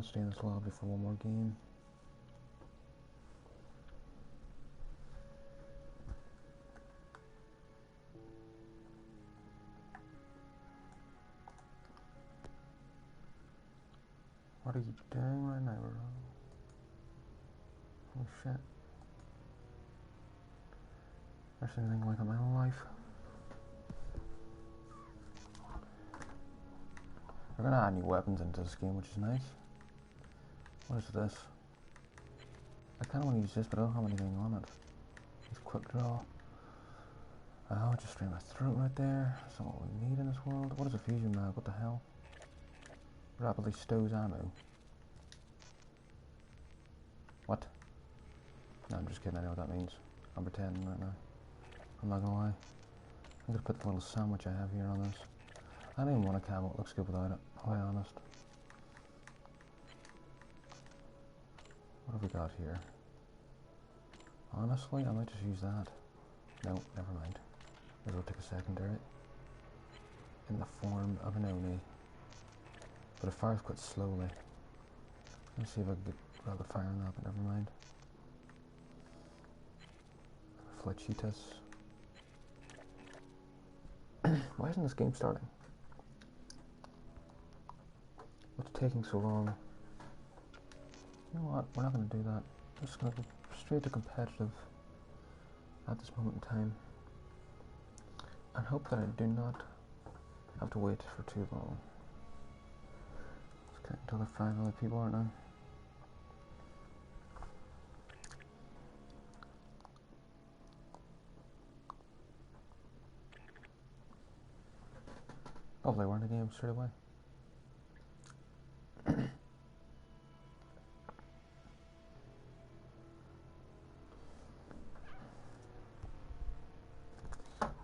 want to stay in this lobby for one more game. What are you doing right now, bro? Oh shit. There's anything like in my own life. We're gonna add new weapons into this game, which is nice. What is this? I kinda wanna use this, but I don't have anything on it. It's quick draw. Oh, just straight in my throat right there. That's not what we need in this world. What is a fusion mag? What the hell? Rapidly stows ammo. What? No, I'm just kidding, I know what that means. I'm pretending right now. I'm not gonna lie. I'm gonna put the little sandwich I have here on this. I don't even want a camo, it looks good without it, I'll be honest. What have we got here? Honestly, I might just use that. No, never mind. Maybe we'll take a secondary. In the form of an Oni. But it fires quite slowly. Let's see if I can get rapid fire on that, but never mind. Flechitas. Why isn't this game starting? What's taking so long? You know what? We're not going to do that. I'm just going to go straight to competitive at this moment in time. And hope that I do not have to wait for too long. Let's get until there are 5 other people, aren't I? Hopefully we're in the game straight away.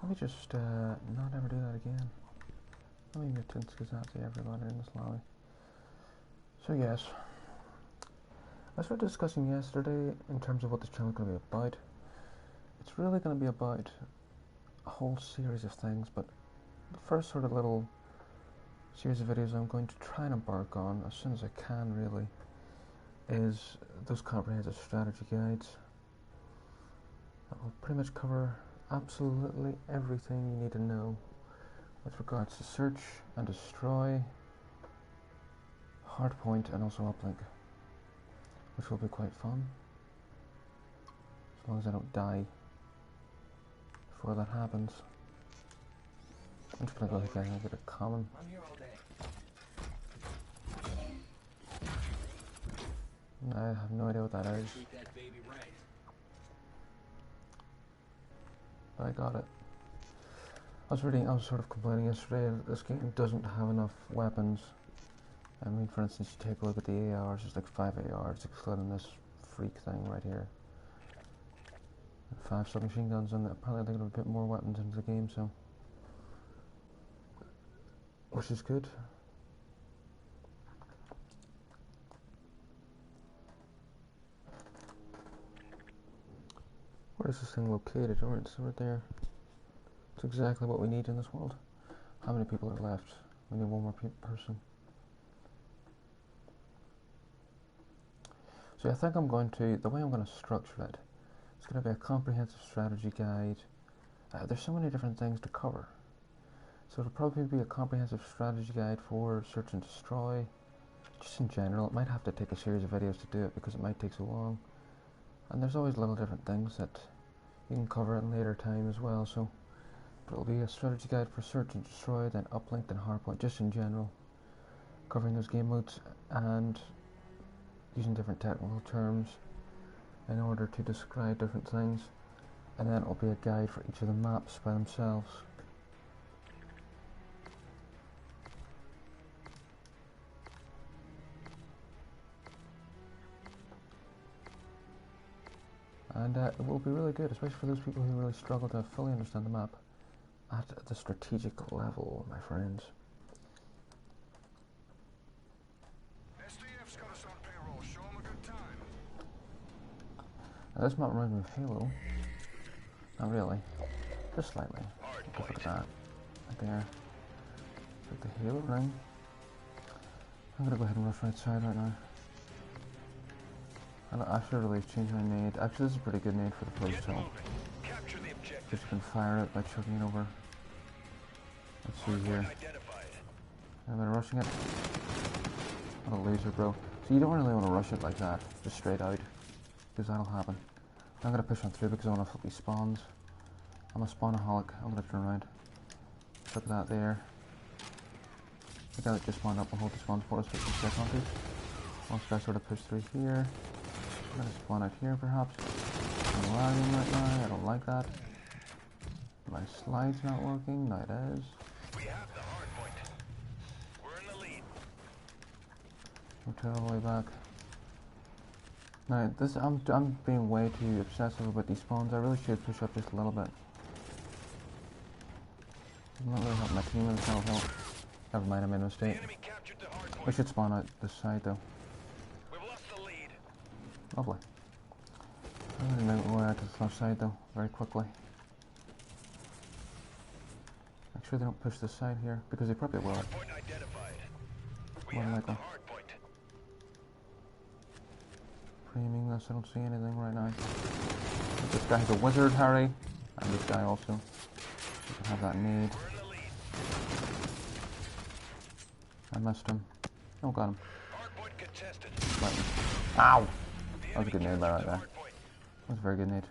Let me just not ever do that again. Let me mutants Gazati everybody in this lobby. So yes, I started discussing yesterday in terms of what this channel is going to be about. It's really going to be about a whole series of things, but the first sort of little series of videos I'm going to try and embark on as soon as I can really is those comprehensive strategy guides that will pretty much cover absolutely everything you need to know with regards to search and destroy, hardpoint and also uplink, which will be quite fun as long as I don't die before that happens. I'm just gonna go ahead and get a common. I'm here all day. I have no idea what that is. Treat that baby right. But I got it. I was sort of complaining yesterday that this game doesn't have enough weapons. I mean, for instance, you take a look at the ARs, there's like 5 ARs, excluding this freak thing right here. And 5 submachine guns, and apparently they're going to put more weapons into the game, so. Which is good. Where is this thing located? Alright, it's right there. It's exactly what we need in this world. How many people are left? We need one more person. So I think the way I'm going to structure it, it's going to be a comprehensive strategy guide. There's so many different things to cover. So it'll probably be a comprehensive strategy guide for search and destroy. Just in general, it might have to take a series of videos to do it because it might take so long. And there's always little different things that you can cover in later time as well. So but it'll be a strategy guide for search and destroy, then uplink, then hardpoint, just in general. Covering those game modes and using different technical terms in order to describe different things. And then it'll be a guide for each of the maps by themselves. And it will be really good, especially for those people who really struggle to fully understand the map at the strategic level, my friends. SDF's got us on payroll. Show 'em a good time. Now this map reminds me of Halo. Not really, just slightly. Look at that, right there. It's like the Halo ring. I'm gonna go ahead and rush right side right now. I should really change my nade. Actually, this is a pretty good nade for the post hill. Capture the objective. Because you can fire it by chucking it over. Let's see here. Am I rushing it? What a loser, bro. So you don't really want to rush it like that, just straight out, because that'll happen. I'm gonna push on through because I want to flip these spawns. I'm a spawnaholic. I'm gonna turn around. Chuck that there. The guy that just spawned up will hold the spawns for us for some seconds. Once guys sort of push through here. I'm gonna spawn out here perhaps. I'm lagging right now. I don't like that. My slide's not working. No, it is. We have the hard point. We're in the lead. Rotate all the way back. Now, I'm being way too obsessive about these spawns. I really should push up just a little bit. I'm not really helping my team with self help. Never mind, I made a mistake. We should spawn out this side though. We've lost the lead. Lovely. I'm gonna make my way out to the left side though, very quickly. Make sure they don't push this side here, because they probably will. Point identified. We More have likely. the hard point. Framing this, I don't see anything right now. This guy has a wizard, Harry. And this guy also. You can have that nade. We're in the lead. I missed him. Oh, got him. Hard point contested. Lightning. Ow! The That was a good enemy nade by right captured the there. hard point. That was a very good nade.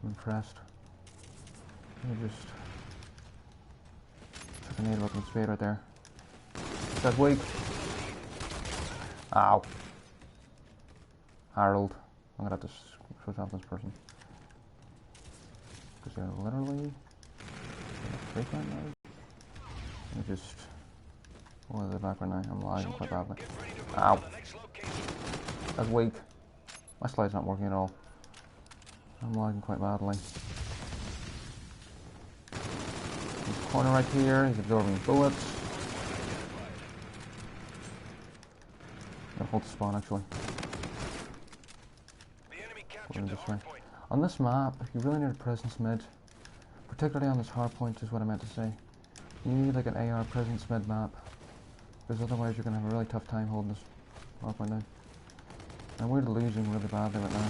I'm impressed. Let me just chuck a nade up in spade right there. That's weak. Ow. Harold. I'm gonna have to switch off this person. Because they're literally fake right now. Let me just pull the back right now. I'm lagging quite badly. Get ready to move Ow. to the next location. That's weak. My slide's not working at all. I'm lagging quite badly. He's corner right here. He's absorbing bullets. I'm gonna hold the spawn actually. The enemy Going captured the this way. hard point. On this map, you really need a presence mid. Particularly on this hard point is what I meant to say. You need like an AR presence mid map. Because otherwise you're going to have a really tough time holding this hard point down. And we're losing really badly right now.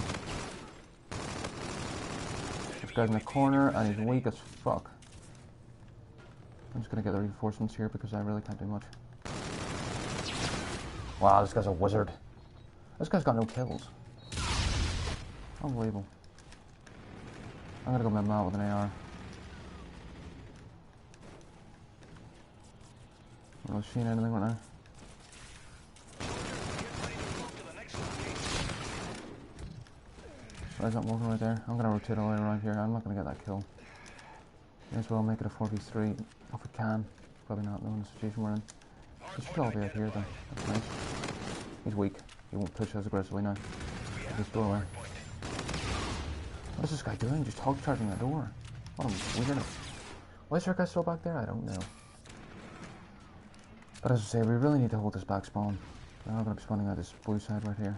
This guy's in the corner and he's weak as fuck. I'm just going to get the reinforcements here because I really can't do much. Wow, this guy's a wizard. This guy's got no kills. Unbelievable. I'm gonna go mid-mount with an AR. I'm not seeing anything right now. Slide's not working right there. I'm gonna rotate all the way around here. I'm not gonna get that kill. May as well make it a 4v3 if we can. Probably not knowing the situation we're in. It should all be out here though. That's nice. He's weak. He won't push as aggressively now. Just go away. What is this guy doing? Just hog charging the door. What a weirdo. Why is our guy still back there? I don't know. But as I say, we really need to hold this back spawn. Now I'm going to be spawning out this blue side right here.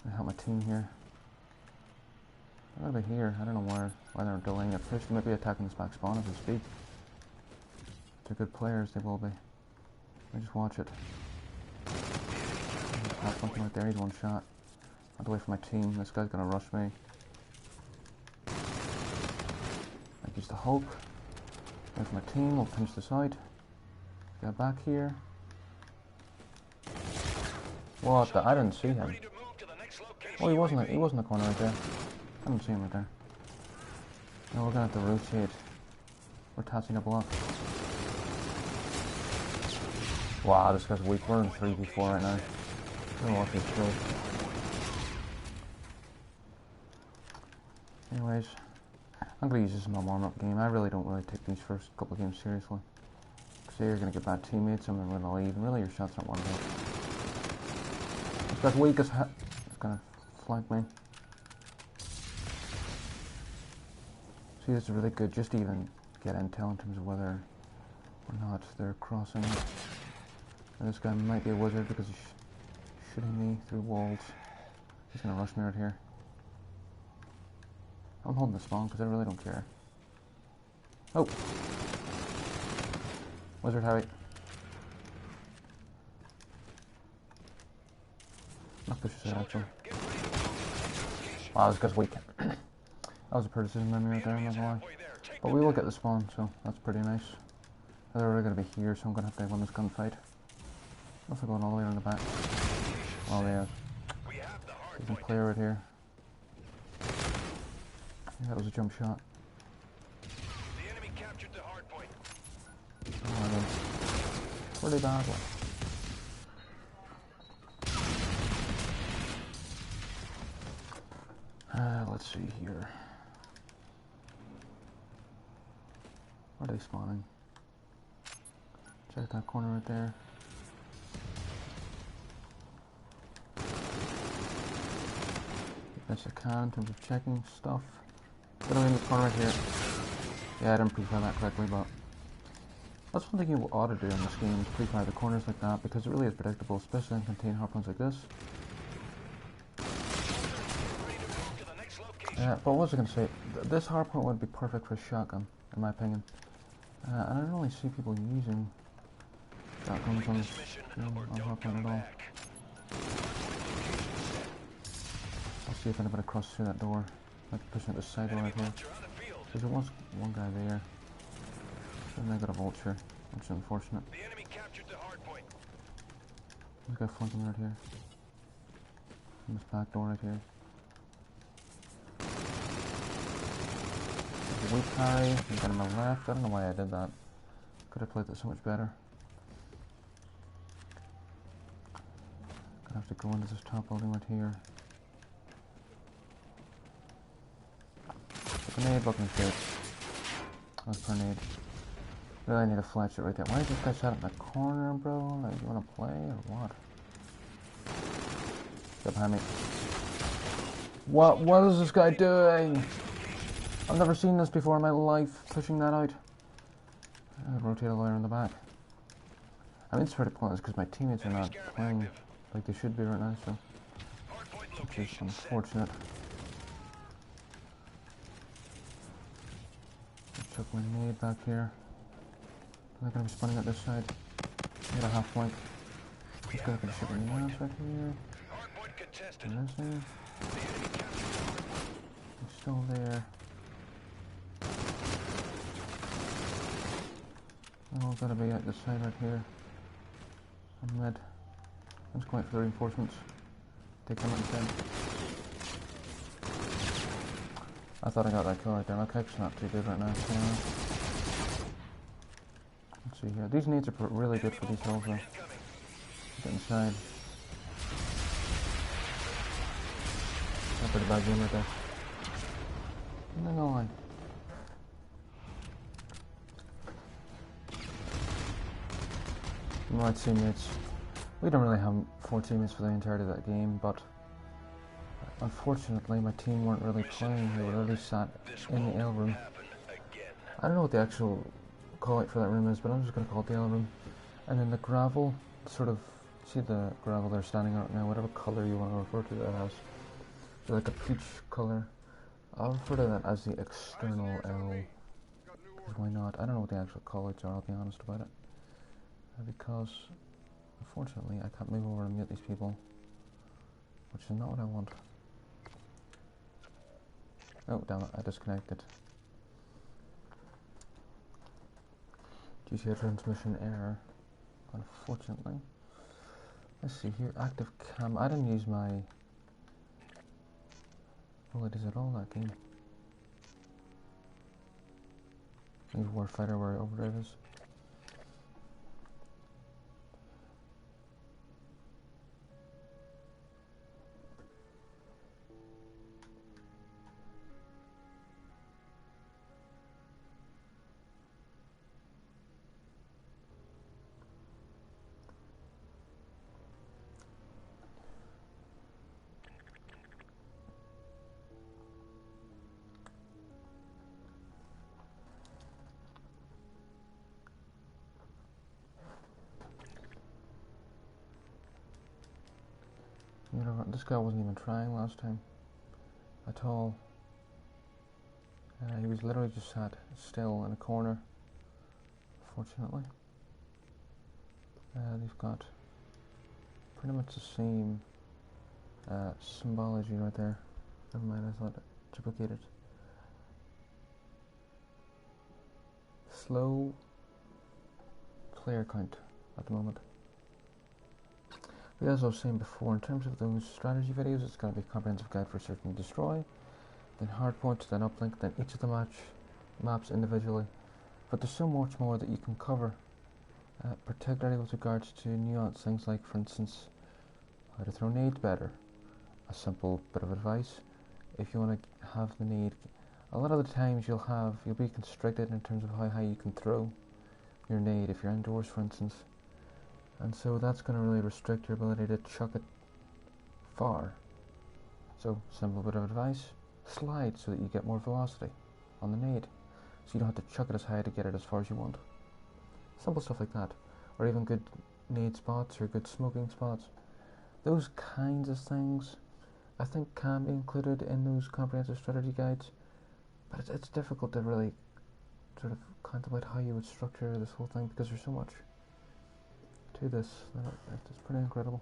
I help my team here. I'm going to be here. I don't know why they're delaying it. First, they might be attacking this back spawn as we speak. If they're good players, they will be. Let me just watch it. Have something right there. He's one shot. Out the way from my team. This guy's going to rush me. I use the hope. Wait for my team. We'll pinch this out. Get back here. What the? I didn't see him. Oh, he wasn't in the corner right there. I didn't see him right there. No, we're gonna have to rotate. We're touching a block. Wow, this guy's weak. We're in 3v4 right now. I'm gonna watch this through. Anyways, I'm gonna use this in my warm-up game. I really don't take these first couple of games seriously. Because you're gonna get bad teammates, some of them are gonna leave, and really your shots aren't one of those. This guy's weak as hell. He's gonna flank me. See, this is really good just to even get intel in terms of whether or not they're crossing. And this guy might be a wizard because he's shooting me through walls. He's gonna rush me right here. I'm holding the spawn because I really don't care. Oh! Wizard Harry. I'll push this out actually. Soldier, get ready to move to the next location. Wow, this guy's weak. That was a pretty decision by me right The there, I'm enemy not is gonna lie. halfway there. Take But them we will down. get the spawn, so that's pretty nice. They're already gonna be here, so I'm gonna have to win this gunfight. Also going all the way around the back. Oh yeah, We have the hard you can point. play right here. Yeah, that was a jump shot. The enemy captured the hard point. Oh, it is. Pretty badly. Let's see here. Where are they spawning? Check that corner right there. Best I can in terms of checking stuff. Gonna be in this corner right here. Yeah, I didn't pre-fire that correctly, but that's one thing you ought to do in this game, is pre-fire the corners like that, because it really is predictable, especially in contained hardpoints like this. Ready to move to the next location. But what was I going to say? This hardpoint would be perfect for a shotgun, in my opinion. And I don't really see people using shotguns on this game, on hardpoint at all. I'll see if anybody crosses through that door. Might be pushing out the side door right here. Vulture on the field. Because there was one guy there. And they got a vulture, which is unfortunate. The enemy captured the hard point. There's a guy flanking right here. In this back door right here. There's a weak carry, and then on the left. I don't know why I did that. Could have played that so much better. Gonna have to go into this top building right here. The grenade looking good. That's grenade. Really need to flash it right there. Why is this guy shot in the corner, bro? Like, you wanna play or what? Get behind me. What is this guy doing? I've never seen this before in my life, pushing that out. Rotate all the way around the back. I mean, it's pretty pointless because my teammates are not playing like they should be right now, so Hard point which is location set. unfortunate. Chuck my nade back here. They're gonna be spawning at this side. Get a half flank. This guy can shoot me ass right here. Hard point contested. And this thing. The enemy captured the hard point. He's still there. Oh, gotta be at this side right here. I'm red. Let's go out for the reinforcements. Take them out instead. I thought I got that kill right there. My kite's not too good right now. So let's see here. These nades are really good for these hills though. Get inside. That's a pretty bad game right there. No, no line. My teammates. We don't really have 4 teammates for the entirety of that game, but unfortunately my team weren't really playing. They were really sat in the L room. I don't know what the actual call out for that room is, but I'm just going to call it the L room. And then the gravel, sort of, see the gravel they're standing on right now, whatever colour you want to refer to that as. So like a peach colour. I'll refer to that as the external L. Because why not? I don't know what the actual call outs are, I'll be honest about it. Because, unfortunately, I can't move over and mute these people. Which is not what I want. Oh, damn it, I disconnected. GTA transmission error. Unfortunately. Let's see here, active cam. I didn't use my abilities at all that game. Leave Warfighter where overdrive is. You know, this guy wasn't even trying last time at all. He was literally just sat still in a corner, fortunately. They've got pretty much the same symbology right there. Never mind, I thought it duplicated. Slow player count at the moment. But as I was saying before, in terms of those strategy videos, it's going to be a comprehensive guide for search and destroy, then hardpoint, then uplink, then each of the maps individually. But there's so much more that you can cover, particularly with regards to nuance things like, for instance, how to throw nades better. A simple bit of advice: if you want to have the nade, a lot of the times you'll be constricted in terms of how high you can throw your nade if you're indoors, for instance. And so that's going to really restrict your ability to chuck it far. So, simple bit of advice: slide so that you get more velocity on the nade, so you don't have to chuck it as high to get it as far as you want. Simple stuff like that. Or even good nade spots or good smoking spots. Those kinds of things I think can be included in those comprehensive strategy guides, but it's difficult to really sort of contemplate how you would structure this whole thing, because there's so much to this that it's pretty incredible.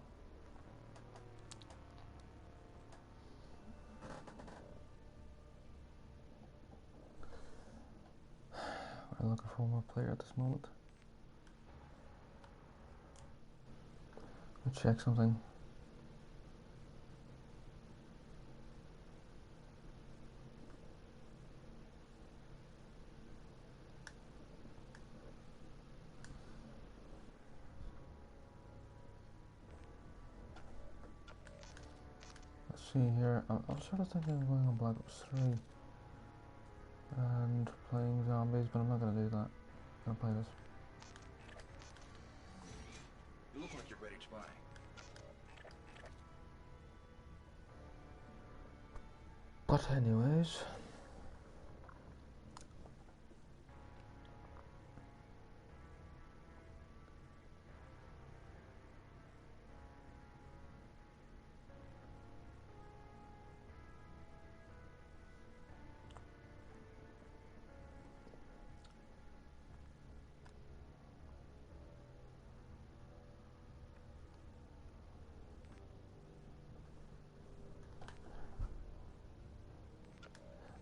We're looking for one more player at this moment. Let's check something. See here, I was sort of thinking of going on Black Ops 3 and playing zombies, but I'm not going to do that. I'm going to play this. You look like you're ready to buy. But anyways,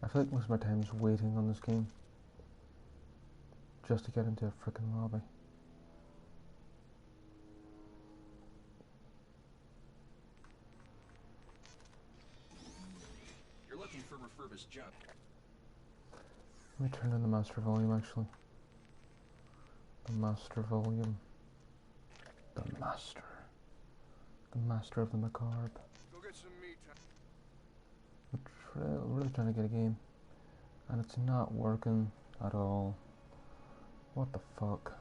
I feel like most of my time is waiting on this game just to get into a frickin' lobby. You're looking for refurbished junk. Let me turn on the master volume actually. The master volume. The master. The master of the macabre. Go get some meat. We're really trying to get a game, and it's not working at all. What the fuck?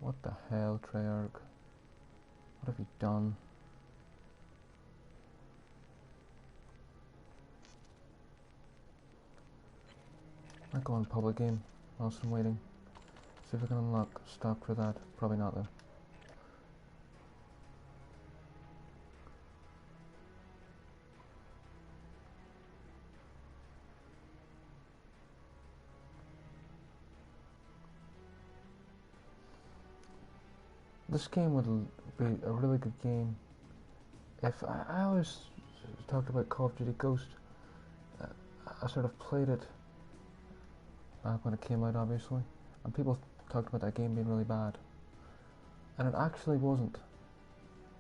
What the hell, Treyarch? What have you done? Might go on public game whilst I'm waiting. See if I can unlock stock for that. Probably not though. This game would be a really good game if I always talked about Call of Duty Ghost. I sort of played it back when it came out, obviously, and people talked about that game being really bad, and it actually wasn't.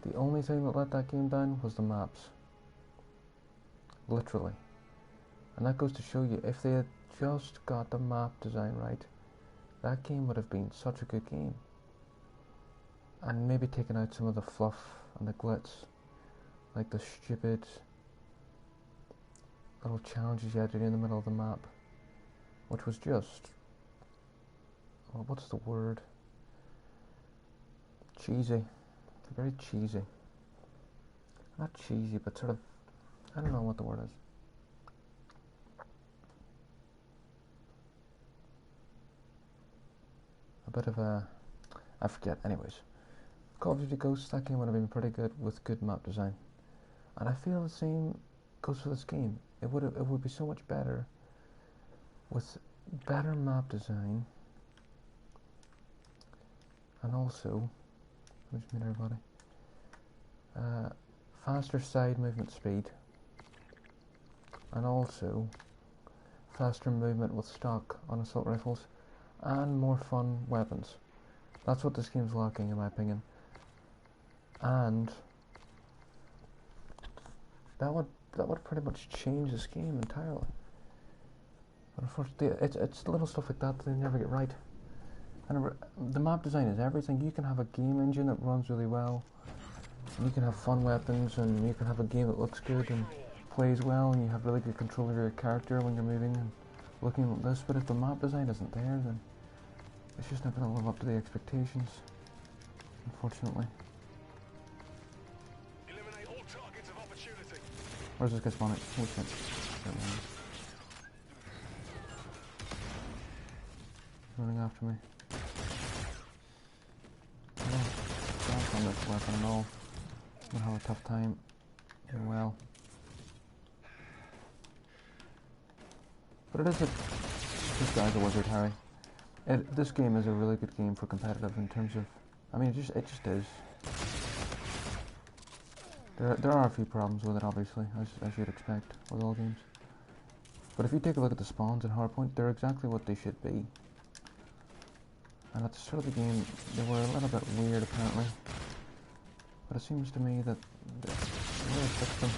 The only thing that let that game down was the maps, literally. And that goes to show you, if they had just got the map design right, that game would have been such a good game. And maybe taken out some of the fluff and the glitz, like the stupid little challenges you had to do in the middle of the map, which was just, well, what's the word? Cheesy. Very cheesy. Not cheesy, but sort of, I don't know what the word is. A bit of a, I forget. Anyways, Call of Duty Ghosts, that game would have been pretty good with good map design, and I feel the same goes for this game. It would be so much better with better map design, and also, let me just meet everybody. faster side movement speed, and also faster movement with stock on assault rifles, and more fun weapons. That's what this game's lacking, in my opinion. And that would pretty much change this game entirely. But unfortunately, it's little stuff like that they never get right. And the map design is everything. You can have a game engine that runs really well, and you can have fun weapons, and you can have a game that looks good and plays well, and you have really good control of your character when you're moving and looking at this. But if the map design isn't there, then it's just not going to live up to the expectations, unfortunately. Eliminate all targets of opportunity. Where's this guy spawning? Oh shit. He's running after me. I don't find this weapon at all. I'm gonna have a tough time doing well. But it is this guy's a wizard, Harry. This game is a really good game for competitive in terms of, I mean, it just is. There are a few problems with it, obviously, as you'd expect with all games. But if you take a look at the spawns in Hardpoint, they're exactly what they should be. And at the start of the game, they were a little bit weird, apparently. But it seems to me that they really fixed them.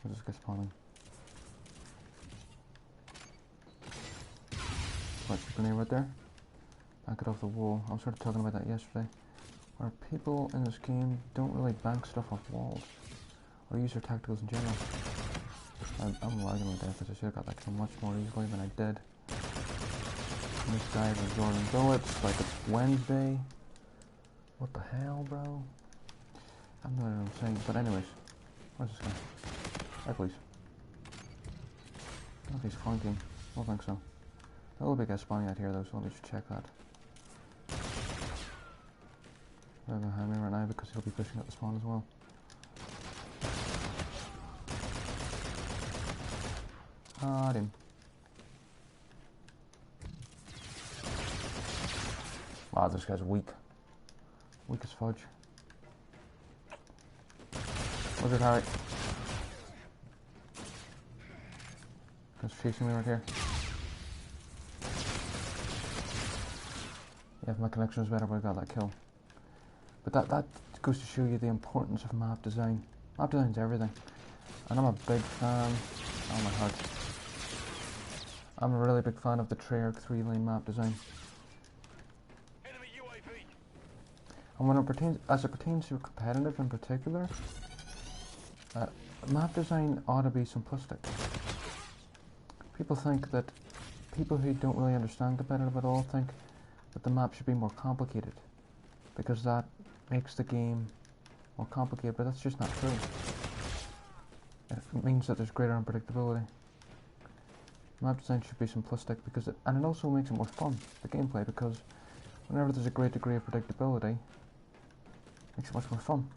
Where's this guy spawning? Right, grenade right there. Back it off the wall. I was sort of talking about that yesterday. Where people in this game don't really bank stuff off walls. Or use their tacticals in general. I'm lagging with that because I should have got that kill much more easily than I did. And this guy is absorbing bullets like it's Wednesday. What the hell, bro? I don't know what I'm saying, but anyways. Where's this guy? Right, please. I don't know if he's flanking. I don't think so. A little big guy spawning out here though, so let me just check that. Right behind me right now because he'll be pushing at the spawn as well. Got him. Wow, this guy's weak. Weak as fudge. Look at Harry. Guy's chasing me right here. Yeah, if my connection was better, I would have got that kill. But that goes to show you the importance of map design. Map design's everything. And I'm a big fan. Oh my heart. I'm a really big fan of the Treyarch 3-lane map design. Enemy UAV. And when it pertains to competitive in particular, map design ought to be simplistic. People who don't really understand competitive at all think that the map should be more complicated, because that makes the game more complicated, but that's just not true. It means that there's greater unpredictability. Map design should be simplistic because it also makes it more fun, the gameplay, because whenever there's a great degree of predictability, it makes it much more fun.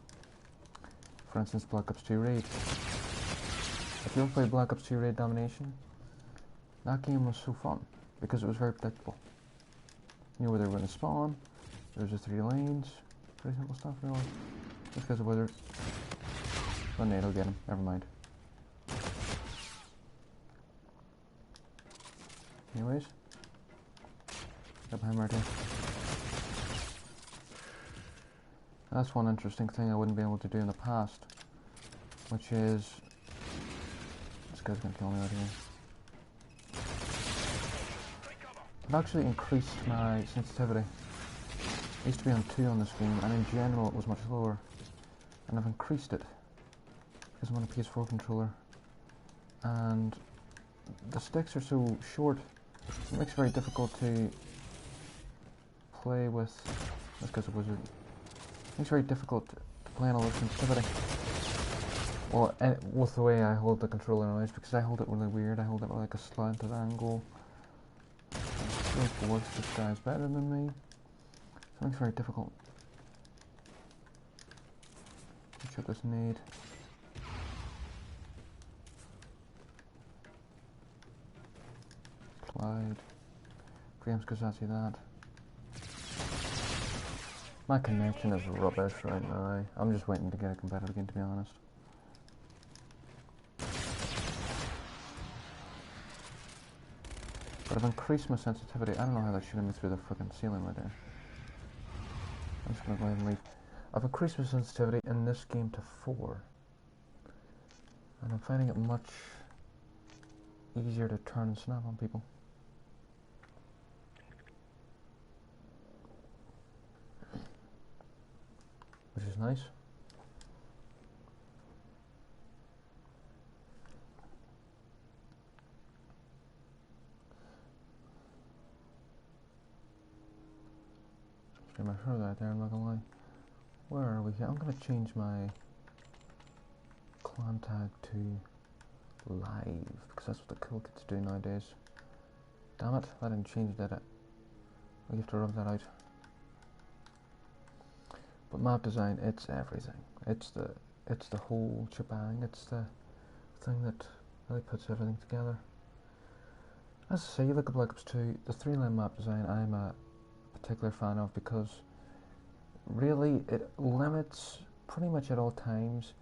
For instance, Black Ops 2 Raid. If you ever played Black Ops 2 Raid Domination, that game was so fun because it was very predictable. You knew where they were going to spawn, there was just 3 lanes, pretty simple stuff really. This guy's a wizard. Oh, Nate will get him, never mind. Anyways, got behind right here. That's one interesting thing I wouldn't be able to do in the past, which is this guy's gonna kill me right here. I've actually increased my sensitivity. It used to be on 2 on this game, and in general it was much lower, and I've increased it because I'm on a PS4 controller, and the sticks are so short. It makes it very difficult to play with. This guy's a wizard. It makes it very difficult to play on a low sensitivity. Well, with the way I hold the controller anyways, because I hold it really weird. I hold it with like a slanted angle. Of course, this guy's better than me. So it makes it very difficult. Let's check this nade. Clyde. Games Gazette that. My connection is rubbish right now. I'm just waiting to get a competitive game, to be honest. But I've increased my sensitivity. I don't know how they're shooting me through the fucking ceiling right there. I'm just gonna go ahead and leave. I've increased my sensitivity in this game to 4. And I'm finding it much easier to turn and snap on people. Which is nice. Just get my shirt out there, I'm not gonna lie. Where are we here? I'm gonna change my clan tag to live, because that's what the cool kids do nowadays. Damn it, I didn't change that. We have to rub that out. But map design, it's everything. It's the whole shebang. It's the thing that really puts everything together. As I say, you look at Black Ops 2, the 3-line map design I'm a particular fan of, because really it limits pretty much at all times,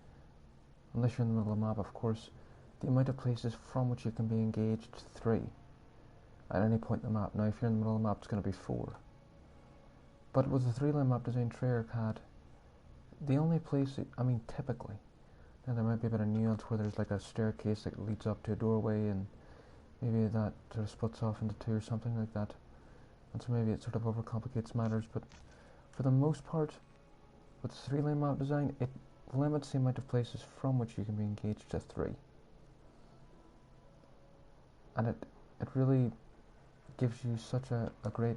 unless you're in the middle of the map of course, the amount of places from which you can be engaged to 3 at any point in the map. Now if you're in the middle of the map, it's going to be 4. But with the 3-line map design Treyarch had, the only place, typically, and there might be a bit of nuance where there's like a staircase that leads up to a doorway, and maybe that sort of splits off into 2 or something like that, and so maybe it sort of overcomplicates matters, but for the most part, with the 3-line map design, it limits the amount of places from which you can be engaged to 3. And it really gives you such a great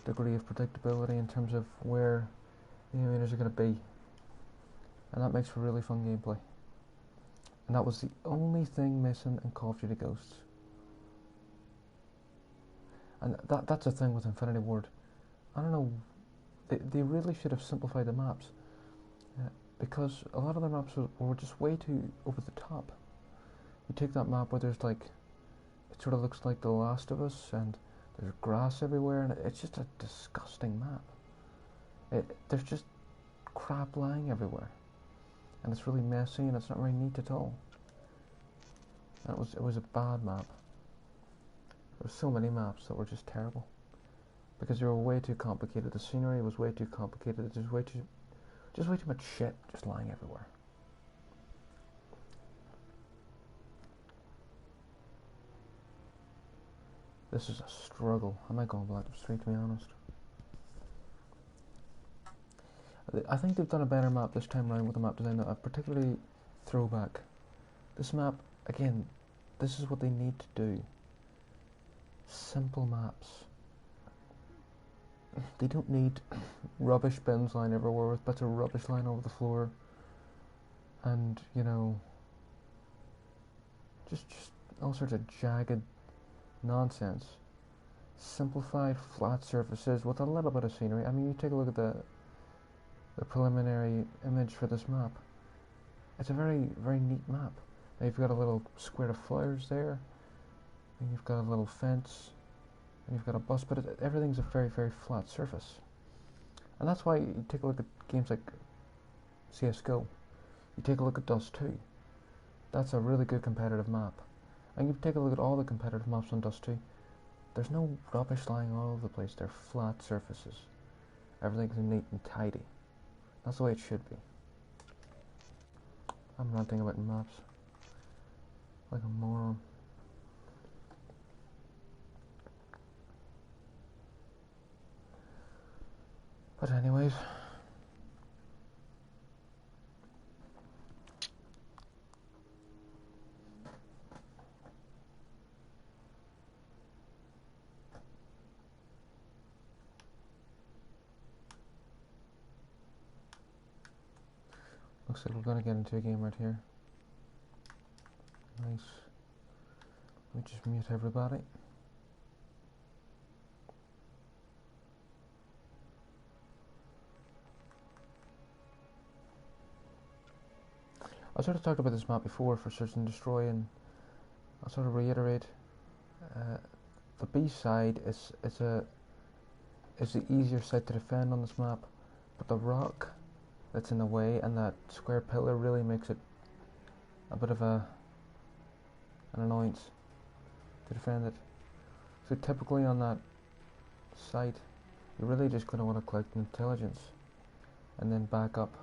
degree of predictability in terms of where the enemies are going to be, and that makes for really fun gameplay. And that was the only thing missing in Call of Duty Ghosts. And that's the thing with Infinity Ward. I don't know, they really should have simplified the maps, because a lot of the maps were just way too over the top. You take that map where there's like, it sort of looks like The Last of Us, and there's grass everywhere, and it's just a disgusting map. There's just crap lying everywhere, and it's really messy, and it's not very neat at all. And it was a bad map. There were so many maps that were just terrible, because they were way too complicated. The scenery was way too complicated. There's way too much shit just lying everywhere. This is a struggle. I might go on Black Ops 3, to be honest. I think they've done a better map this time around with the map design, particularly throwback. This map, again, this is what they need to do. Simple maps. They don't need rubbish bins lying everywhere with bits of rubbish lying over the floor, and just all sorts of jagged nonsense. Simplified flat surfaces with a little bit of scenery. You take a look at the preliminary image for this map. It's a very, very neat map. Now you've got a little square of flowers there, and you've got a little fence, and you've got a bus, but everything's a very, very flat surface. And that's why you take a look at games like CSGO. You take a look at Dust 2. That's a really good competitive map. And you take a look at all the competitive maps on Dust 2. There's no rubbish lying all over the place. They're flat surfaces. Everything's neat and tidy. That's the way it should be. I'm ranting about maps like a moron. But anyways, looks like we're gonna get into a game right here. Nice. Let me just mute everybody. I sort of talked about this map before for Search and Destroy, and I'll sort of reiterate. the B side is the easier side to defend on this map, but the rock that's in the way and that square pillar really makes it a bit of an annoyance to defend it. So typically on that site, you're really just going to want to collect intelligence and then back up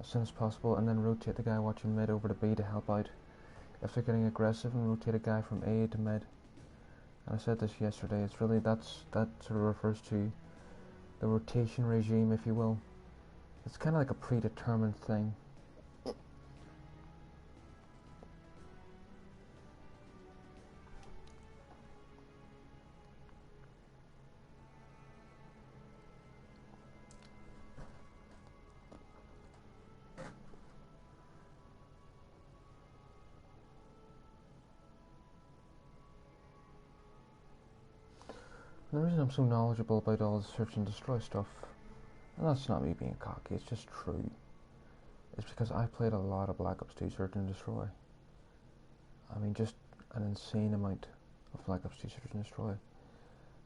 as soon as possible, and then rotate the guy watching mid over to B to help out if they're getting aggressive, and rotate a guy from A to mid. And I said this yesterday, it's really that sort of refers to the rotation regime, if you will. It's kind of like a predetermined thing. And the reason I'm so knowledgeable about all the search and destroy stuff, and that's not me being cocky, it's just true, is because I played a lot of Black Ops 2 Search and Destroy. I mean, just an insane amount of Black Ops 2 Search and Destroy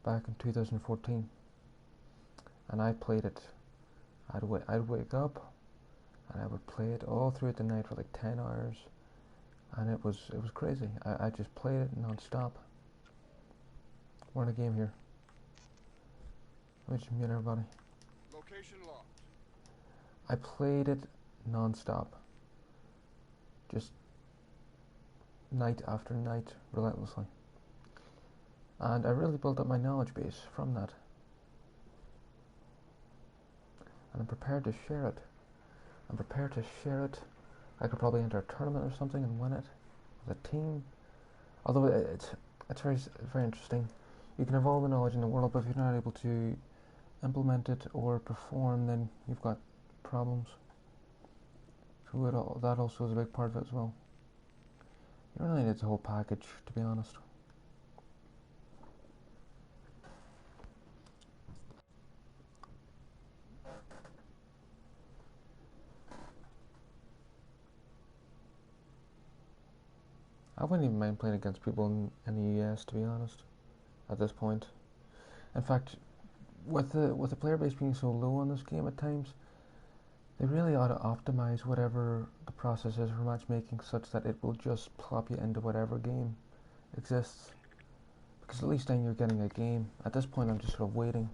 back in 2014. And I played it, I'd wake up and I would play it all throughout the night for like 10 hours, and it was crazy. I just played it non-stop. We're in a game here. Let me just mute everybody. Location locked. I played it non-stop, just night after night, relentlessly. And I really built up my knowledge base from that. And I'm prepared to share it. I could probably enter a tournament or something and win it with a team. Although it's very interesting. You can have all the knowledge in the world, but if you're not able to implement it or perform, then you've got problems. So that also is a big part of it as well. You really need the whole package, to be honest. I wouldn't even mind playing against people in the US, to be honest, at this point. In fact, with the player base being so low on this game at times, they really ought to optimize whatever the process is for matchmaking such that it will just plop you into whatever game exists. Because at least then you're getting a game. At this point I'm just sort of waiting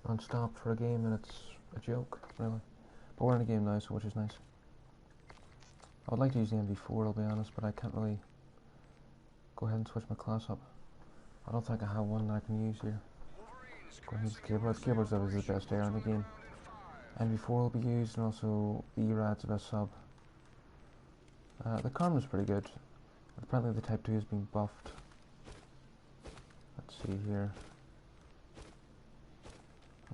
non-stop for a game, and it's a joke, really. But we're in a game now, so which is nice. I would like to use the MV4, I'll be honest, but I can't really go ahead and switch my class up. I don't think I have one that I can use here. Go ahead and use the keyboard. Keyboard's obviously the best air in the game. MV4 will be used, and also the ERAD's the best sub. The Karma's pretty good. Apparently the Type 2 is being buffed. Let's see here.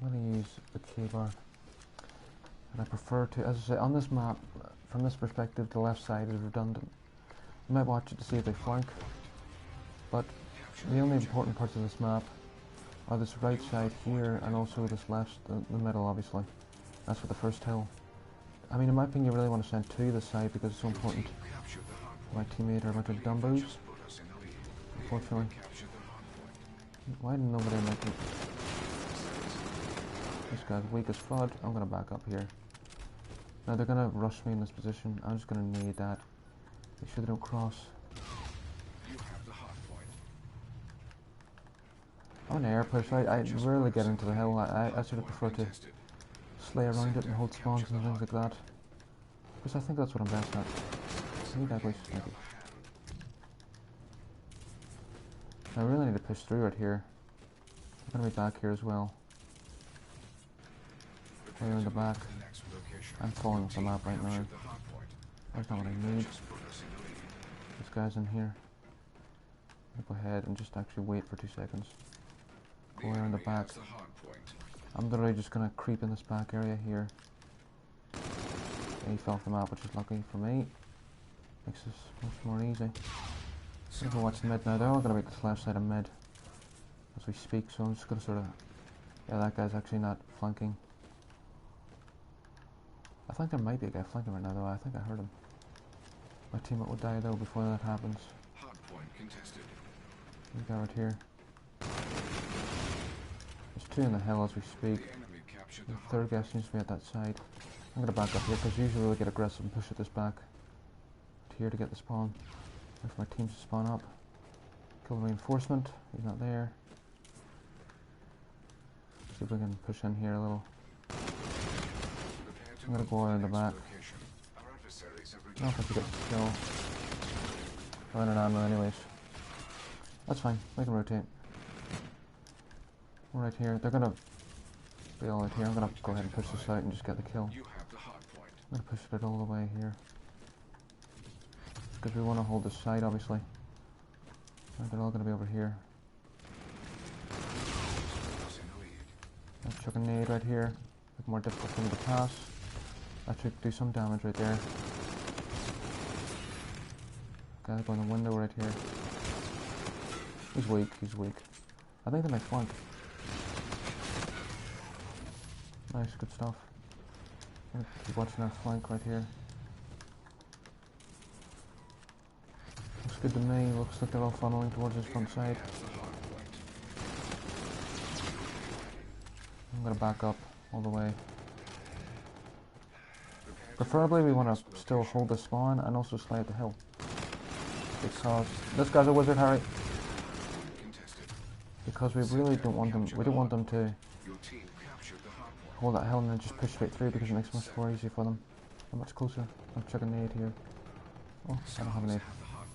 I'm going to use the K-bar. And I prefer to, as I say, on this map, from this perspective, the left side is redundant. You might watch it to see if they flank, but the only important parts of this map are this right side here, and also this left, the middle, obviously. That's for the first hill. I mean, in my opinion, you really want to send to this side because it's so important. My teammate are a bunch of dumbos, unfortunately. Why didn't nobody make it? This guy's weak as fudge. I'm going to back up here. Now they're going to rush me in this position. I'm just going to need that. Make sure they don't cross. I'm an air push. I rarely get into the hill. I sort of prefer to slay around it and hold spawns and things like that. Because I think that's what I'm best at. Need that, please. Thank you. I really need to push through it here. I'm going to be back here as well. Way in the back. I'm falling off the map right now. That's not what I need. This guy's in here. Go ahead and just actually wait for 2 seconds. Go around the back. I'm literally just going to creep in this back area here. He fell off the map, which is lucky for me. Makes this much more easy. I'm going to watch mid now. They're all going to make this left side of mid as we speak, so I'm just going to sort of... Yeah, that guy's actually not flanking. I think there might be a guy flanking right now, though. I think I heard him. My teammate would die, though, before that happens. Guy right here. There's two in the hill as we speak. The third guy seems to be at that side. I'm gonna back up here because usually we get aggressive and push at this back. Here to get the spawn. Wait for my teams to spawn up. Kill the reinforcement. He's not there. See if we can push in here a little. I'm gonna go around the back. Not if we get the kill. I'm running ammo anyways. That's fine. We can rotate. We're right here. They're gonna be all right here. I'm gonna go ahead and push this out and just get the kill. I'm gonna push it all the way here. Because we want to hold this side, obviously. They're all gonna be over here. Let's chuck a nade right here. Make it more difficult for me to pass. That should do some damage right there. Guy going in the window right here. He's weak, he's weak. I think they might flank. Nice, good stuff. Keep watching our flank right here. Looks good to me. Looks like they're all funneling towards this front side. I'm gonna back up all the way. Preferably we want to still hold the spawn and also slide the hill. Because this guy's a wizard, Harry. Because we really don't want them. We don't want them to hold that hill and then just push straight through because it makes it much more easy for them. How much closer? I'm checking nade here. Oh, I don't have a nade.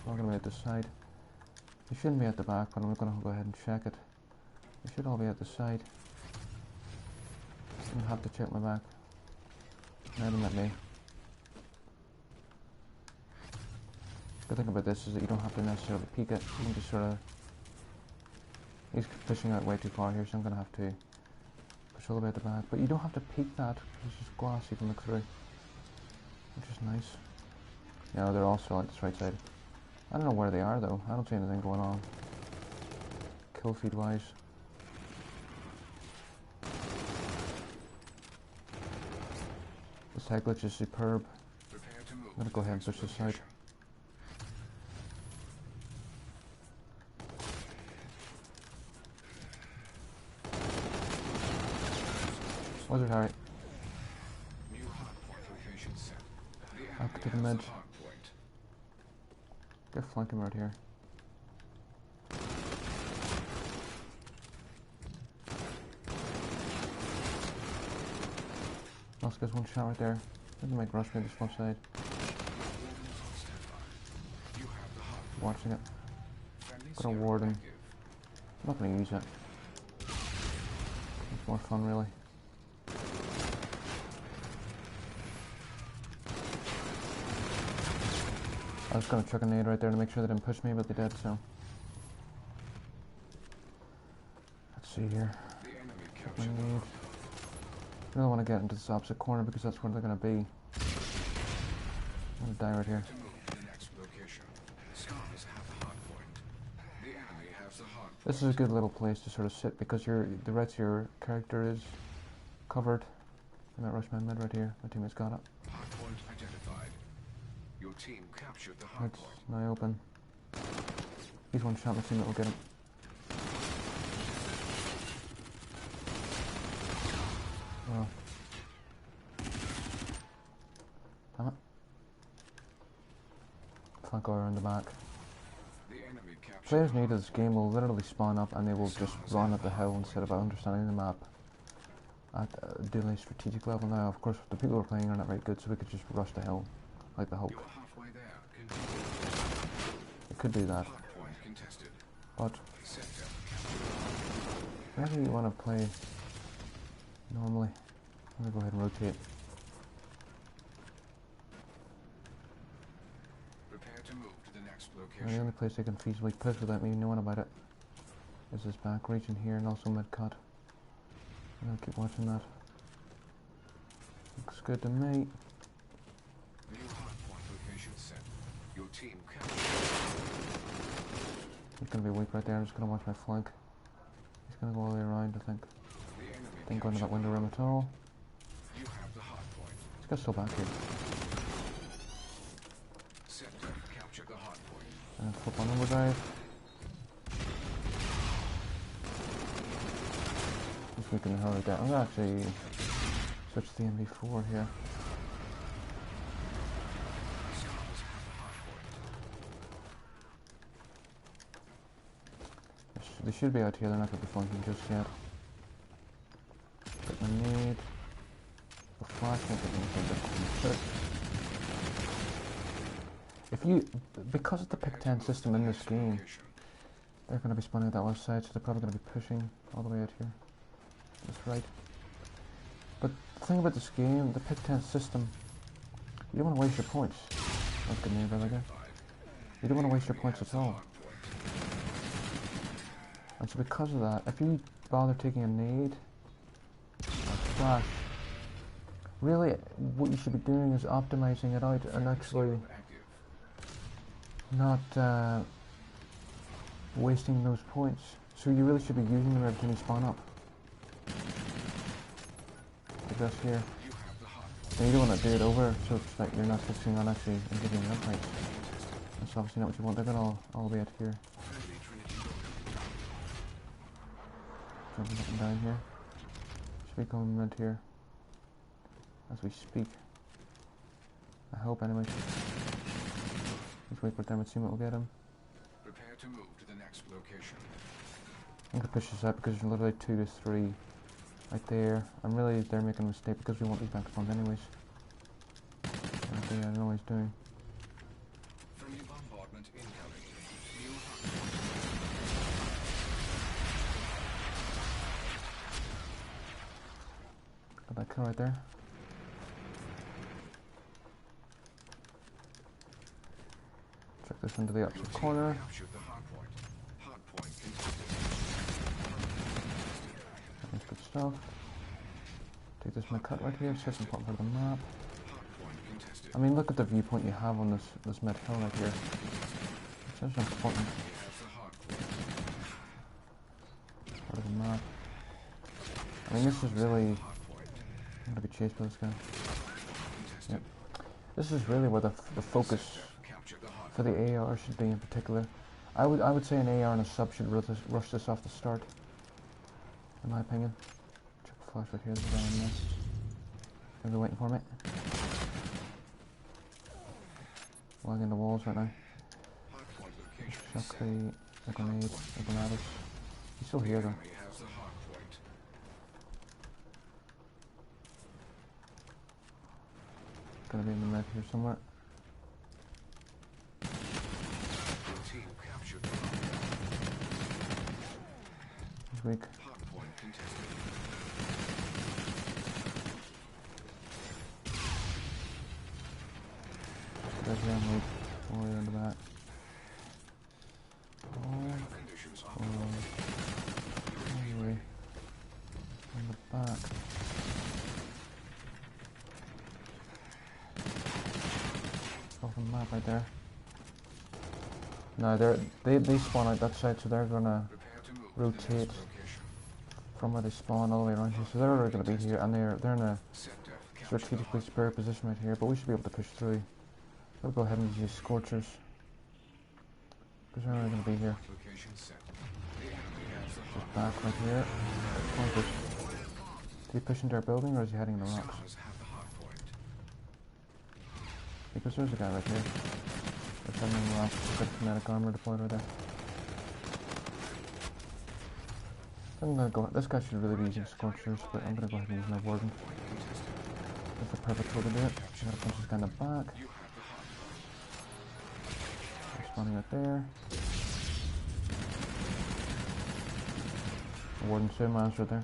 I'm gonna be at this side. They shouldn't be at the back, but I'm gonna go ahead and check it. They should all be at the side. I'm gonna have to check my back. Now they met me. The thing about this is that you don't have to necessarily peek it. You can just sort of. He's pushing out way too far here, so I'm gonna have to push all the way at the back. But you don't have to peek that. It's just glass you can look through, which is nice. Yeah, they're all still at this right side. I don't know where they are though. I don't see anything going on. Kill feed wise. This tag glitch is superb. I'm gonna go ahead and push this side. Wizard Harry. Up to the mid. Get flanking right here. Last guy's one shot right there. Didn't make rush me this left side. Watching it. Got a warden. I'm not gonna use it. It's more fun really. I was gonna chuck a nade right there to make sure they didn't push me, but they did, so. Let's see here. Chuck my nade. I really want to get into this opposite corner because that's where they're gonna be. I'm gonna die right here. This is a good little place to sort of sit because the rest of your character is covered. I might rush my mid right here. My teammate's got it. Your team captured the hard point. It's now open. He's one shot, my teammate will get him. Oh. Damn it. Flank over in the back. Players new to this game will literally spawn up and they will just run at the hill instead of understanding the map at a daily strategic level. Now, of course, the people we're playing are not very good, so we could just rush the hill like the Hulk. It could do that, but whenever you want to play normally, I'm gonna go ahead and rotate. And the only place they can feasibly push without me knowing about it is this back region here and also mid-cut. I'm gonna keep watching that. Looks good to me. He's gonna be weak right there. I'm just gonna watch my flank. He's gonna go all the way around, I think. Didn't go into that window room at all. This guy's still back here. And flip on overdrive. Just weaken the hell out of that. I'm gonna actually switch to the MV4 here. They should be out here, they're not gonna be flanking just yet. Get my nade. A flash, won't get anything. If you, because of the pick 10 system in this game, they're going to be spawning at that west side, so they're probably going to be pushing all the way out here. That's right. But the thing about this game, the pick 10 system, you don't want to waste your points. That's good name, by the way. You don't want to waste your points at all. And so because of that, if you bother taking a nade, or flash, really what you should be doing is optimizing it out and actually not wasting those points. So you really should be using them every time you spawn up. Like this here. And you don't want to do it over, so it's like you're not focusing on actually giving them points. That's obviously not what you want. They're going all the way out here. Jumping up and down here. Should be coming around here as we speak. I hope anyway. Let's wait for them and see what we'll get him. Prepare to move to the next location. I'm gonna push this out because there's literally 2 to 3 right there. I'm really they're making a mistake because we want these back spawns anyways. I know what he's doing. Friendly bombardment incoming. Got that kill right there. Check this into the opposite corner. That's good stuff. Take this cut right here, set some part of the map. I mean, look at the viewpoint you have on this mid hill right here. It's such an important part of the map. I mean, this is really... I'm gonna be chased by this guy. Yep. This is really where the focus for the AR should be in particular. I would say an AR and a sub should rush this off the start, in my opinion. Check the flash right here, there's a guy in there. Are they waiting for me? Lagging the walls right now. Chuck the grenade, the granadas. He's still here though. Gonna be in the map here somewhere. He's weak. Right here, I'm weak. All the way into that. All the way in the back. Off the map right there. No, they spawn out that side, so they're gonna rotate from where they spawn all the way around here. So they're already gonna be here, and they're in a strategically spare position right here. But we should be able to push through. We'll go ahead and use Scorchers because they're already gonna be here. Just back right here. Is he pushing to our building, or is he heading in the rocks? Because there's a guy right here. There's someone in the rocks. Got kinetic armor deployed right there. I'm gonna go. This guy should really be using Scorchers, but I'm gonna go ahead and use my Warden. That's the perfect way to do it. I'm gonna punch this guy in the back. They're spawning right there. The Warden 2 miles right there.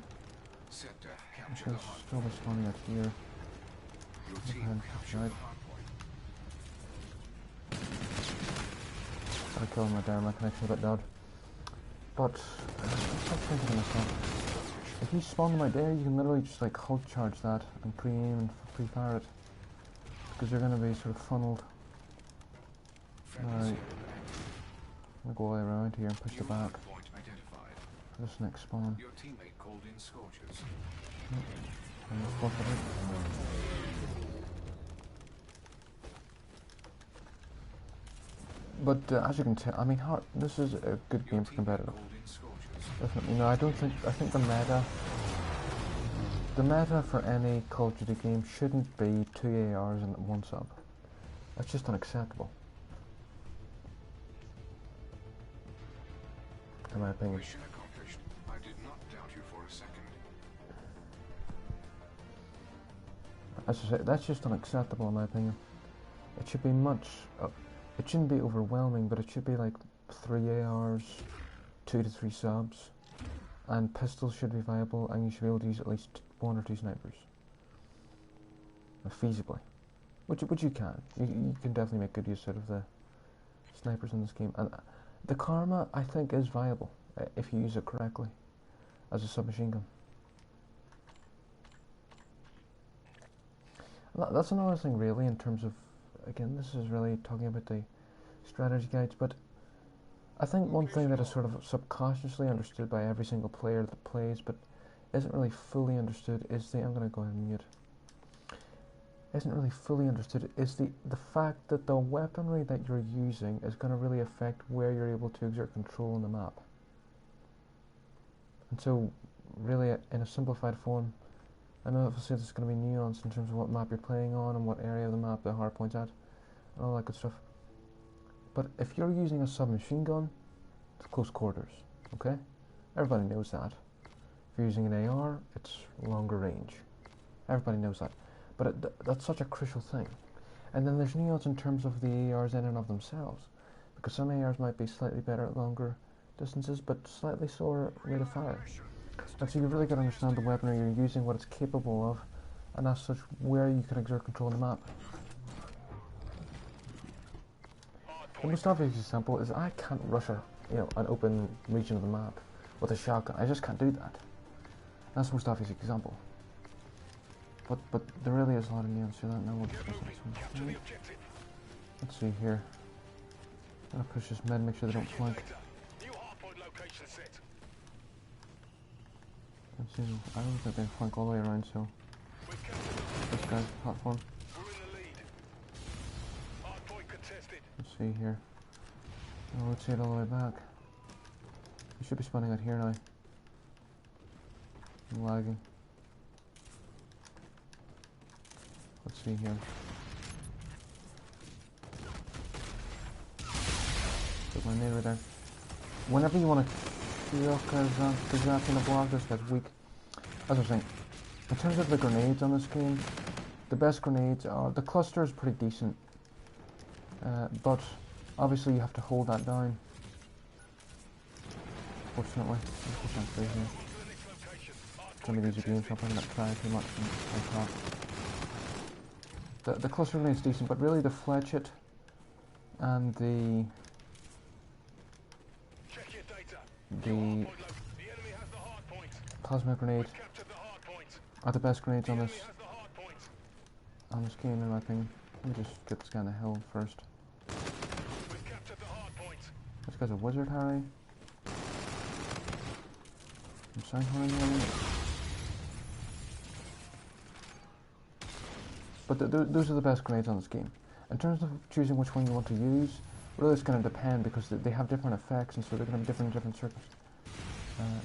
I should still be spawning out here. Go ahead and push right. Gotta kill him right there, my connection's a bit dead. But, stop thinking to myself. If you spawn them right there, you can literally just like hold charge that and pre-aim and pre-fire it. Because they're gonna be sort of funneled. Right. I'm gonna go all the way around here and push the back. For this next spawn. Your teammate called in Scorchers. But as you can tell, I mean, this is a good game for competitive. Definitely. No, I think the meta the meta for any Call of Duty game shouldn't be 2 ARs and 1 sub. That's just unacceptable, in my opinion. Mission accomplished. I did not doubt you for a second. As I say, that's just unacceptable in my opinion. It should be much. It shouldn't be overwhelming, but it should be like 3 ARs, 2 to 3 subs, and pistols should be viable, and you should be able to use at least 1 or 2 snipers, feasibly, which you can. You can definitely make good use out of the snipers in this game, and the Karma I think is viable if you use it correctly as a submachine gun. That's another thing really in terms of, again, this is really talking about the strategy guides, but I think one thing that is sort of subconsciously understood by every single player that plays but isn't really fully understood is I'm going to go ahead and mute. Isn't really fully understood is the fact that the weaponry that you're using is going to really affect where you're able to exert control on the map. And so really in a simplified form, I know obviously there's going to be nuance in terms of what map you're playing on and what area of the map the hard point's at and all that good stuff. But if you're using a submachine gun, it's close quarters, okay? Everybody knows that. If you're using an AR, it's longer range. Everybody knows that. But that's such a crucial thing. And then there's nuance in terms of the ARs in and of themselves, because some ARs might be slightly better at longer distances, but slightly slower rate of fire. And so you've really got to understand the weaponry you're using, what it's capable of, and as such, where you can exert control on the map. The most obvious example is I can't rush an open region of the map with a shotgun. I just can't do that. That's the most obvious example. But there really is a lot of nuance to that. Now we'll discuss this one. Let's see here. I'm gonna push this mid, make sure they don't flank. Let's see. I don't think they flank all the way around, so this guy's platform. Let's see here. I'll rotate all the way back. You should be spawning out here now. I'm lagging. Let's see here. Put my neighbor there. Whenever you want to kill Kazak in a block, this guy's weak. As I was saying, in terms of the grenades on this game, the best grenades are, the cluster is pretty decent. But obviously you have to hold that down. Fortunately, it's going to be easy game, so I'm probably not trying too much on top. The cluster grenade is decent, but really the fletchet and the plasma grenade are the best grenades on this game, in my opinion. Let me just get this guy on the hill first. This guy's a wizard, Harry. I'm sound horning him. But those are the best grenades on this game. In terms of choosing which one you want to use, really it's going to depend, because they have different effects, and so they're going to be different in different circumstances.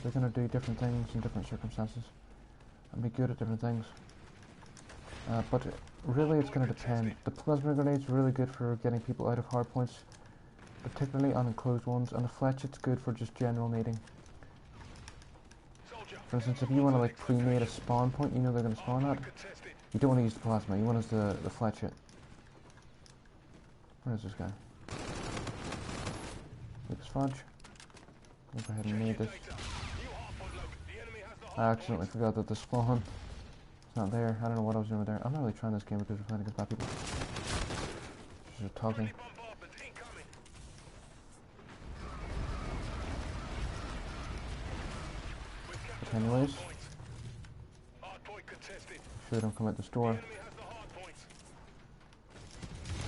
They're going to do different things in different circumstances, and be good at different things. But really it's going to depend. The plasma grenade's really good for getting people out of hard points, particularly on enclosed ones, and the fletchet's good for just general nading. For instance, if you want to like pre-nade a spawn point you know they're going to spawn at, you don't want to use the plasma, you want to use the fletchet. Where is this guy? Looks fudge. I'll go ahead and nade this. I accidentally forgot that the spawn is not there. I don't know what I was doing with there. I'm not really trying this game because we're playing against bad people. Just talking. But anyways, sure they don't come out this door.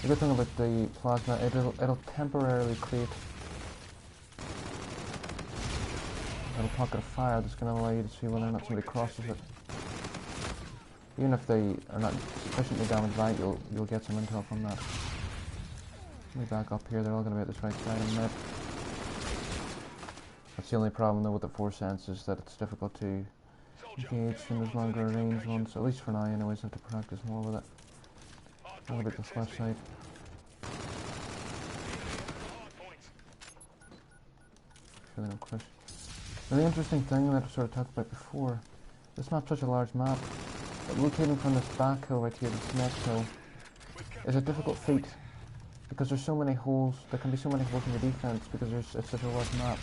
The good thing about the plasma, it'll temporarily create a little pocket of fire that's going to allow you to see whether or not somebody crosses it. Even if they are not sufficiently damaged by it, you'll get some intel from that. Let me back up here, they're all going to be at this right side in a minute. That's the only problem though with the force sense, is that it's difficult to engaged in those longer range ones, at least for now anyways, and to practice more with it. I'll look at this left side. Really no crush. Now the interesting thing that I sort of talked about before, this map's such a large map, that rotating from this back hill right here to this next hill is a difficult feat, because there's so many holes, there can be so many holes in the defense because it's such a large map.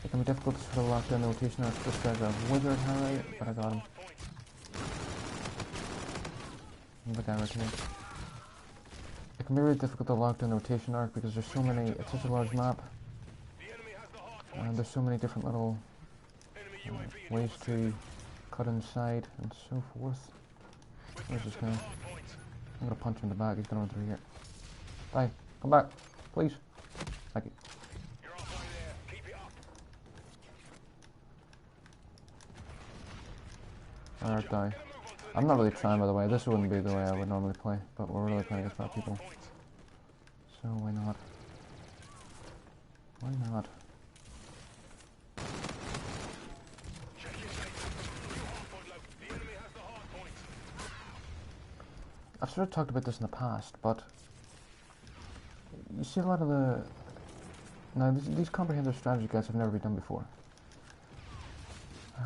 It can be difficult to sort of lock down the rotation arc. This guy's a wizard, alright, but I got him. The guy right here. It can be really difficult to lock down the rotation arc because there's so many, it's such a large map. And there's so many different little ways to cut inside and so forth. Where's this guy? I'm gonna punch him in the back, he's gonna run through here. Die, come back, please. Thank you. Alright, die. I'm not really trying, by the way. This wouldn't be the way I would normally play, but we're really playing against bad people. So why not? Why not? I've sort of talked about this in the past, but you see a lot of the... Now, these comprehensive strategy guides have never been done before.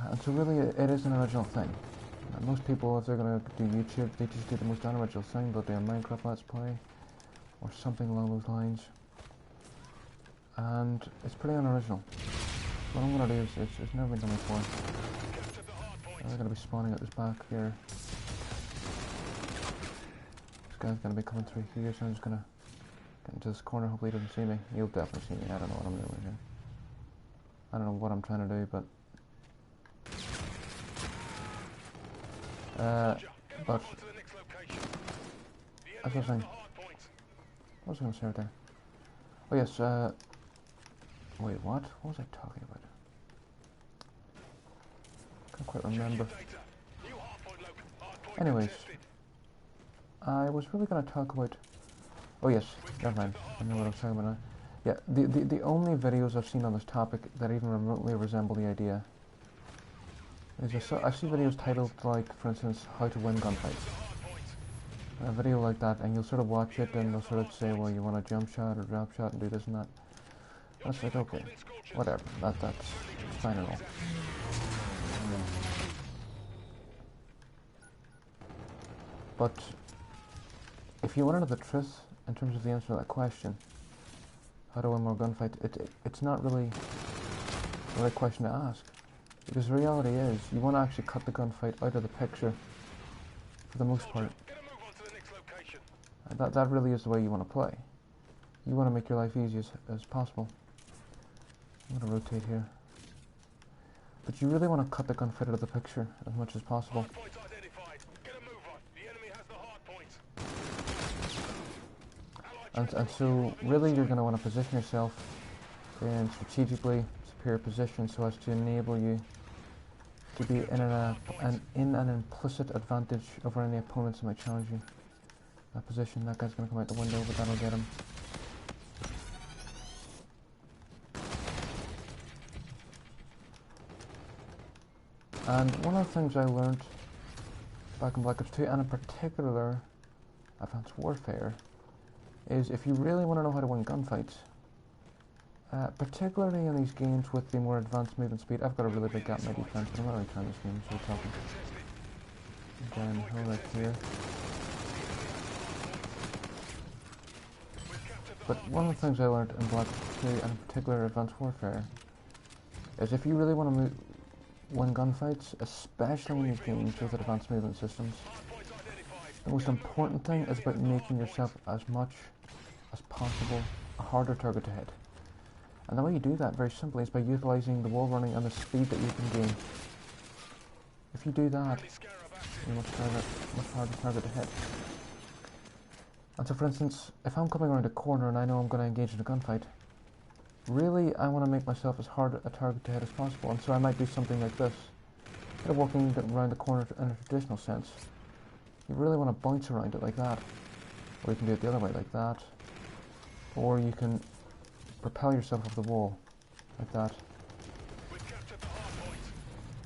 And so really, it is an original thing. Most people, if they're going to do YouTube, they just do the most unoriginal thing. They'll do a Minecraft Let's Play, or something along those lines. And it's pretty unoriginal. What I'm going to do is, it's never been done before. They're going to be spawning at this back here. This guy's going to be coming through here, so I'm just going to get into this corner. Hopefully he doesn't see me. He'll definitely see me. I don't know what I'm doing here. I don't know what I'm trying to do, but... but... As I was saying... What was I going to say right there? Oh yes, wait, what? What was I talking about? Can't quite remember. Anyways, I was really going to talk about... Oh yes, never mind. I know what I was talking about now. Yeah, the only videos I've seen on this topic that even remotely resemble the idea is I see videos titled, like, for instance, how to win gunfights. A video like that, and you'll sort of watch it and they'll sort of say, well, you want a jump shot or drop shot and do this and that. That's like, okay, whatever, that's fine and all. But if you want to know the truth in terms of the answer to that question, how to win more gunfights, it's not really the right question to ask. Because the reality is, you want to actually cut the gunfight out of the picture for the most part. That really is the way you want to play. You want to make your life easy as possible. I'm going to rotate here. But you really want to cut the gunfight out of the picture as much as possible. And so really you're going to want to position yourself in strategically superior position so as to enable you to be in an implicit advantage over any opponents that might challenge you. That position, that guy's going to come out the window, but that'll get him. And one of the things I learned back in Black Ops 2, and in particular Advanced Warfare, is if you really want to know how to win gunfights, particularly in these games with the more advanced movement speed. I've got a really big gap in my defense, but I'm not really trying this game, so we're talking. Again, hold right here. But one of the things I learned in Black Ops 2, and in particular Advanced Warfare, is if you really want to win gunfights, especially in these games with advanced movement systems, the most important thing is about making yourself as much as possible a harder target to hit. And the way you do that, very simply, is by utilising the wall running and the speed that you can gain. If you do that, you're much harder target to hit. And so, for instance, if I'm coming around a corner and I know I'm going to engage in a gunfight, really I want to make myself as hard a target to hit as possible. And so I might do something like this. Instead of walking around the corner in a traditional sense, you really want to bounce around it like that. Or you can do it the other way, like that. Or you can propel yourself off the wall, like that.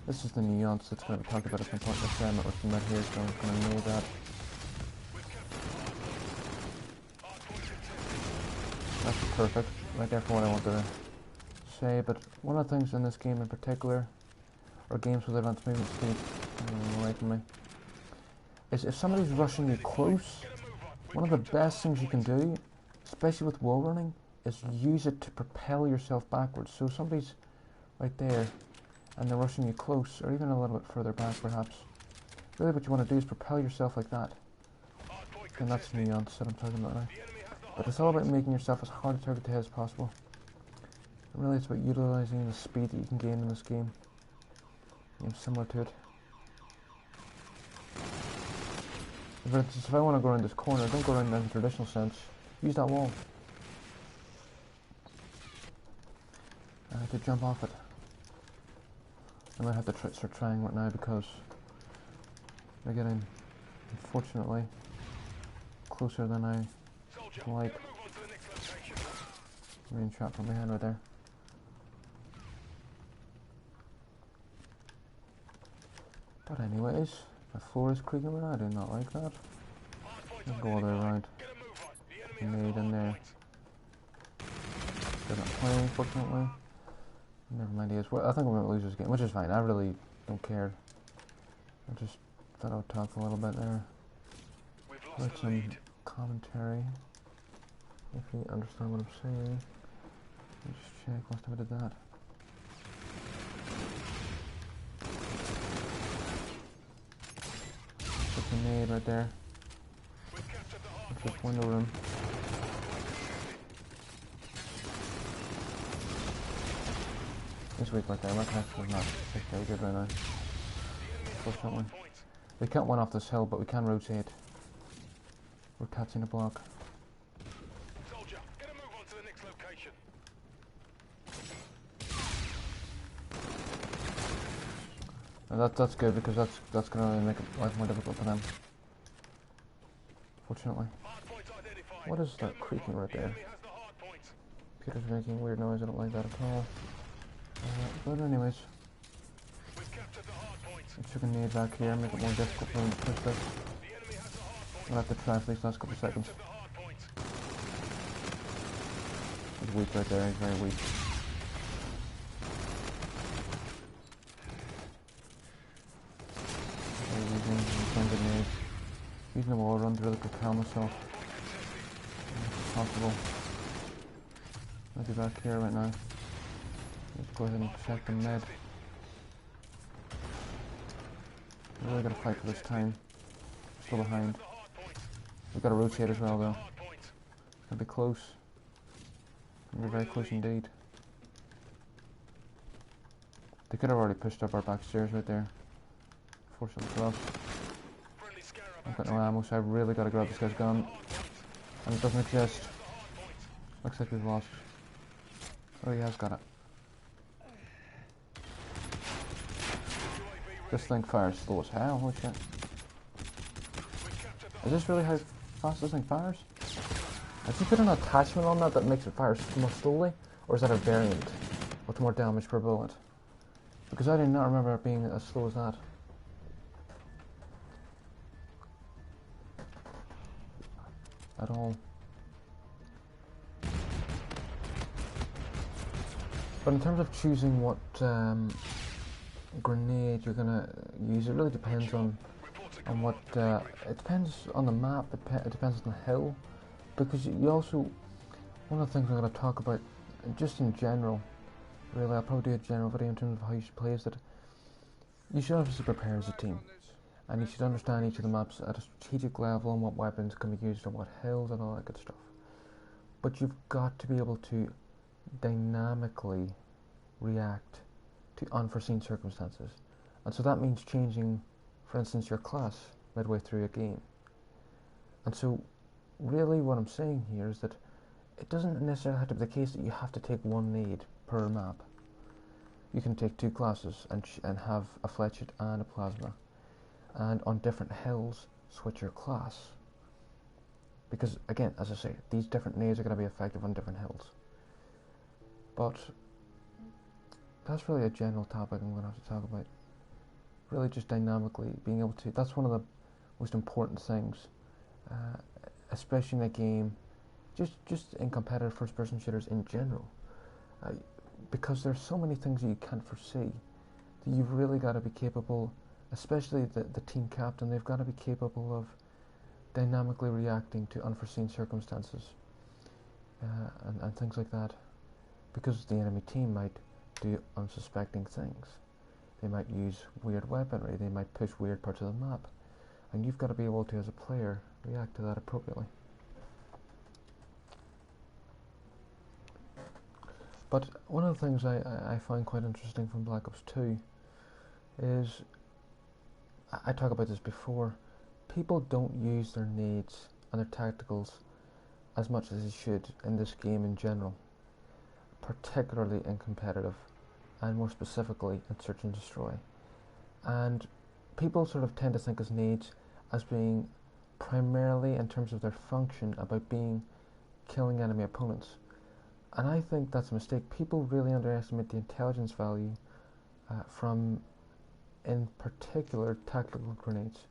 This is the nuance that's going to be talked about at some point in the segment with the mid here, so I'm going to know that. That's perfect. Right there for what I want to say, but one of the things in this game in particular, or games with advanced movement speed, away from me, is if somebody's rushing you close, one of the best things you can do, especially with wall running, is use it to propel yourself backwards. So if somebody's right there, and they're rushing you close, or even a little bit further back perhaps, really what you want to do is propel yourself like that. And that's the nuance that I'm talking about now. But it's all about making yourself as hard to target to hit as possible. And really it's about utilising the speed that you can gain in this game. Similar to it. For instance, if I want to go around this corner, don't go around in the traditional sense. Use that wall. I have to jump off it. I might have to start trying right now because they're getting, unfortunately, closer than I like. Being shot from behind right there. But anyways, the floor is creaking around. I do not like that. Let's go all the way around. Made in there. They're not playing, unfortunately. Never mind, he is. Well, I think we're going to lose this game, which is fine. I really don't care. I just thought I would talk a little bit there. Write some commentary. If you understand what I'm saying. Just check. Last time I did that. Put the nade right there. Just window room. This week right there, my connection is not very good right now. Unfortunately. We can't win off this hill, but we can rotate. We're catching a block. Soldier, get a move on to the next location. And that's good because that's going to really make life more difficult for them. Fortunately. What is that creaking right there? Computer's making weird noise. I don't like that at all. But anyways, I took a nade back here, make it more difficult for them to push this. I'll have to try for these last couple of seconds. He's weak right there, he's very weak. Using the wall run to really propel myself. If possible. I'll be back here right now. Let's go ahead and check the mid. We really gotta fight for this time. Still behind. We've gotta rotate as well though. It's gonna be close. We're very close indeed. They could have already pushed up our back stairs right there. Fortunately for us. I've got no ammo, so I really gotta grab this guy's gun. And it doesn't exist. Looks like we've lost. Oh, he has got it. This thing fires slow as hell, holy shit. Is this really how fast this thing fires? Have you put an attachment on that that makes it fire more slowly? Or is that a variant with more damage per bullet? Because I do not remember it being as slow as that. At all. But in terms of choosing what grenade you're gonna use, it really depends on what. It depends on the map. It depends on the hill, because you also, one of the things I'm gonna talk about, just in general, really, I'll probably do a general video in terms of how you should play, is that you should obviously prepare as a team, and you should understand each of the maps at a strategic level and what weapons can be used on what hills and all that good stuff. But you've got to be able to dynamically react to unforeseen circumstances, and so that means changing, for instance, your class midway through a game. And so really what I'm saying here is that it doesn't necessarily have to be the case that you have to take one nade per map. You can take two classes and have a fletchet and a plasma, and on different hills switch your class, because again, as I say, these different nades are going to be effective on different hills. But that's really a general topic I'm going to have to talk about really just dynamically being able to. That's one of the most important things, uh, especially in a game, just in competitive first-person shooters in general, uh, because there's so many things that you can't foresee. That you've really got to be capable, especially the team captain. They've got to be capable of dynamically reacting to unforeseen circumstances, and things like that, because the enemy team might do unsuspecting things. They might use weird weaponry, they might push weird parts of the map, and you've got to be able to, as a player, react to that appropriately. But one of the things I find quite interesting from Black Ops 2 is, I talked about this before, people don't use their nades and their tacticals as much as they should in this game in general, particularly in competitive, and more specifically in Search and Destroy. And people sort of tend to think of nades as being primarily, in terms of their function, about being killing enemy opponents. And I think that's a mistake. People really underestimate the intelligence value from, in particular, tactical grenades.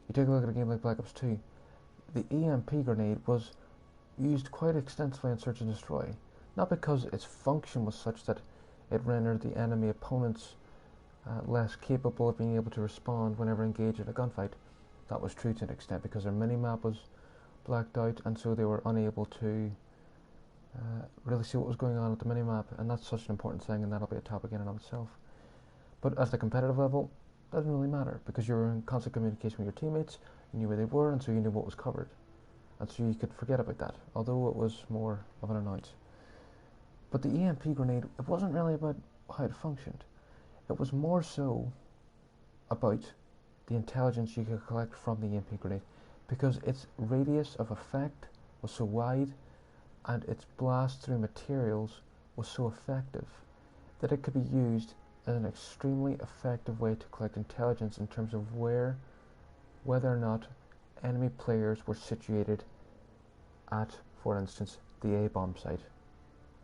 You take a look at a game like Black Ops 2, the EMP grenade was used quite extensively in Search and Destroy, not because its function was such that it rendered the enemy opponents less capable of being able to respond whenever engaged in a gunfight. That was true to an extent, because their minimap was blacked out, and so they were unable to really see what was going on at the minimap, and that's such an important thing, and that'll be a topic in and of itself. But at the competitive level, it doesn't really matter, because you were in constant communication with your teammates, you knew where they were, and so you knew what was covered, and so you could forget about that, although it was more of an annoyance. But the EMP grenade, it wasn't really about how it functioned. It was more so about the intelligence you could collect from the EMP grenade, because its radius of effect was so wide, and its blast through materials was so effective, that it could be used as an extremely effective way to collect intelligence in terms of whether or not enemy players were situated at, for instance, the A bomb site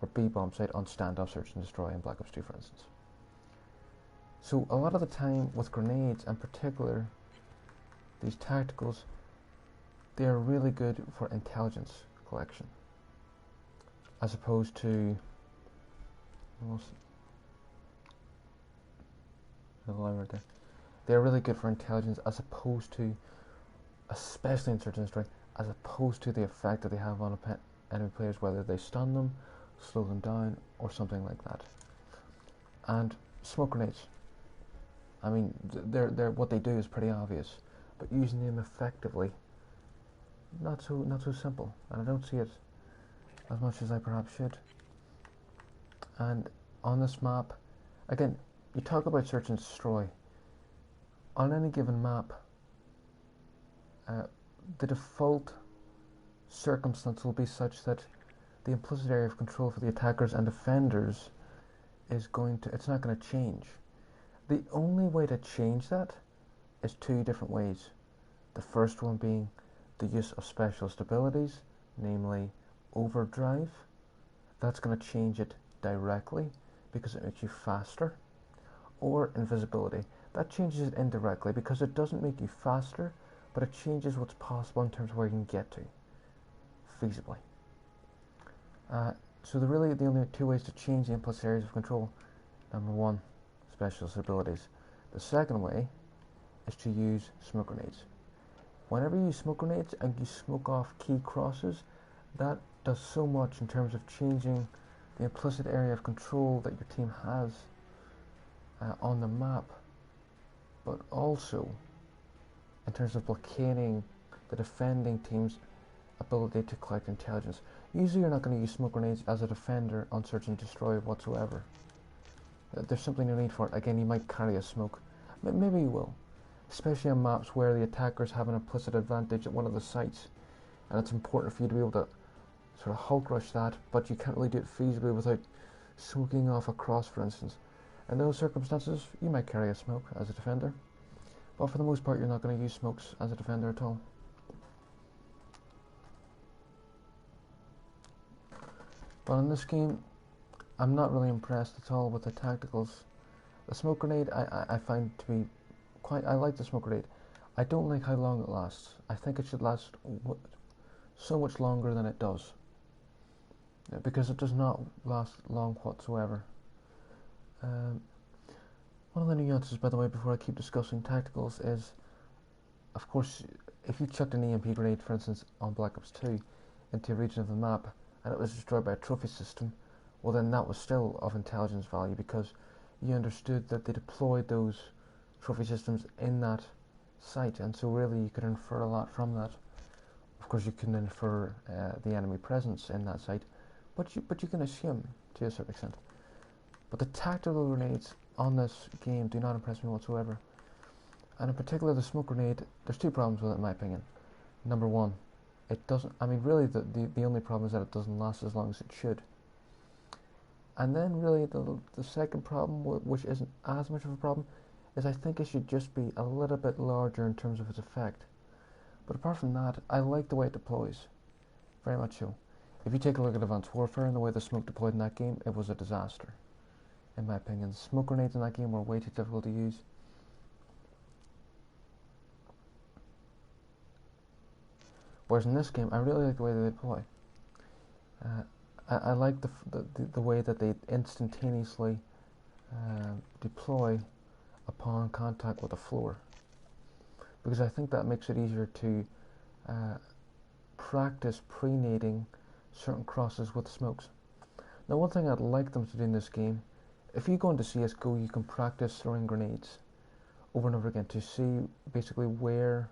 or B bomb site on standoff Search and Destroy in Black Ops 2, for instance. So a lot of the time with grenades, in particular these tacticals, they are really good for intelligence collection, as opposed to right there. They're really good for intelligence, as opposed to, especially in Search and Destroy, as opposed to the effect that they have on enemy players, whether they stun them, slow them down, or something like that. And smoke grenades, I mean, they're what they do is pretty obvious, but using them effectively, not so simple, and I don't see it as much as I perhaps should. And on this map, again, you talk about Search and Destroy. On any given map, the default circumstance will be such that the implicit area of control for the attackers and defenders is it's not going to change. The only way to change that is two different ways. The first one being the use of specialist abilities, namely overdrive. That's going to change it directly because it makes you faster. Or invisibility. That changes it indirectly because it doesn't make you faster, but it changes what's possible in terms of where you can get to feasibly. So really the only two ways to change the implicit areas of control. Number one, specialist abilities. The second way is to use smoke grenades. Whenever you use smoke grenades and you smoke off key crosses, that does so much in terms of changing the implicit area of control that your team has on the map, but also in terms of blockading the defending team's ability to collect intelligence. Usually you're not going to use smoke grenades as a defender on Search and Destroy whatsoever. There's simply no need for it. Again, you might carry a smoke. Maybe you will, especially on maps where the attackers have an implicit advantage at one of the sites, and it's important for you to be able to sort of Hulk rush that, but you can't really do it feasibly without smoking off a cross, for instance. In those circumstances, you might carry a smoke as a defender, but for the most part you're not going to use smokes as a defender at all. But in this game, I'm not really impressed at all with the tacticals. The smoke grenade I find to be I like the smoke grenade. I don't like how long it lasts. I think it should last so much longer than it does. Because it does not last long whatsoever. Um, one of the nuances, by the way, before I keep discussing tacticals is, of course, if you chucked an EMP grenade, for instance, on Black Ops 2 into a region of the map and it was destroyed by a trophy system, well then that was still of intelligence value because you understood that they deployed those trophy systems in that site, and so really you could infer a lot from that. Of course you couldn't infer the enemy presence in that site, but you can assume to a certain extent. But the tactical grenades on this game do not impress me whatsoever. And in particular the smoke grenade, there's two problems with it in my opinion. Number one, it doesn't, I mean really the only problem is that it doesn't last as long as it should. And then really the second problem, which isn't as much of a problem, is I think it should just be a little bit larger in terms of its effect. But apart from that, I like the way it deploys. Very much so. If you take a look at Advanced Warfare and the way the smoke deployed in that game, it was a disaster. In my opinion, the smoke grenades in that game were way too difficult to use. Whereas in this game, I really like the way they deploy. I like the way that they instantaneously deploy upon contact with the floor, because I think that makes it easier to practice pre-nading certain crosses with smokes. Now, one thing I'd like them to do in this game, if you go into CSGO, you can practice throwing grenades over and over again to see basically where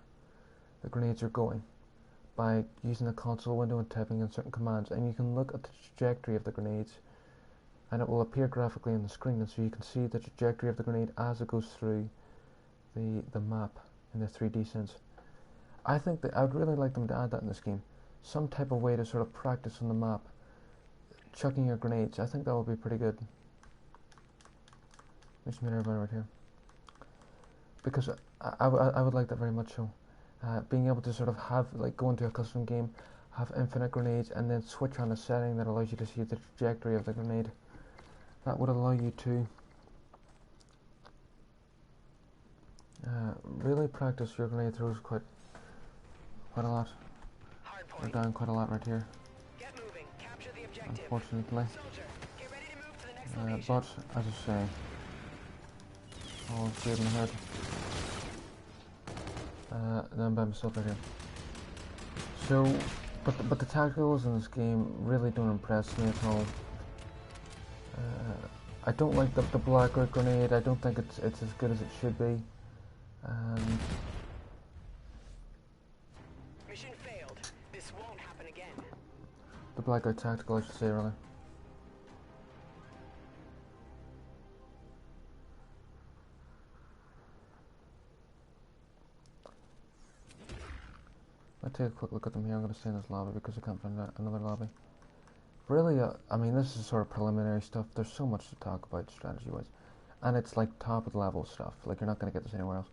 the grenades are going by using the console window and typing in certain commands, and you can look at the trajectory of the grenades and it will appear graphically on the screen, and so you can see the trajectory of the grenade as it goes through the map in the 3D sense. I think that I would really like them to add that in this game, some type of way to sort of practice on the map chucking your grenades. I think that would be pretty good. Just meet everybody right here, because I would like that very much so. Being able to sort of have, like, go into a custom game, have infinite grenades, and then switch on a setting that allows you to see the trajectory of the grenade. That would allow you to really practice your grenade throws quite a lot. We're down quite a lot right here, unfortunately. But as I say, I'll shoot in the head. Now I'm by myself right here. So, but the tacticals in this game really don't impress me at all. I don't like the blackout grenade. I don't think it's as good as it should be. Mission failed. This won't happen again. The blackout tactical, I should say, rather. I'll take a quick look at them here. I'm going to stay in this lobby because I can't find another lobby. Really, I mean, this is sort of preliminary stuff. There's so much to talk about strategy-wise. And it's like top of the level stuff. Like, you're not going to get this anywhere else.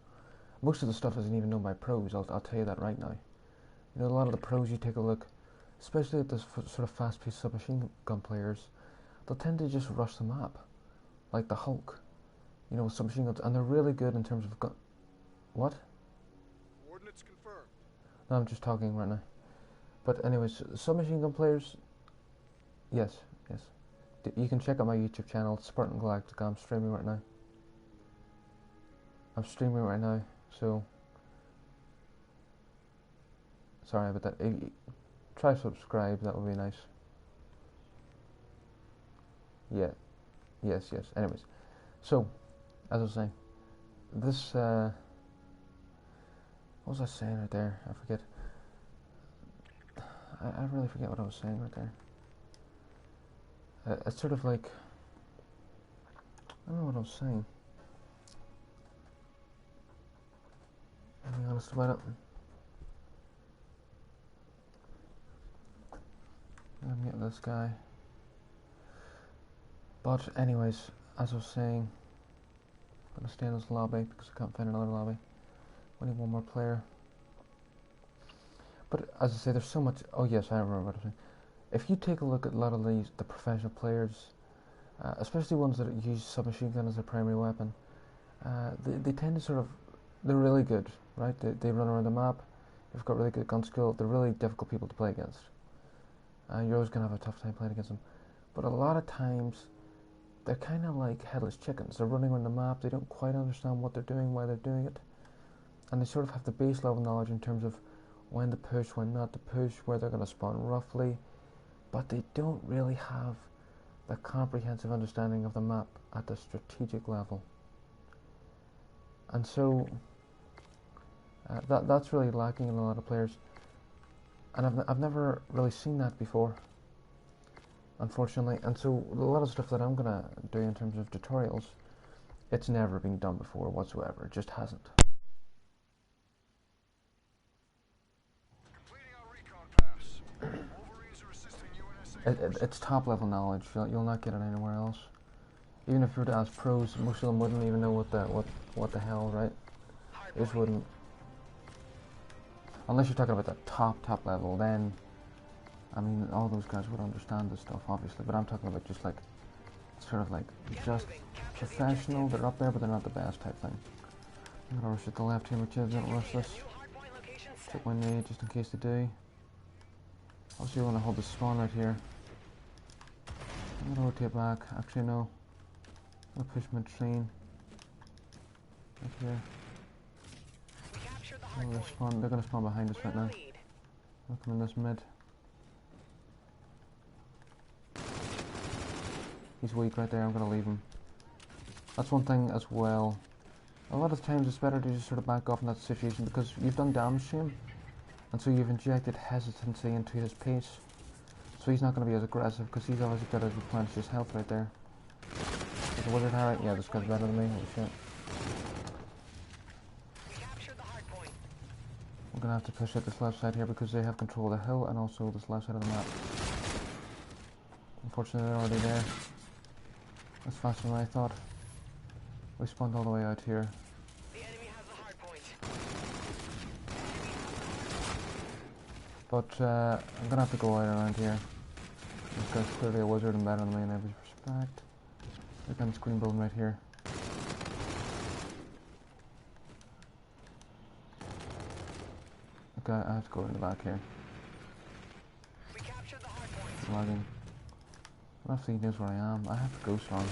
Most of the stuff isn't even known by pros. I'll tell you that right now. You know, a lot of the pros, you take a look, especially at this sort of fast-paced submachine gun players, they'll tend to just rush the map. Like the Hulk. You know, with submachine guns. And they're really good in terms of gun... What? Coordinates confirmed. No, I'm just talking right now. But anyways, submachine gun players... Yes. You can check out my YouTube channel, SpartanGalactica. I'm streaming right now. So... Sorry about that. If you try subscribe, that would be nice. Yeah. Yes. Anyways. So, as I was saying, this... what was I saying right there? I forget. I really forget what I was saying right there. It's sort of like... I don't know what I was saying. I'll be honest about it. I'm getting this guy. But anyways, as I was saying, I'm going to stay in this lobby because I can't find another lobby. We need one more player. But as I say, there's so much... Oh yes, I remember what I was saying. If you take a look at a lot of the professional players, especially ones that use submachine gun as their primary weapon, they tend to sort of they're really good, right? They run around the map. They've got really good gun skill. They're really difficult people to play against. You're always gonna have a tough time playing against them. But a lot of times, they're kind of like headless chickens. They're running around the map. They don't quite understand what they're doing, why they're doing it, and they sort of have the base level knowledge in terms of when to push, when not to push, where they're gonna spawn roughly. But they don't really have the comprehensive understanding of the map at the strategic level. And so that's really lacking in a lot of players. And I've never really seen that before, unfortunately. And so a lot of stuff that I'm gonna do in terms of tutorials, it's never been done before whatsoever. It just hasn't. Completing our recon pass. Wolverines are assisting UNSA. It's top level knowledge. You'll not get it anywhere else. Even if you were to ask pros, most of them wouldn't even know what the hell, right? They just wouldn't. Unless you're talking about the top level, then I mean all those guys would understand this stuff, obviously. But I'm talking about just like sort of like just professional. They're up there, but they're not the best type thing. I'm gonna rush at the left here, my kids. Don't rush this. Check my nade just in case they do. Also, you want to hold the spawn right here. I'm gonna rotate back. Actually, no. I'm gonna push my train right here. They're gonna spawn behind us right now. I'll come in this mid. He's weak right there. I'm gonna leave him. That's one thing as well. A lot of times it's better to just sort of back off in that situation because you've done damage to him, and so you've injected hesitancy into his pace. So he's not going to be as aggressive because he's obviously got to replenish his health right there. Is the wizard Harry? Yeah, this guy's better than me. Holy shit. We're going to have to push at this left side here because they have control of the hill and also this left side of the map. Unfortunately, they're already there. That's faster than I thought. We spawned all the way out here. The enemy has the hard point. But I'm gonna have to go out around here. This guy's clearly a wizard and better than me in every respect. Look at the screen building right here. Okay, I have to go in the back here. We captured the hard point. It's lagging. Roughly he knows where I am. I have to go strong.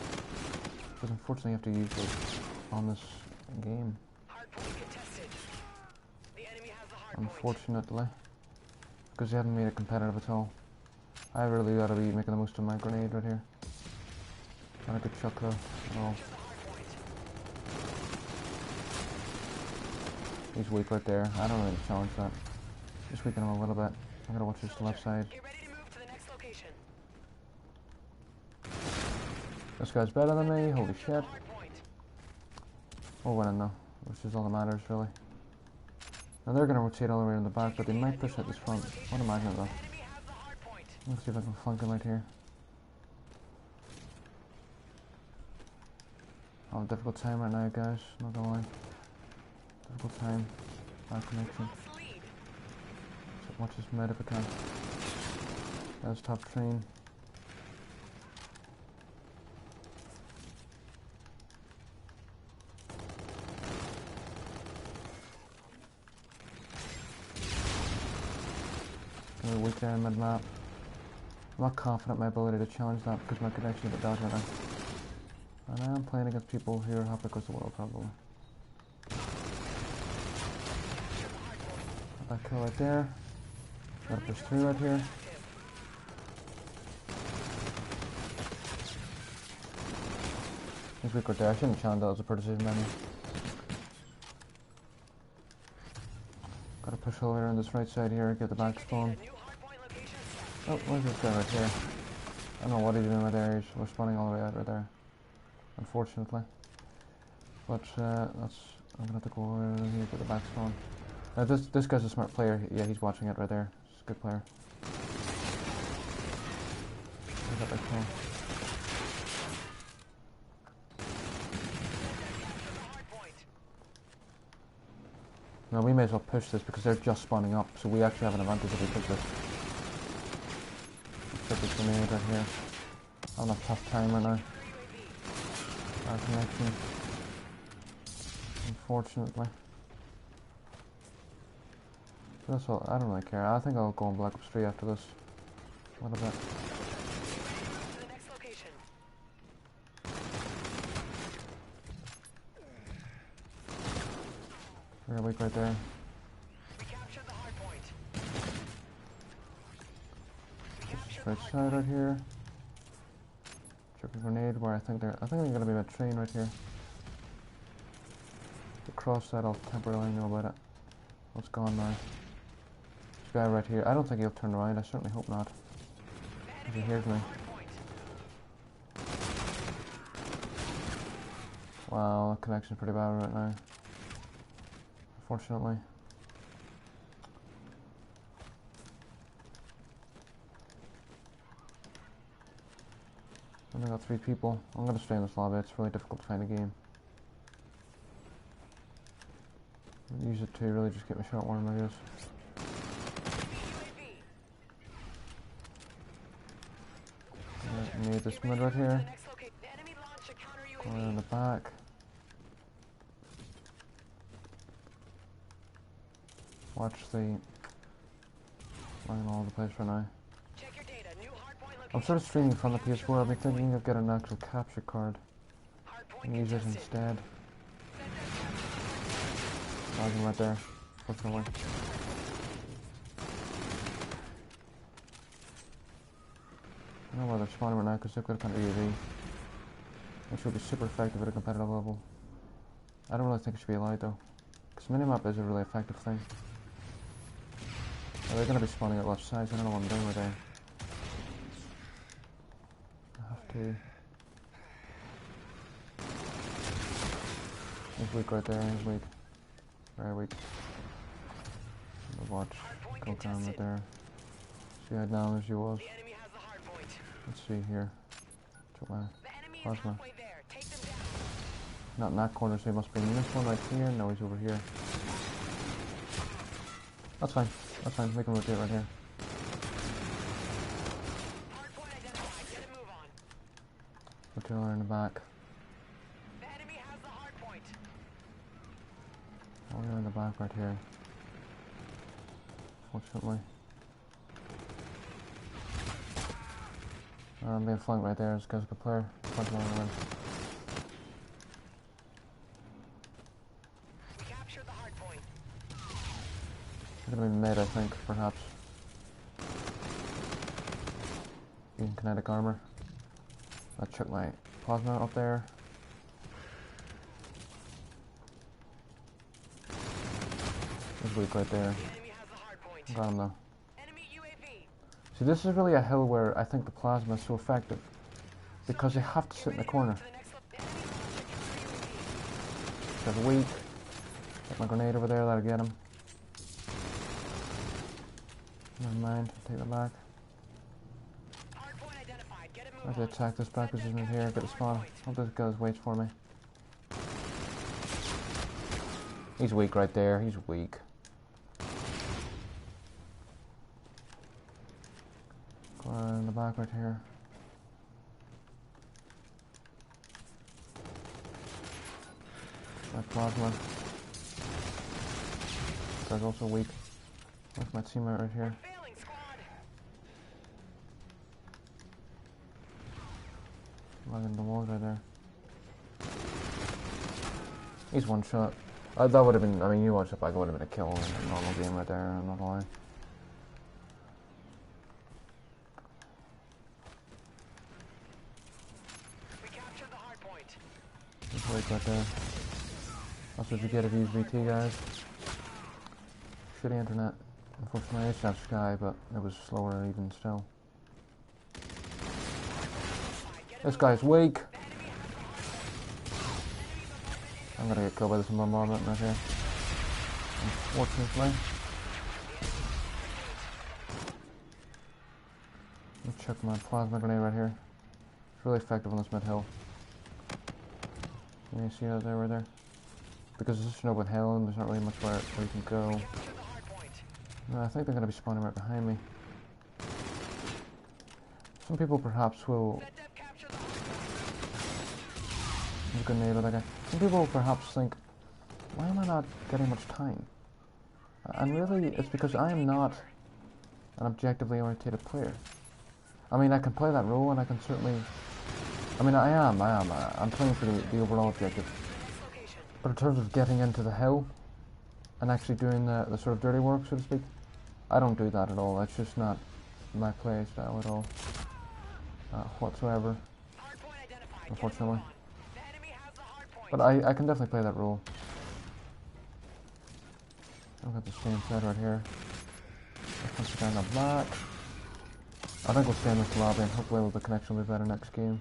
Because unfortunately I have to use those on this game. Hard point contested. The enemy has the hard point. Unfortunately. Because they haven't made it competitive at all. I really gotta be making the most of my grenade right here. Not a good shot though at all. He's weak right there. I don't really challenge that. Just weaken him a little bit. I gotta watch this left side. Get ready to move to the next location. This guy's better than me. Holy shit. We're winning though, which is all that matters really. Now they're gonna rotate all the way in the back, but they might push at this front. What a magnet though. Let's see if I can flank him right here. I have a difficult time right now, guys. Not gonna lie. Difficult time. Bad connection. So watch this mid if I can. That's top train. Really weak there in mid-map. I'm not confident in my ability to challenge that because my connection is a bit dodgy right now. And I am playing against people who are halfway across the world probably. Got that kill right there. Gotta push through right here. He's weak right there. I shouldn't challenge that as a poor decision by me. Gotta push all the way around this right side here, get the back spawn. Oh, where's this guy right here? I don't know what he's doing right there. We're spawning all the way out right there. Unfortunately. But I'm gonna have to go around here, get the back spawn. This guy's a smart player. Yeah, he's watching it right there. He's a good player. He's got that kill. Now we may as well push this because they're just spawning up, so we actually have an advantage if we push this. Let's put this grenade right here. I'm having a tough time right now. Bad connection. Unfortunately. That's all. I don't really care. I think I'll go on Black Ops 3 after this. What about? To the next location. Very weak right there. We captured the hard point. We captured the Right hard side right here. Chuck a grenade where I think they're gonna be a train right here. The cross side I'll temporarily know about it. What's gone now? This guy right here. I don't think he'll turn around. I certainly hope not. If he hears me. Wow, the connection's pretty bad right now. Unfortunately. Only got 3 people. I'm gonna stay in this lobby. It's really difficult to find a game. Use it to really just get my shot warm, I guess. Need this mid right here. Going in the back. Watch the line all over the place for now. Check your data. New hardpoint location. I'm sort of streaming from the PS4. I'll be thinking of getting an actual capture card and use it instead. Logging right there. Fortunately. I don't know why they're spawning right now because they've got a kind of UAV. Which will be super effective at a competitive level. I don't really think it should be allowed though. Because minimap is a really effective thing. Well, they're going to be spawning at left side, so I don't know what I'm doing right there. I have to... He's weak right there, he's weak. Very weak. Watch. Go down right there. See how down as she was. The enemy has the hard point. Let's see here. Took my The enemy is plasma. halfway there. Take them down. Not in that corner, so he must be in this one right here. No, he's over here. That's fine. That's fine. Make him rotate right here. Hard point identified. Get a move on. Rotate over in the back. The enemy has the hard point. Oh, you're in the back right here. Fortunately. I'm being flanked right there. This guy's a good player. Flanking on the rim. We captured the hard point. It's gonna be mid, I think, perhaps. Using kinetic armor. I chuck my plasma up there. He's weak right there. The enemy has the hard point. Got him though. Enemy UAV. See, this is really a hill where I think the plasma is so effective. Because you have to sit in the corner. To the next enemy launcher counter UAV. He's weak. Got my grenade over there, that'll get him. Never mind, take that back. Hard point identified. Get a I move have to on. attack this back position in here, get the spawn. Hope this guy waits for me. He's weak right there, he's weak. Go in the back right here. My plasma. This guy's also weak. Where's my teammate right here? Failing squad. Logging the walls right there. He's one shot. That would have been, I mean, you watched it back, it would have been a kill in a normal game right there, I'm not gonna lie. We captured the hard point. He's weak right there. That's what you get if you use VT, guys. Shitty internet. Unfortunately, I used to have Sky, but it was slower even still. This guy's weak. I'm gonna get killed by this bombardment right here. Unfortunately. Let me check my plasma grenade right here. It's really effective on this mid hill. Can you see that there right there? Because it's such an open hill and there's not really much where you can go. Capture the hard point. No, I think they're gonna be spawning right behind me. Some people perhaps will Set depth, capture the hard point. grenade at that guy. Some people perhaps think, why am I not getting much time? And really, it's because I am not an objectively oriented player. I mean, I can play that role, and I can certainly. I mean, I'm playing for the overall objective. But in terms of getting into the hill and actually doing the sort of dirty work, so to speak, I don't do that at all. That's just not my play style at all, whatsoever, unfortunately. But I can definitely play that role. I've got the same side right here. Punch down the black. I think we'll stay in this lobby, and hopefully the connection will be better next game.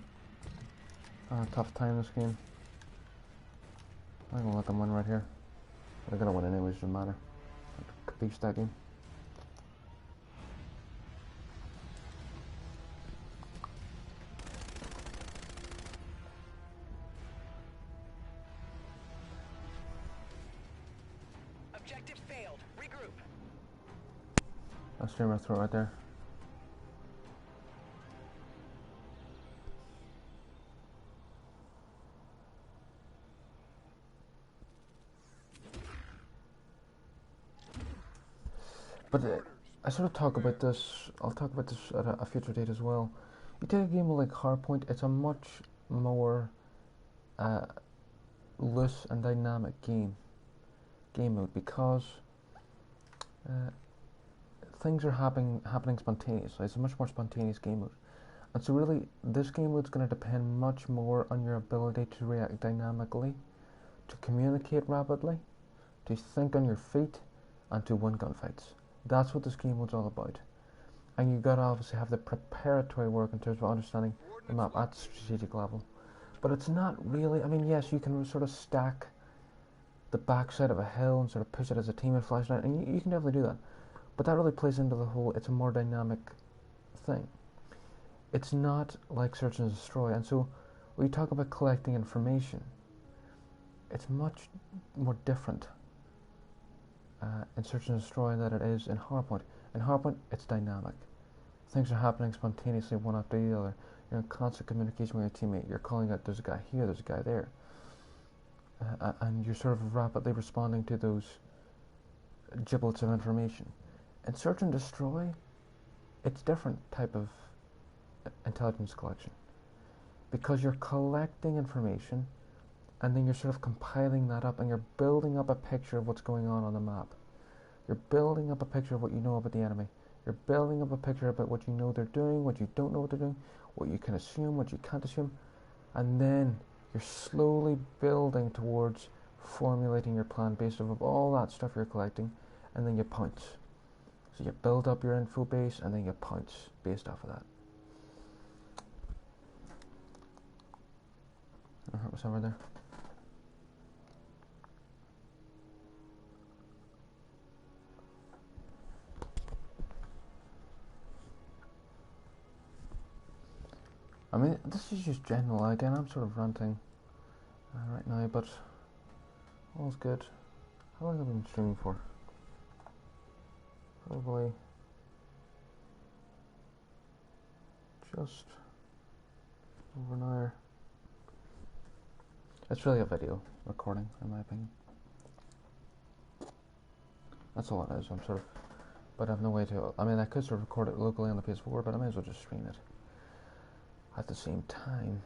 Tough time this game. I think we'll let them win right here. They're gonna win anyways, doesn't matter. Capiche that game. Objective failed. Regroup. That's streamer throw right there. But I sort of talk about this, I'll talk about this at a future date as well. You take a game like Hardpoint, it's a much more loose and dynamic game mode, because things are happening spontaneously. It's a much more spontaneous game mode. And so really, this game mode is going to depend much more on your ability to react dynamically, to communicate rapidly, to think on your feet, and to win gunfights. That's what this game mode's all about. And you've got to obviously have the preparatory work in terms of understanding the map at strategic level. But it's not really, I mean, yes, you can sort of stack the backside of a hill and sort of push it as a team and flashlight, and you can definitely do that. But that really plays into the whole, it's a more dynamic thing. It's not like search and destroy. And so when you talk about collecting information, it's much more different in search and destroy than it is in Hardpoint. In Hardpoint, it's dynamic. Things are happening spontaneously one after the other. You're in constant communication with your teammate. You're calling out, there's a guy here, there's a guy there. And you're sort of rapidly responding to those giblets of information. In search and destroy, it's different type of intelligence collection, because you're collecting information and then you're sort of compiling that up, and you're building up a picture of what's going on the map. You're building up a picture of what you know about the enemy. You're building up a picture about what you know they're doing, what you don't know what they're doing, what you can assume, what you can't assume, and then you're slowly building towards formulating your plan based off of all that stuff you're collecting, and then you pounce. So you build up your info base, and then you pounce based off of that. I hurt myself right there. I mean, this is just general. Again, I'm sort of ranting right now, but all's good. How long have I been streaming for? Probably just over an hour. It's really a video recording, in my opinion. That's all it is. I'm sort of, but I have no way to. I mean, I could sort of record it locally on the PS4, but I may as well just stream it at the same time.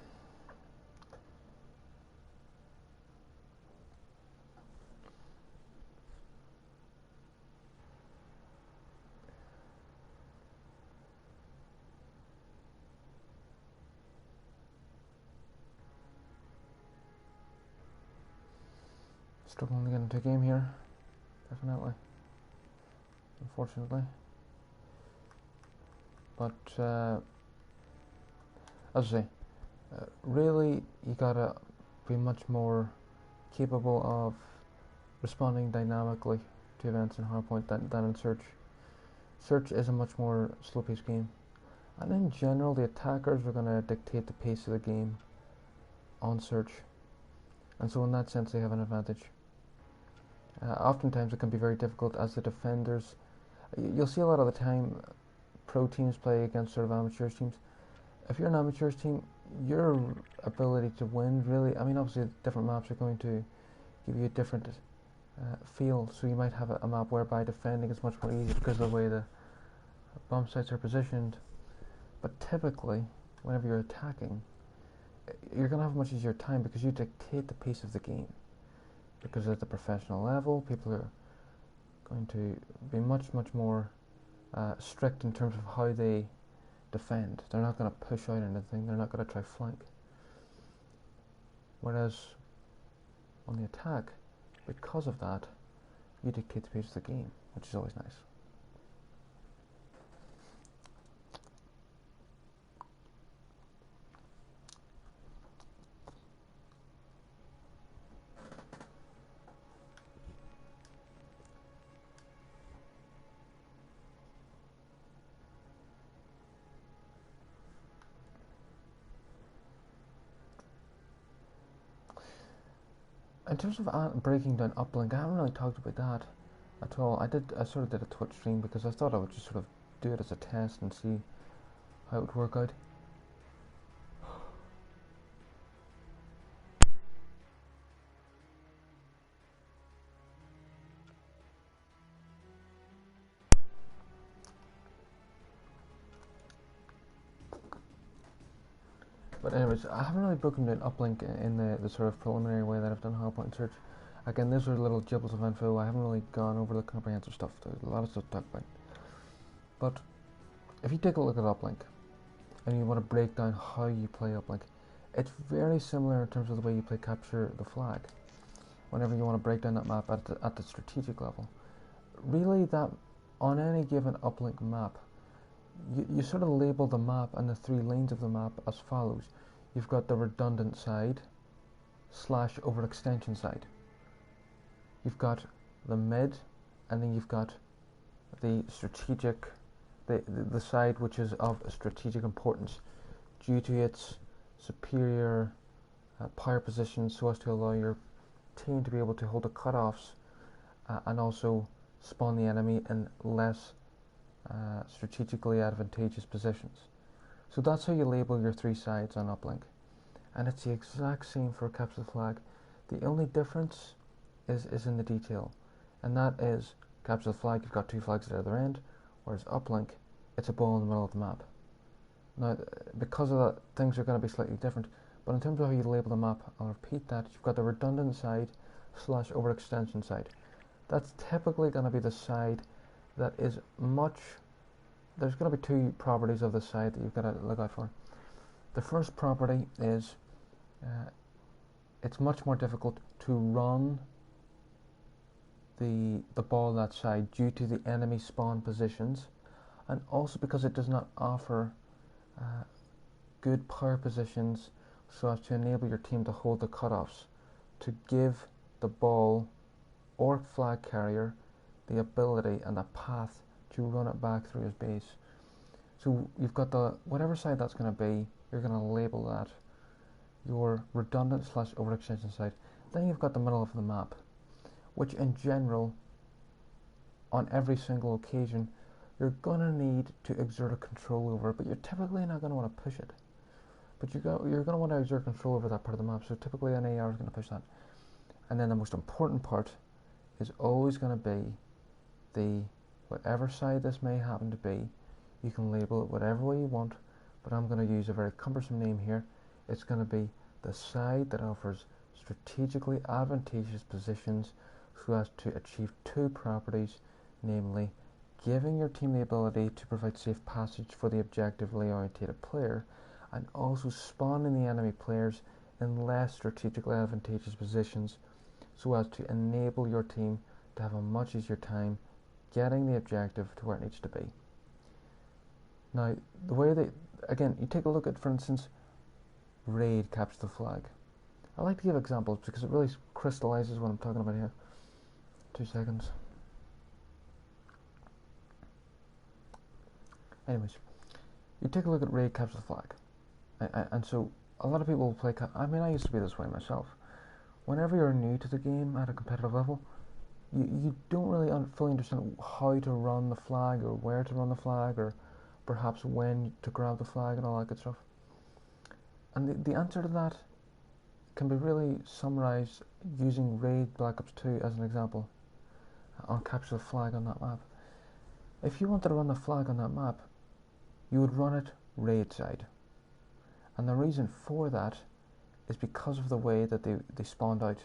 Struggling to get into a game here, definitely, unfortunately. But as I say, really, you gotta be much more capable of responding dynamically to events in Hardpoint than in Search. Search is a much more slow-paced game, and in general, the attackers are going to dictate the pace of the game on Search, and so in that sense, they have an advantage. Oftentimes, it can be very difficult as the defenders. You'll see a lot of the time, pro teams play against sort of amateurs teams. If you're an amateurs team, your ability to win really, I mean, obviously different maps are going to give you a different feel. So you might have a map whereby defending is much more easy because of the way the bomb sites are positioned. But typically, whenever you're attacking, you're going to have a much easier time because you dictate the pace of the game. Because at the professional level, people are going to be much more strict in terms of how they defend. They're not going to push out anything. They're not going to try flank. Whereas on the attack, because of that, you dictate the pace of the game, which is always nice. In terms of breaking down uplink, I haven't really talked about that at all. I sort of did a Twitch stream because I thought I would just sort of do it as a test and see how it would work out. But anyways, I haven't really broken down uplink in the sort of preliminary way that I've done hardpoint search. Again, these are little gibbles of info. I haven't really gone over the comprehensive stuff. There's a lot of stuff to talk about. But if you take a look at uplink and you want to break down how you play uplink, it's very similar in terms of the way you play capture the flag. Whenever you want to break down that map at the strategic level, really that on any given uplink map, you sort of label the map and the three lanes of the map as follows. You've got the redundant side / overextension side. You've got the mid, and then you've got the strategic, the side which is of strategic importance due to its superior power position, so as to allow your team to be able to hold the cutoffs and also spawn the enemy in less strategically advantageous positions. So that's how you label your three sides on uplink, and it's the exact same for capture the flag. The only difference is in the detail, and that is capture the flag, you've got two flags at the other end, whereas uplink, it's a ball in the middle of the map. Now, because of that, things are going to be slightly different, but in terms of how you label the map, I'll repeat that. You've got the redundant side / overextension side. That's typically going to be the side that is much. There's going to be two properties of the side that you've got to look out for. The first property is it's much more difficult to run the ball that side due to the enemy spawn positions, and also because it does not offer good power positions so as to enable your team to hold the cutoffs, to give the ball or flag carrier the ability and the path to run it back through his base. So you've got the whatever side that's going to be, you're going to label that your redundant / overextension side. Then you've got the middle of the map, which in general, on every single occasion, you're going to need to exert a control over, but you're typically not going to want to push it. But you're going to want to exert control over that part of the map, so typically an AR is going to push that. And then the most important part is always going to be the whatever side this may happen to be. You can label it whatever way you want, but I'm going to use a very cumbersome name here. It's going to be the side that offers strategically advantageous positions so as to achieve two properties, namely giving your team the ability to provide safe passage for the objectively oriented player, and also spawning the enemy players in less strategically advantageous positions so as to enable your team to have a much easier time getting the objective to where it needs to be. Now, the way that, again, you take a look at, for instance, raid capture the flag. I like to give examples because it really crystallizes what I'm talking about here. 2 seconds. Anyways, you take a look at raid capture the flag. And so, a lot of people play, I used to be this way myself. Whenever you're new to the game at a competitive level, you don't really fully understand how to run the flag, or where to run the flag, or perhaps when to grab the flag and all that good stuff. And the answer to that can be really summarized using Raid Black Ops 2 as an example on capture the flag on that map. If you wanted to run the flag on that map, you would run it raid side. And the reason for that is because of the way that they spawned out.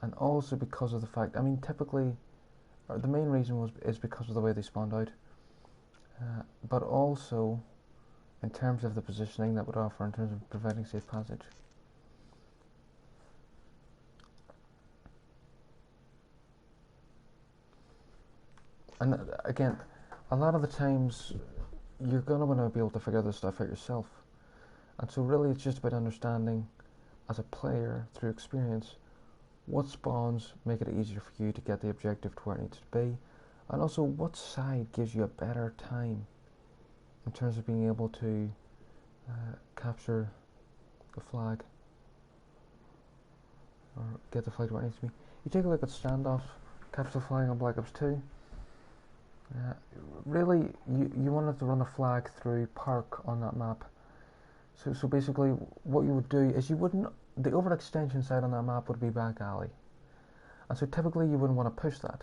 And also because of the fact, I mean, typically, or the main reason is because of the way they spawned out. But also in terms of the positioning that would offer in terms of providing safe passage. And again, a lot of the times you're going to want to be able to figure this stuff out yourself. And so really it's just about understanding as a player through experience what spawns make it easier for you to get the objective to where it needs to be, and also what side gives you a better time in terms of being able to capture the flag or get the flag to where it needs to be. You take a look at standoff, capture the flag on Black Ops 2. Really, you wanted to run a flag through park on that map. So basically, what you would do is the overextension side on that map would be back alley. And so typically you wouldn't want to push that.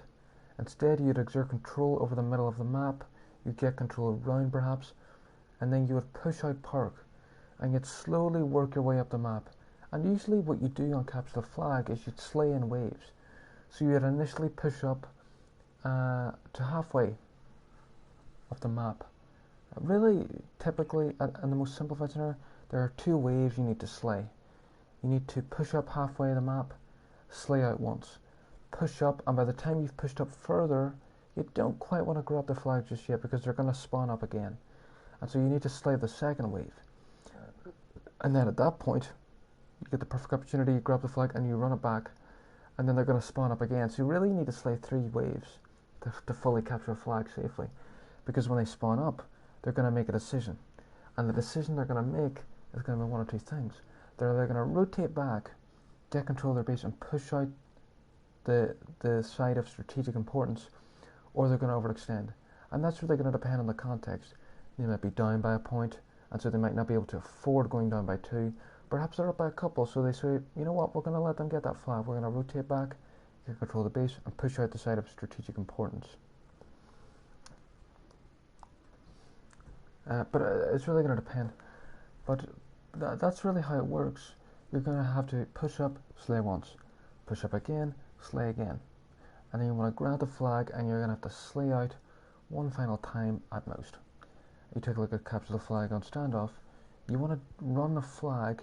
Instead, you'd exert control over the middle of the map, you'd get control around perhaps, and then you would push out park, and you'd slowly work your way up the map. And usually what you do on capture the flag is you'd slay in waves. So you'd initially push up to halfway of the map. Really, typically, in the most simplified scenario, there are two waves you need to slay. You need to push up halfway the map, slay out once. Push up, and by the time you've pushed up further, you don't quite want to grab the flag just yet because they're going to spawn up again. And so you need to slay the second wave. And then at that point, you get the perfect opportunity, you grab the flag and you run it back, and then they're going to spawn up again. So you really need to slay 3 waves to fully capture a flag safely. Because when they spawn up, they're going to make a decision. And the decision they're going to make is going to be one of two things. They're either going to rotate back, get control of their base and push out the side of strategic importance, or they're going to overextend. And that's really going to depend on the context. They might be down by a point, and so they might not be able to afford going down by 2. Perhaps they're up by a couple, so they say, you know what, we're going to let them get that flag. We're going to rotate back, get control of the base, and push out the side of strategic importance. But it's really going to depend. But that's really how it works. You're going to have to push up, slay once. Push up again, slay again. And then you want to grab the flag and you're going to have to slay out one final time at most. You take a look at capture the flag on standoff. You want to run the flag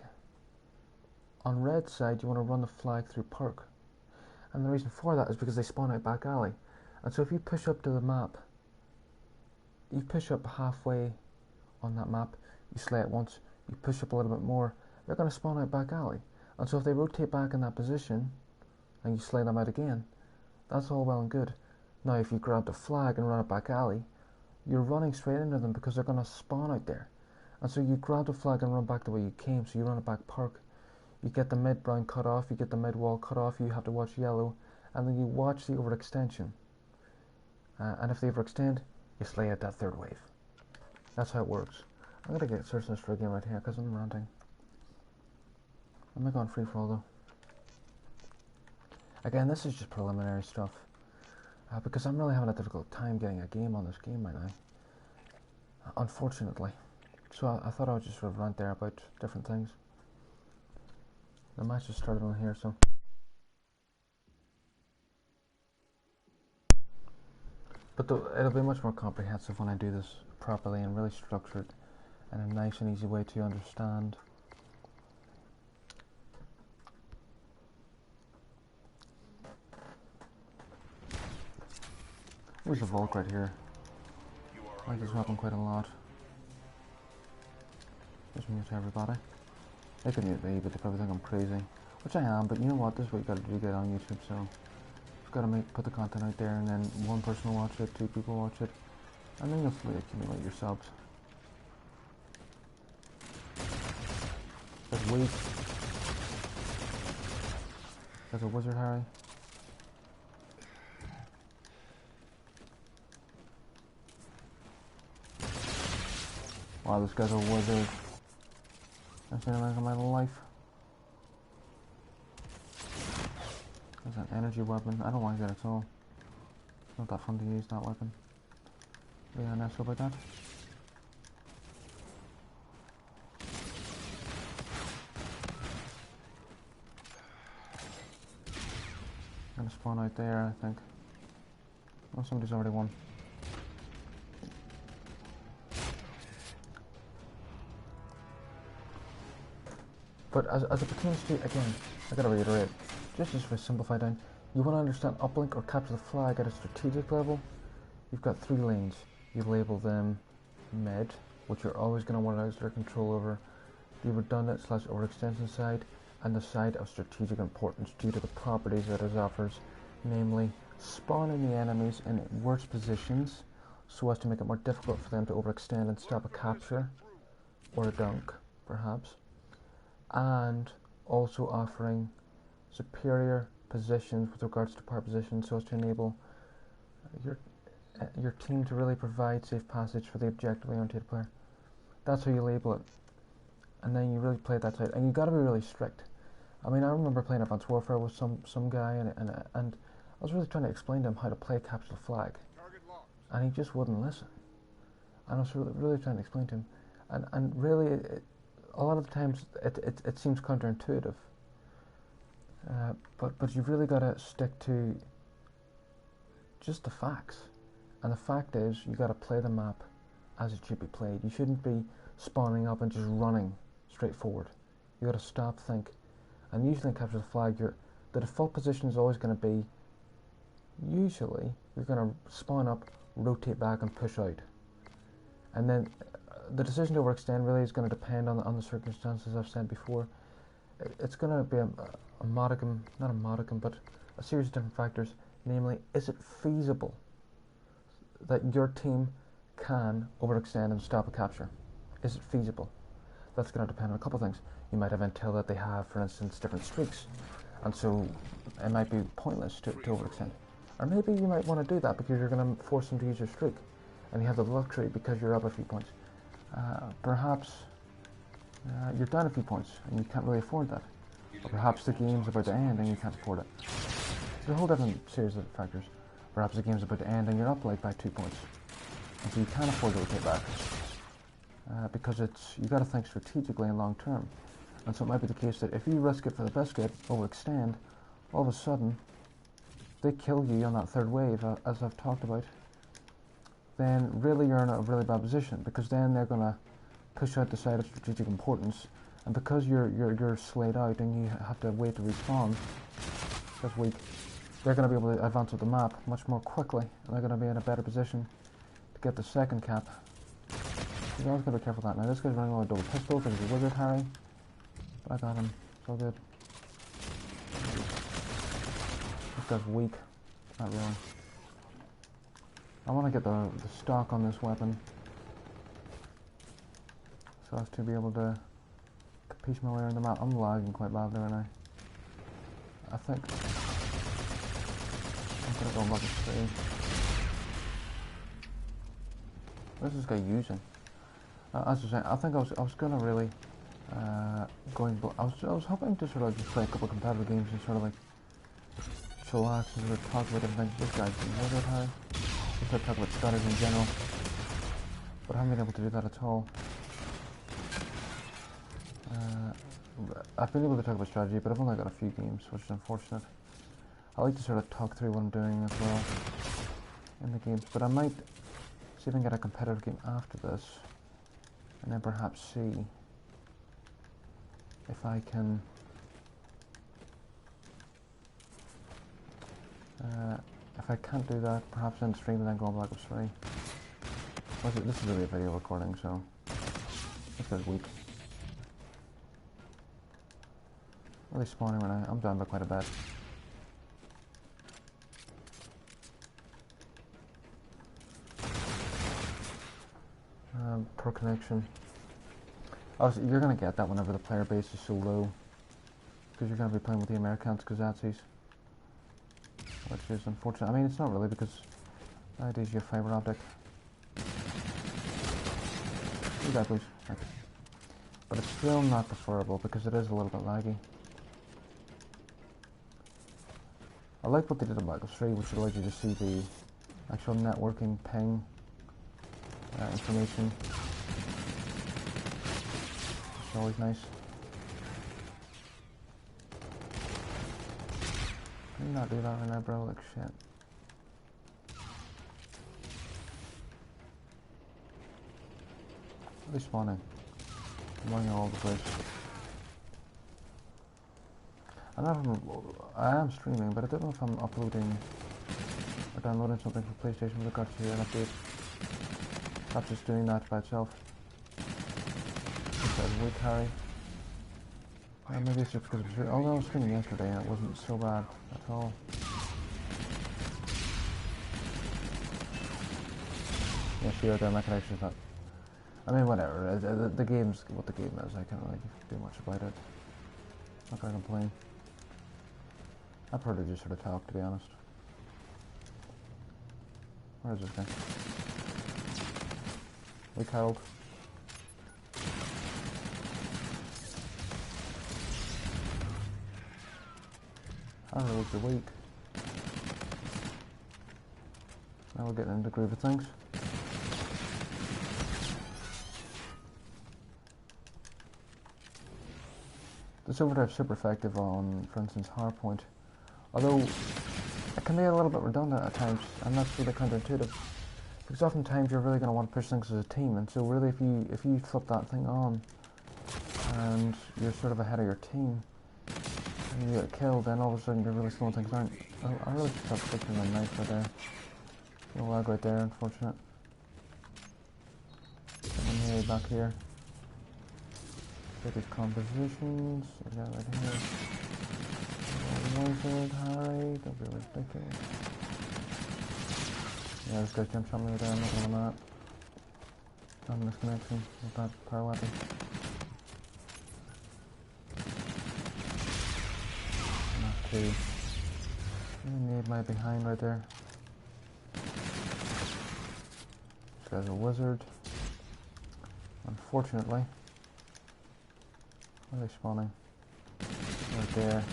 on red side, you want to run the flag through park. And the reason for that is because they spawn out back alley. And so if you push up to the map, you push up halfway on that map, you slay it once, you push up a little bit more, they're going to spawn out back alley. And so if they rotate back in that position and you slay them out again, that's all well and good. Now if you grab the flag and run it back alley, you're running straight into them because they're going to spawn out there. And so you grab the flag and run back the way you came, so you run it back park. You get the mid brown cut off, you get the mid wall cut off, you have to watch yellow, and then you watch the overextension. And if they overextend, you slay out that third wave. That's how it works. I'm going to get search this for a game right here because I'm ranting. I'm not going free for all though. Again, this is just preliminary stuff. Because I'm really having a difficult time getting a game on this game right now. Unfortunately. So I thought I would just sort of rant there about different things. The match just started on here, so. But it'll be much more comprehensive when I do this properly and really structured in a nice and easy way to understand. There's a Volk right here. I like this weapon quite a lot. Just mute everybody. They could mute me, but they probably think I'm crazy. Which I am, but you know what? This is what you gotta do to get on YouTube, so you've gotta put the content out there, and then one person will watch it, 2 people watch it, and then you'll slowly accumulate your subs. That's weak. There's a wizard, Harry. Wow, this guy's a wizard. I've seen him in my life. There's an energy weapon. I don't like that at all. It's not that fun to use that weapon. Yeah, nice about that. Gonna spawn out there, I think. Oh, somebody's already won. But as it pertains to, again, I gotta reiterate, just as for simplified down, you want to understand uplink or capture the flag at a strategic level. You've got 3 lanes. You label them mid, which you're always going to want to exert control over, the redundant / overextension side, and the side of strategic importance due to the properties that it offers, namely spawning the enemies in worse positions so as to make it more difficult for them to overextend and stop a capture or a dunk, perhaps, and also offering superior positions with regards to power positions so as to enable your team to really provide safe passage for the objectively oriented player. That's how you label it, and then you really play that side, and you got to be really strict. I mean, I remember playing Advanced Warfare with some guy, and I was really trying to explain to him how to play capture the flag, and he just wouldn't listen. And I was really trying to explain to him, and really, a lot of the times it seems counterintuitive. But you've really got to stick to just the facts, and the fact is you got to play the map as it should be played. You shouldn't be spawning up and just running straight forward. You got to stop, think, and usually in capture the flag, the default position is always going to be, usually you're going to spawn up, rotate back, and push out, and then the decision to overextend really is going to depend on the circumstances I've said before. It's going to be a modicum, not a modicum, but a series of different factors. Namely, is it feasible that your team can overextend and stop a capture? Is it feasible? That's going to depend on a couple of things. You might have intel that they have, for instance, different streaks, and so it might be pointless to overextend. Or maybe you might want to do that because you're going to force them to use your streak, and you have the luxury because you're up a few points. Perhaps you're down a few points and you can't really afford that. Or perhaps the game's about to end and you can't afford it. It's a whole different series of factors. Perhaps the game's about to end and you're up like by 2 points, and so you can't afford to rotate back. Because you got to think strategically and long term. And so it might be the case that if you risk it for the biscuit, overextend, all of a sudden they kill you on that third wave, as I've talked about. Then really you're in a really bad position, because then they're going to push out the side of strategic importance, and because you're slayed out and you have to wait to respawn, that's weak, they're going to be able to advance up the map much more quickly, and they're going to be in a better position to get the second cap. You always got to be careful with that. Now this guy's running with a double pistol because he's a wizard, Harry, but I got him, it's all good. This guy's weak, not really. I want to get the stock on this weapon so as to be able to piece my way around the map. I'm lagging quite badly right now. I think I'm gonna go back and see. What is this guy using? As I was saying, I think I was gonna really I was hoping to sort of just play a couple of competitive games and sort of like chillax and sort of talk about different things. This guy's been really high. Just to talk about strategy in general, but I haven't been able to do that at all. I've been able to talk about strategy, but I've only got a few games, which is unfortunate. I like to sort of talk through what I'm doing as well in the games, but I might see if I can get a competitive game after this, and then perhaps see if I can if I can't do that, perhaps end stream and then go on Black Ops 3. This is really a video recording, so this guy's weak. Are they spawning right now? I'm down by quite a bit. Per connection. Obviously, you're going to get that whenever the player base is so low, because you're going to be playing with the Americans Kazatzis, which is unfortunate. I mean, it's not really, because nowadays you have fiber optic. Do that, please. Thank you. But it's still not preferable because it is a little bit laggy. I like what they did in Black Ops 3, which allowed you to see the actual networking ping information. It's always nice. Can you not do that right now, bro? Like shit. Are they spawning? I'm running all over the place. I am streaming, but I don't know if I'm uploading or downloading something from PlayStation with regards to an update. Perhaps just doing that by itself. It's a weak Harry. Maybe it's just because it was... Oh no, I was streaming yesterday and it wasn't so bad at all. Yeah, sure, my connection's not... I mean, whatever. The game's what the game is. I can't really do much about it. Not gonna complain. I prefer to just sort of talk, to be honest. Where is this guy? Weak Harold. Harold, you're weak. Now we're getting into the groove of things. The overdrive's super effective on, for instance, Hardpoint. Although, it can be a little bit redundant at times, and that's really counterintuitive. Because oftentimes you're really going to want to push things as a team, and so really if you flip that thing on, and you're sort of ahead of your team, and you get killed, then all of a sudden you're really slowing things down. I really should stop fixing my knife right there. No lag right there, unfortunate. Someone here, back here. Get these compositions. I got right here. Wizard, Harry, don't be ridiculous. Yeah, this guy's jump shot me right there, I'm not going on that. I'm misconnection with that power weapon. Not two. I need my behind right there. This guy's a wizard. Unfortunately. Where are they spawning? Right there.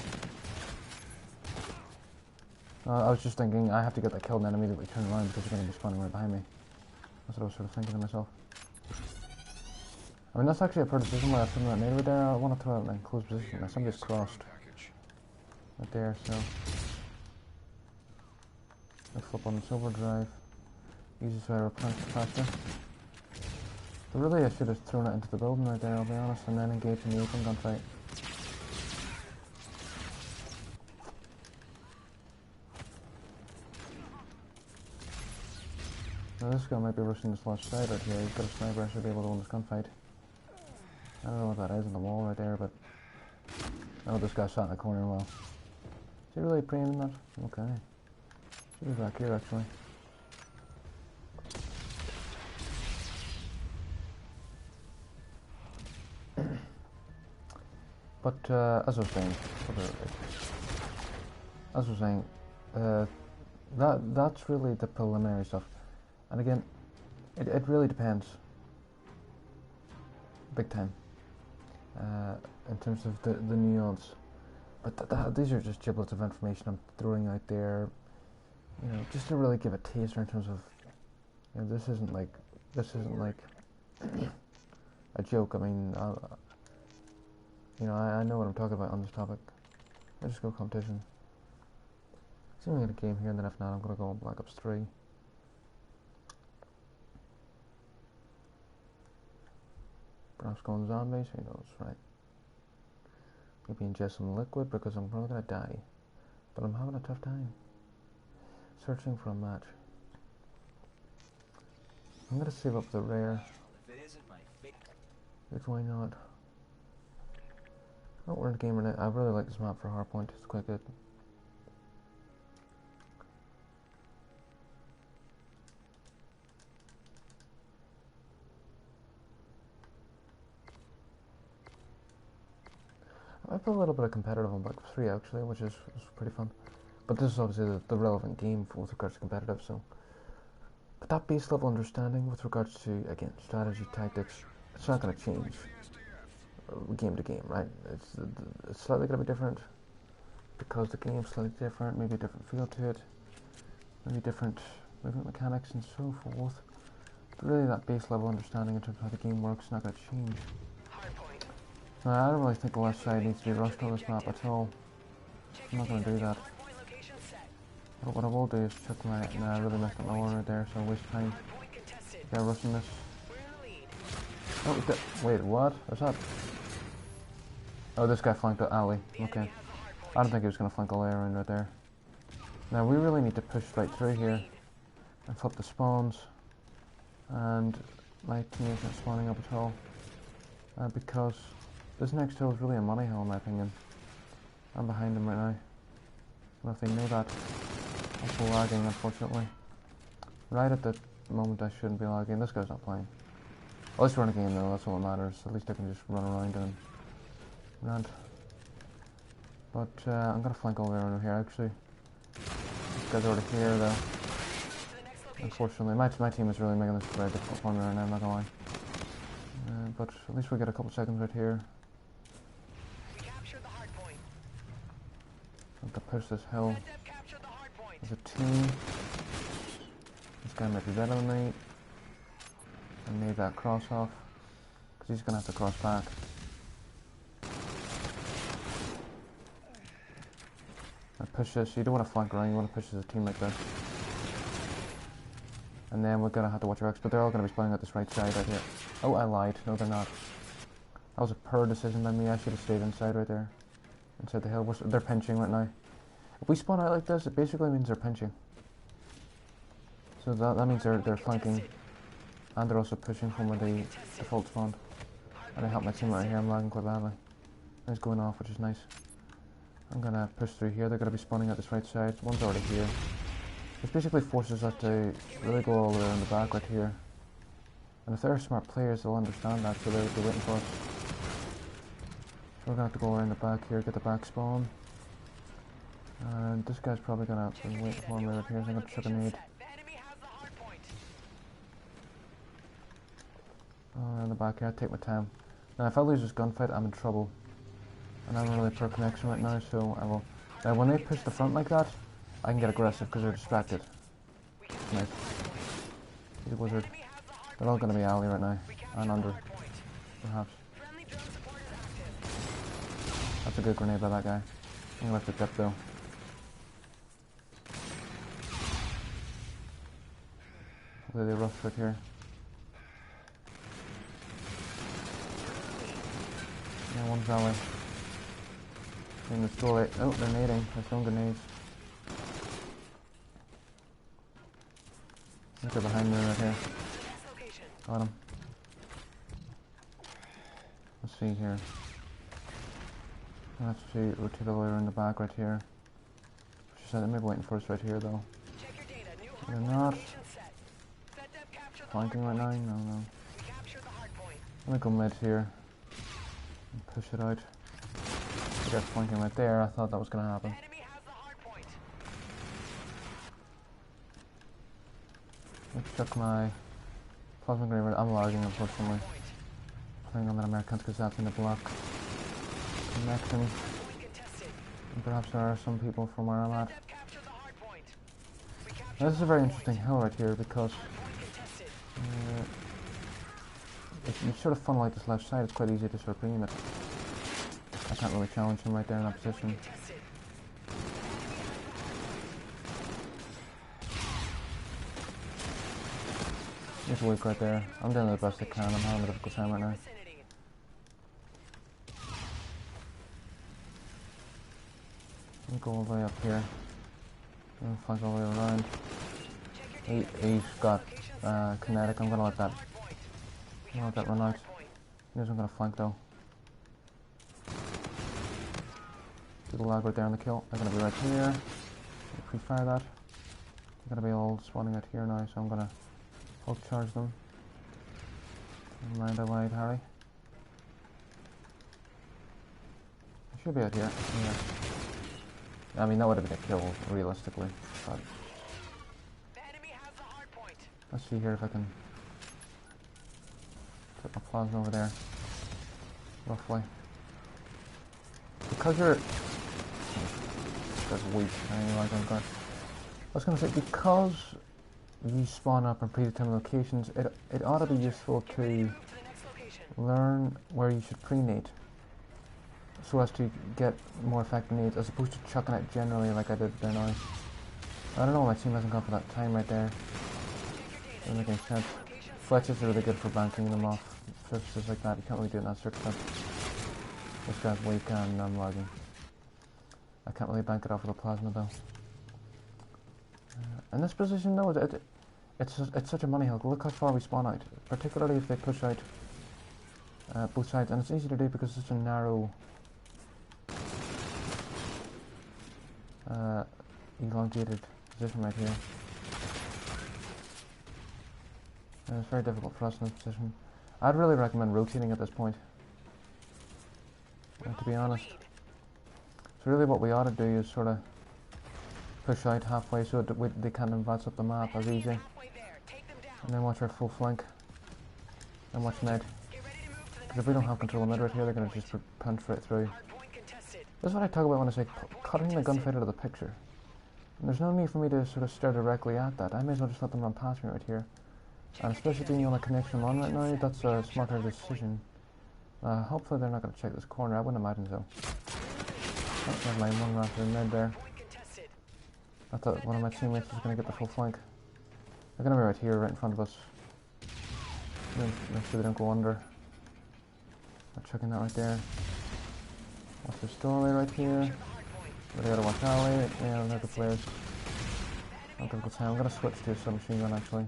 I was just thinking, I have to get that killed and then immediately turn around because they're going to be spawning right behind me. That's what I was sort of thinking to myself. I mean, that's actually a poor decision where I threw that nade right there. I want to throw it in close position. Now somebody's crossed. Right there, so... Let's flip on this overdrive. Easiest way to replenish faster. But really, I should have thrown it into the building right there, I'll be honest, and then engage in the open gunfight. Now this guy might be rushing this last side right here. He's got a sniper, I should be able to win this gunfight. I don't know what that is on the wall right there, but... I know this guy sat in the corner well. Is he really praying that? Okay. Should be back here, actually. But, as I was saying, that's really the preliminary stuff. And again, it really depends. Big time. In terms of the nuance. But these are just giblets of information I'm throwing out there, you know, just to really give a taster in terms of, you know, this isn't like a joke. I mean, you know, I know what I'm talking about on this topic. I just go competition. See if we get a game here, and then if not, I'm gonna go on Black Ops 3. Perhaps going zombies, who knows, right? Maybe ingest some liquid because I'm probably gonna die. But I'm having a tough time. Searching for a match. I'm gonna save up the rare. Because why not? I don't learn gamer net. I really like this map for Hardpoint, it's quite good. I played a little bit of competitive on Black Ops 3 actually, which is pretty fun. But this is obviously the relevant game with regards to competitive, so. But that base level understanding with regards to, again, strategy, tactics, it's not going to change game to game, right? It's slightly going to be different. because the game's slightly different, maybe a different feel to it, maybe different movement mechanics and so forth. But really that base level understanding in terms of how the game works is not going to change. Hardpoint. Now, I don't really think the left side needs to be rushed on this map at all. I'm not going to do that. Hardpoint location set. But what I will do is check my... Nah, I really messed up my order there, so I'll waste time. Hardpoint contested. Yeah, rushing this. We're in the lead. Oh, wait, what? What's that? Oh, this guy flanked the alley. The Okay. enemy has the hardpoint. I don't think he was going to flank a layer in right there. Now, we really need to push right through here and flip the spawns. And my teammate's not spawning up at all. Because this next hill is really a money hill in my opinion. I'm behind them right now. I don't know if they know that. Also lagging, unfortunately. Right at the moment I shouldn't be lagging. This guy's not playing. At least we're in a game though, that's all that matters. At least I can just run around and rant. But I'm gonna flank all the way around here actually. This guy's already here though. To the next location. Unfortunately, my team is really making this very difficult for me right now, I'm not gonna lie. But at least we get a couple seconds right here. We captured the hardpoint. I have to push this hill. Step captured the hardpoint. There's a team. This guy might be better than me. I made that cross off. Because he's going to have to cross back. I push this. You don't want to flank around. You want to push as a team like this. And then we're going to have to watch our X. But they're all going to be spawning at this right side right here. Oh, I lied. No, they're not. That was a poor decision by me. I should have stayed inside right there. Inside the hill. They're pinching right now. If we spawn out like this, it basically means they're pinching. So that means they're flanking. And they're also pushing from where they default spawned. And I help my team right here. I'm lagging quite badly. It's going off, which is nice. I'm gonna push through here. They're gonna be spawning at this right side. One's already here. This basically forces us to really go all the way around the back right here. And if they're smart players, they'll understand that, so they're waiting for us. So we're gonna have to go around the back here, get the back spawn. And this guy's probably gonna wait for me right here, so I'm gonna chuck a nade. The enemy has the hardpoint. Around the back here, I take my time. Now if I lose this gunfight, I'm in trouble. And I'm really poor connection right now, so I will... Now when they push the front like that, I can get aggressive because they're distracted. Nice. He's a wizard. They're all going to be alley right now. And under, perhaps. Friendly drone support is active. That's a good grenade by that guy. I'm going to have to dip though. Hopefully they rush right here. Yeah, one's alley. In the store. Oh, they're nading. They're throwing grenades. Look, they're behind me right here. Got him. Let's see here. Let's see, rotate all the way around the back right here. She said they may be waiting for us right here though. Check your data. New They're hardpoint not. location set. Set depth capture the Flanking right now? No, no. We captured the hardpoint. I'm gonna go mid here. And push it out. They got flanking right there. I thought that was gonna happen. The enemy has the hardpoint. Let's check my plasma grenade. I'm lagging unfortunately. Playing on that American because that's in the block. Connection. Hardpoint contested. And perhaps there are some people from where I'm at. Depth capture the hardpoint. We Now, captured this is a very interesting hill right here because hardpoint contested. if you sort of funnel out this left side, it's quite easy to sort of beam it. I can't really challenge him right there in that position. Contested. He's weak right there. I'm doing the best I can. I'm having a difficult time right now. Vicinity. Let me go all the way up here. And flank all the way around. Check your data. He's got Location set. kinetic. I'm gonna let that. Hardpoint. We I'm gonna let that captured run the out. hardpoint. He isn't gonna flank though. See the lag right there on the kill. They're gonna be right here. Pre-fire that. They're gonna be all spawning out here now, so I'm gonna Hulk charge them. Never mind, I lied, Harry. I should be out here. Yeah. I mean, that would have been a kill, realistically. But The enemy has the hardpoint. let's see here if I can put my plasma over there. Roughly. Because you're... That's weak. I was going to say, because you spawn up in predetermined locations, it ought to be useful to learn where you should pre-nade, so as to get more effective nades, as opposed to chucking it generally like I did there now. I don't know why my team hasn't gone for that time right there. Doesn't make any sense. Fletches are really good for banking them off. Surfaces like that, you can't really do it in that circumstance. This guy's weak and I'm lagging. I can't really bank it off with a plasma though. In this position though, it's such a money hill. Look how far we spawn out, particularly if they push out both sides, and it's easy to do because it's such a narrow elongated position right here. And it's very difficult for us in this position. I'd really recommend rotating at this point, to be honest. So really what we ought to do is sort of push out halfway so that they can't advance up the map as easy. And then watch our full flank. And watch mid. Because if we don't have control of mid right here, they're going to just punch right through. This is what I talk about when I say cutting the gunfight out of the picture. And there's no need for me to sort of stare directly at that. I may as well just let them run past me right here. And especially being on a connection I'm on right now, that's a smarter decision. Hopefully they're not going to check this corner. I wouldn't imagine so. Oh, never mind, one raptor in mid there. I thought one of my teammates was going to get the full flank. They're going to be right here, right in front of us. Make sure they don't go under. I'm checking that right there. Watch this doorway right here. But I gotta watch alley. Yeah, they're the players. I'm gonna switch to a submachine gun actually.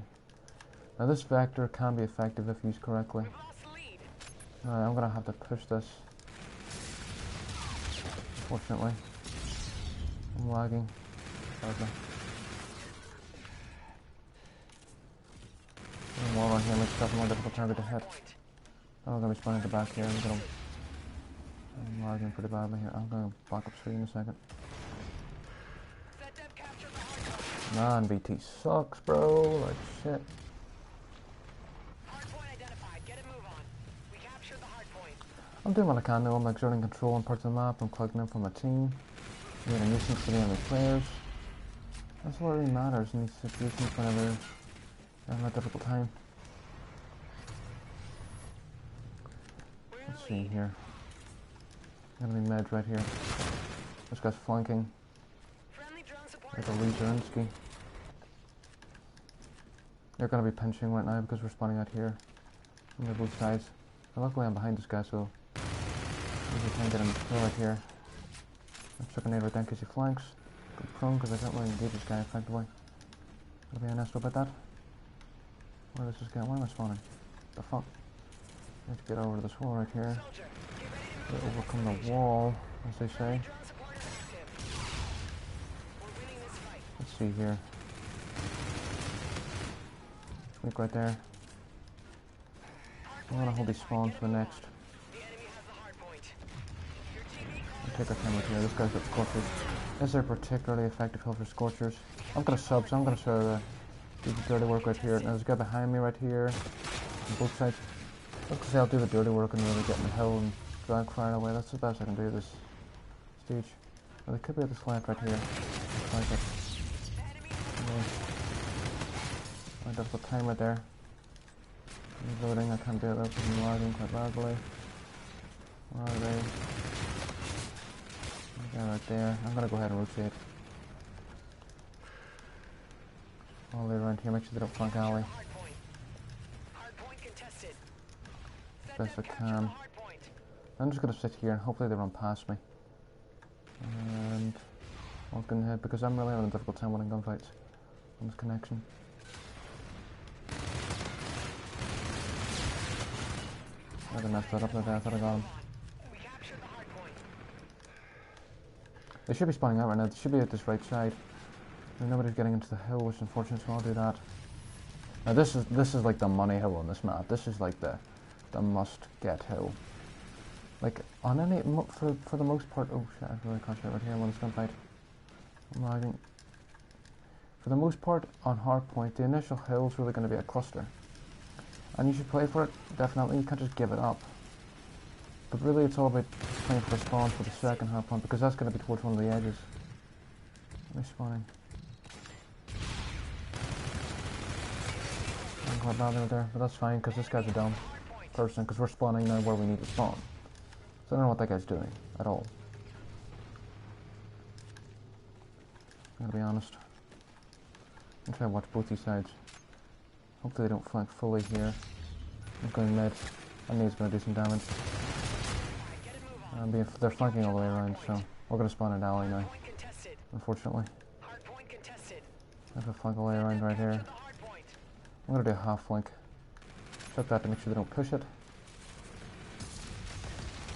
Now this vector can be effective if used correctly. Alright, I'm gonna have to push this. Unfortunately. I'm lagging. Sadly. Wall on here makes stuff a more difficult target to hit. I'm gonna be spawning at the back here. I'm lagging pretty badly here. I'm gonna back up screen in a second. Man, BT sucks, bro. Like shit. I'm doing what I can though. I'm exerting control on parts of the map. I'm plugging in for my team. I'm getting a nuisance to the enemy players. That's what really matters in these situations whenever you're having a difficult time. Let's see here. Enemy med right here. This guy's flanking. Like a Lee. They're going to be pinching right now because we're spawning out here. On both sides. And luckily I'm behind this guy, so we can get him right here. I'm chucking it right down because he flanks. Go prone because I can't really engage this guy effectively. Gotta be honest about that. Where is this guy? Where am I spawning? The fuck? I need to get over to this wall right here. Overcome the wall, as they say. Let's see here. Weak right there. I want to hold these spawns for the next. I'll take our time right here. This guy's got scorchers. This is a particularly effective hill for scorchers. I've got a sub, so I'm going to sort of do the dirty work right here. Now there's a guy behind me right here. On both sides. I'll do the dirty work and really get in the hill and drag fire away. That's the best I can do at this stage. Well, they could be at this flank right here. Like it. I got the time right there. Reloading, I can't do it though because I'm lagging quite badly. Where are they? They're right there. I'm gonna go ahead and rotate. All the way around here, make sure they don't flank alley. As best I can. I'm just gonna sit here and hopefully they run past me. And walk in ahead because I'm really having a difficult time winning gunfights on this connection. I didn't mess that up like that. I thought I got him. They should be spawning out right now. They should be at this right side. And nobody's getting into the hill, which is unfortunate, so I'll do that. Now this is like the money hill on this map. This is like the must-get hill. Like on any for the most part. Oh shit! I really concentrate right here on this gunfight. I'm lagging. For the most part, on hardpoint, the initial hill's really going to be a cluster. And you should play for it, definitely. You can't just give it up. But really it's all about playing for the spawn for the second hardpoint, because that's going to be towards one of the edges. Respawning. I'm quite bad over there, but that's fine because this guy's a dumb person because we're spawning now where we need to spawn. So I don't know what that guy's doing at all. I'm gonna be honest. I'm trying to watch both these sides. Hopefully they don't flank fully here. I'm going mid. I think he's gonna do some damage. They're flanking all the way around, so we're gonna spawn an alley now. Unfortunately. I have to flank all the way around right here. I'm gonna do a half flank. Check that to make sure they don't push it.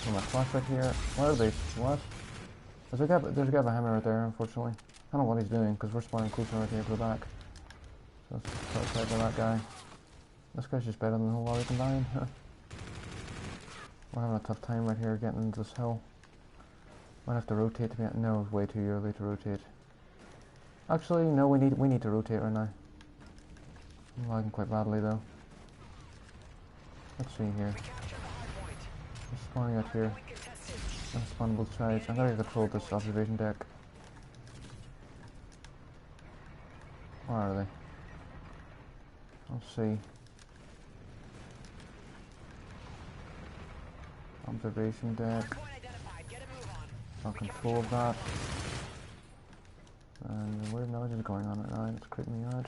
Put my flash right here. Where are they? What? There's a guy behind me right there, unfortunately. I don't know what he's doing because we're spawning closer right here to the back. So let's try to by that guy. This guy's just better than the whole lot combined. We're having a tough time right here getting into this hill. Might have to rotate to be. No, it's way too early to rotate. Actually, no, we need to rotate right now. I'm lagging quite badly though. Let's see here. I'm spawning out here. I'm spawning both sides. I'm gonna control this observation deck. Where are they? Let's see. Observation deck. Got control of that. And weird noises going on right now. It's creeping me out.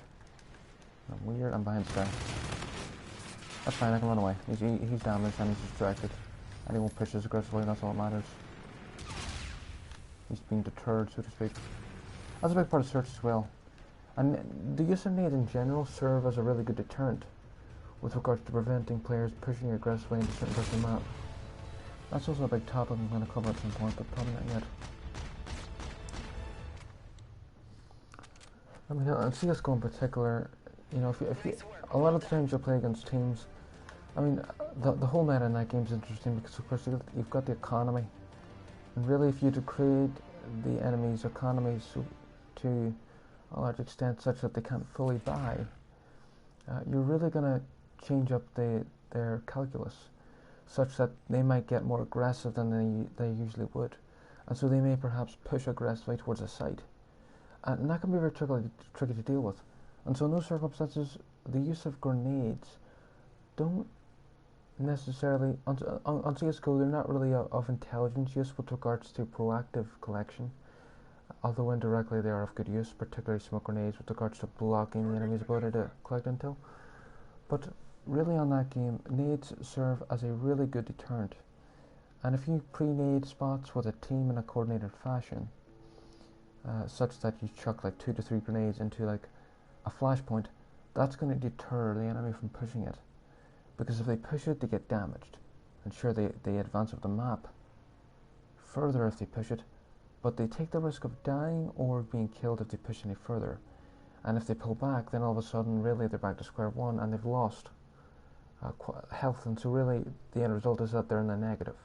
I'm weird. I'm behind this guy. That's fine. I can run away. He's damaged and he's distracted. And he won't push as aggressively. That's all that matters. He's being deterred, so to speak. That's a big part of search as well. And the use of nades in general serve as a really good deterrent with regards to preventing players pushing aggressively into certain parts of the map. That's also a big topic I'm going to cover at some point, but probably not yet. I mean, on CSGO in particular, you know, if you a lot of the times you'll play against teams. I mean, the whole meta in that game is interesting because of course you've got the economy, and really if you degrade the enemy's economies to a large extent such that they can't fully buy, you're really going to change up their calculus, such that they might get more aggressive than they usually would, and so they may perhaps push aggressively towards a site. And that can be very tricky to deal with. And so in those circumstances, the use of grenades don't necessarily, on CSGO, they're not really of intelligence use with regards to proactive collection, although indirectly they are of good use, particularly smoke grenades with regards to blocking the enemy's ability to collect intel. But really on that game, nades serve as a really good deterrent. And if you pre-nade spots with a team in a coordinated fashion, such that you chuck like 2 to 3 grenades into like a flashpoint, that's going to deter the enemy from pushing it. Because if they push it, they get damaged. And sure, they advance up the map further if they push it, but they take the risk of dying or being killed if they push any further. And if they pull back, then all of a sudden, really, they're back to square one and they've lost health. And so really, the end result is that they're in the negative.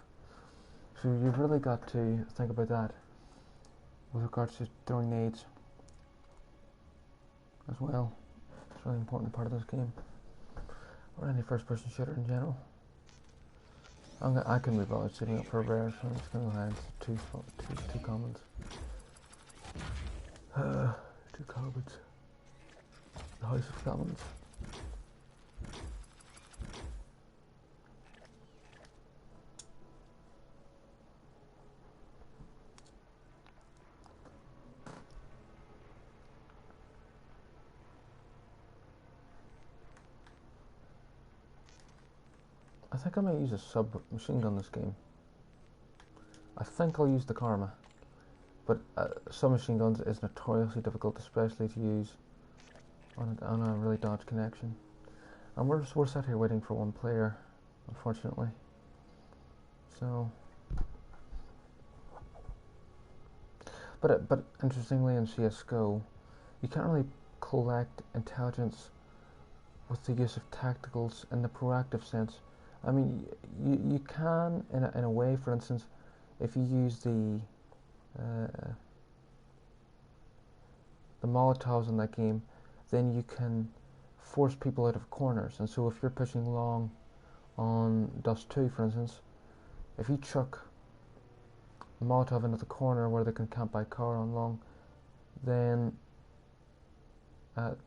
So you've really got to think about that with regards to throwing nades as well. It's a really important part of this game, or any first-person shooter in general. I couldn't be bothered sitting up for a rare, so I'm just going to go ahead. Two commons. Two commons. The House of Commons. I think I might use a submachine gun this game. I think I'll use the Karma, but submachine guns is notoriously difficult, especially to use on a really dodged connection. And we're sat here waiting for one player, unfortunately. So, but interestingly in CS:GO, you can't really collect intelligence with the use of tacticals in the proactive sense. I mean, you can in a way. For instance, if you use the Molotovs in that game, then you can force people out of corners. And so if you're pushing long on Dust 2, for instance, if you chuck the Molotov into the corner where they can camp by car on long, then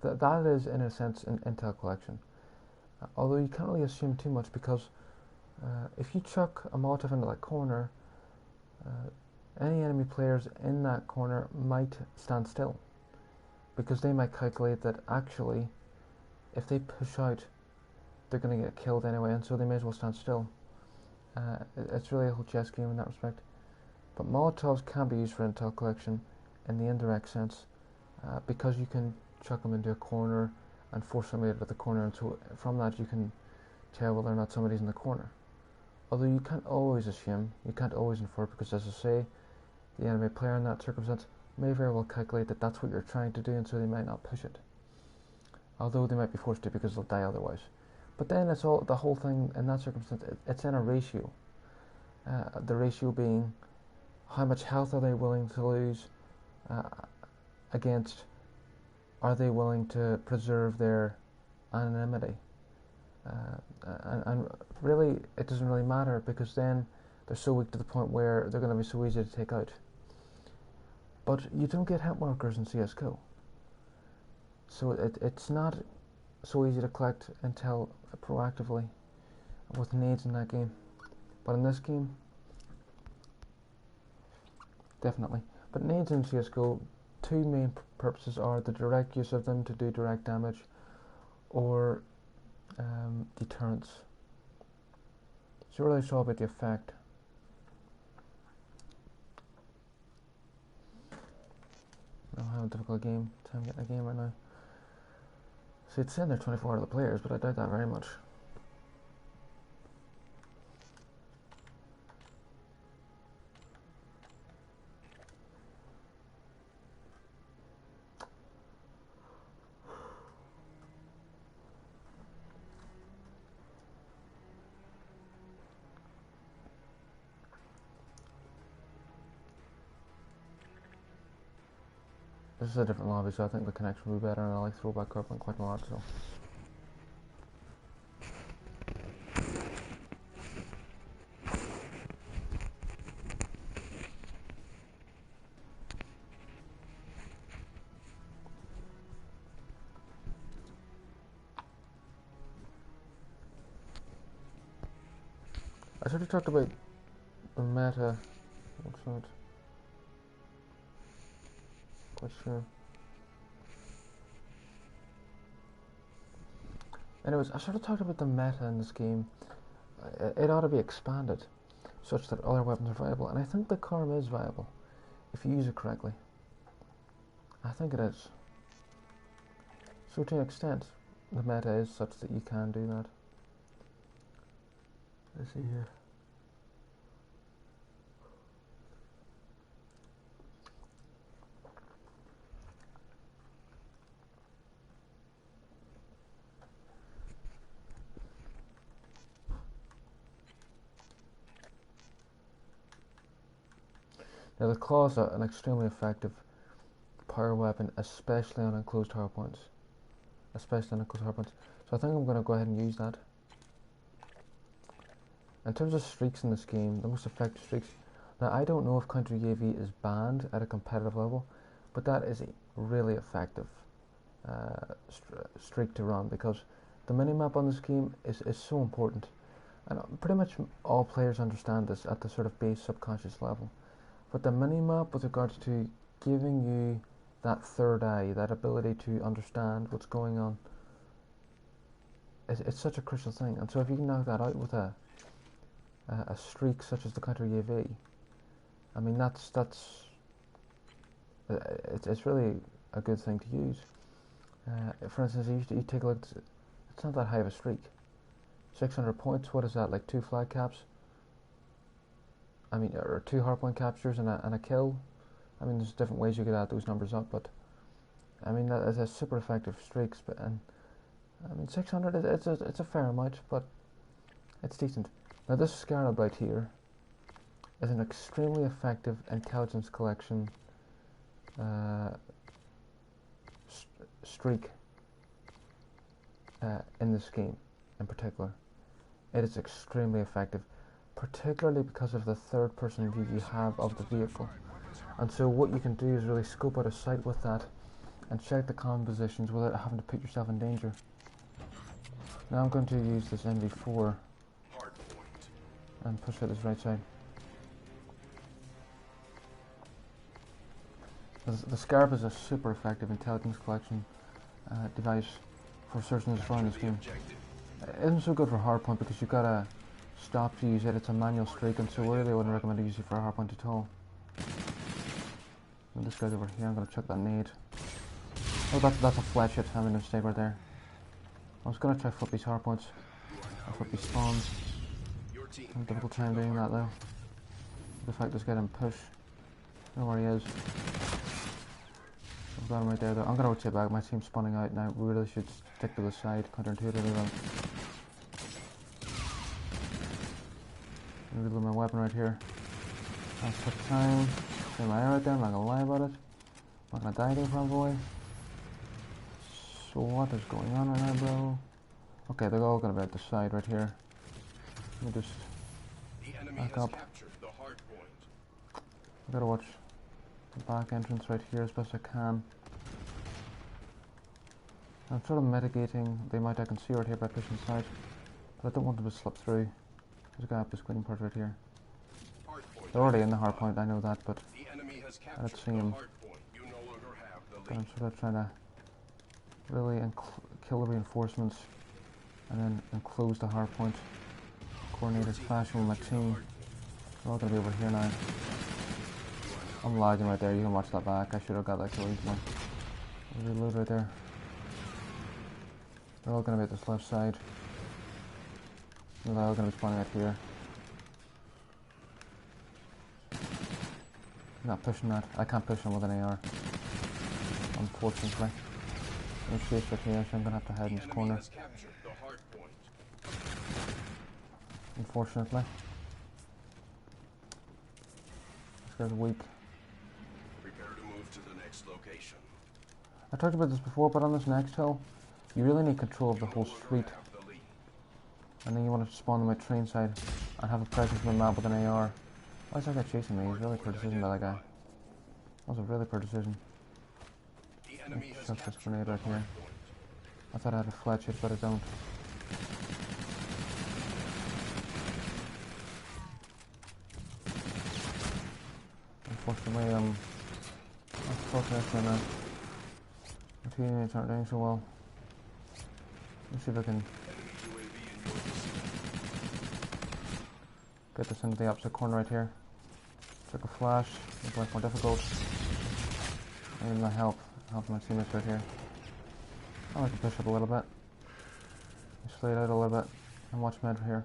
that is, in a sense, an intel collection. Although you can't really assume too much, because if you chuck a Molotov into that corner, any enemy players in that corner might stand still, because they might calculate that actually, if they push out, they're going to get killed anyway, and so they may as well stand still. It's really a whole chess game in that respect. But Molotovs can be used for intel collection in the indirect sense, because you can chuck them into a corner and force somebody out of the corner, and so from that you can tell whether or not somebody's in the corner. Although you can't always assume, you can't always infer, because as I say, the enemy player in that circumstance may very well calculate that that's what you're trying to do, and so they might not push it. Although they might be forced to, because they'll die otherwise. But then it's all, the whole thing in that circumstance, it's in a ratio. The ratio being how much health are they willing to lose against are they willing to preserve their anonymity. And really it doesn't really matter, because then they're so weak to the point where they're going to be so easy to take out. But you don't get hit markers in CSGO, so it's not so easy to collect intel proactively with nades in that game. But in this game, definitely. But nades in CSGO, two main purposes are the direct use of them to do direct damage, or deterrence. So really it's all about the effect. I'm having a difficult time getting a game right now. So it's saying they're 24 out of the players, but I doubt that very much. This is a different lobby, so I think the connection will be better, and I like throwback carbon quite a lot, so. I sort of talked about the meta. What's that? Quite sure. Anyways, I sort of talked about the meta in this game. It ought to be expanded such that other weapons are viable, and I think the Karm is viable if you use it correctly. I think it is. So to an extent, the meta is such that you can do that. Let's see here. Now the claws are an extremely effective power weapon, especially on enclosed hardpoints. So I think I'm going to go ahead and use that. In terms of streaks in this game, the most effective streaks. Now I don't know if counter UAV is banned at a competitive level, but that is a really effective streak to run, because the minimap on this game is so important. And pretty much all players understand this at the sort of base subconscious level. But the minimap, with regards to giving you that third eye, that ability to understand what's going on, it's such a crucial thing. And so if you can knock that out with a streak such as the counter UAV, I mean it's really a good thing to use. For instance, you take a look. It's not that high of a streak. 600 points. What is that? Like 2 flag caps? I mean, or 2 hardpoint captures and a kill. I mean, there's different ways you could add those numbers up, but I mean that is a super effective streaks. But and I mean 600, it's a fair amount, but it's decent. Now this Scarab right here is an extremely effective intelligence collection streak in this game in particular. It is extremely effective, particularly because of the third person view you have of the vehicle. And so what you can do is really scope out a site with that and check the comm positions without having to put yourself in danger. Now I'm going to use this MV4 and push out this right side. The Scarab is a super effective intelligence collection device for searching this around this game. It isn't so good for hardpoint because you've got to stop to use it. It's a manual streak, and so really I wouldn't recommend using it for hardpoint at all. And this guy's over here. I'm going to chuck that nade. Oh, that's a flat hit. I'm in a mistake right there. I was going to try flip these hardpoints. I'll flip these spawns. I have a difficult time doing that though. The fact this guy didn't push. I don't know where he is. I've got him right there though. I'm going to rotate back. My team's spawning out now. We really should stick to the side. Counterintuitively though. I'm going to load my weapon right here. Last quick time. Clear my air right there. I'm not going to lie about it. I'm not going to die there probably. So what is going on right now, bro? Okay, they're all going to be at the side right here. Let me just back up. I gotta watch the back entrance right here as best I can. I'm sort of mitigating the amount I can see right here by pushing side, but I don't want them to slip through. There's a guy up this green part right here. They're already in the hard point, I know that, but I don't see him. But I'm sort of trying to really kill the reinforcements and then enclose the hard point. Coordinated fashion with my team. They're all going to be over here now. I'm lagging right there, you can watch that back. I should have got that kill easily. Reload right there. They're all going to be at this left side. They're all going to be spawning out here. I'm not pushing that. I can't push them with an AR. Unfortunately. No safe right here, so I'm going to have to hide in this corner. Unfortunately. This guy's weak. Prepare to move to the next location. I talked about this before, but on this next hill, you really need control of the whole street. And then you want to spawn them at train side and have a presence on the map with an AR. Why is that guy chasing me? He's really poor decision by that guy. That was a really poor decision. Let's chuck this grenade right here. I thought I had a fletch hit, but I don't. Unfortunately, my teammates aren't doing so well. Let's see if I can get this into the opposite corner right here. Took a flash, make life more difficult. I need my help my teammates right here. I like to push up a little bit. Slide out a little bit and watch med here.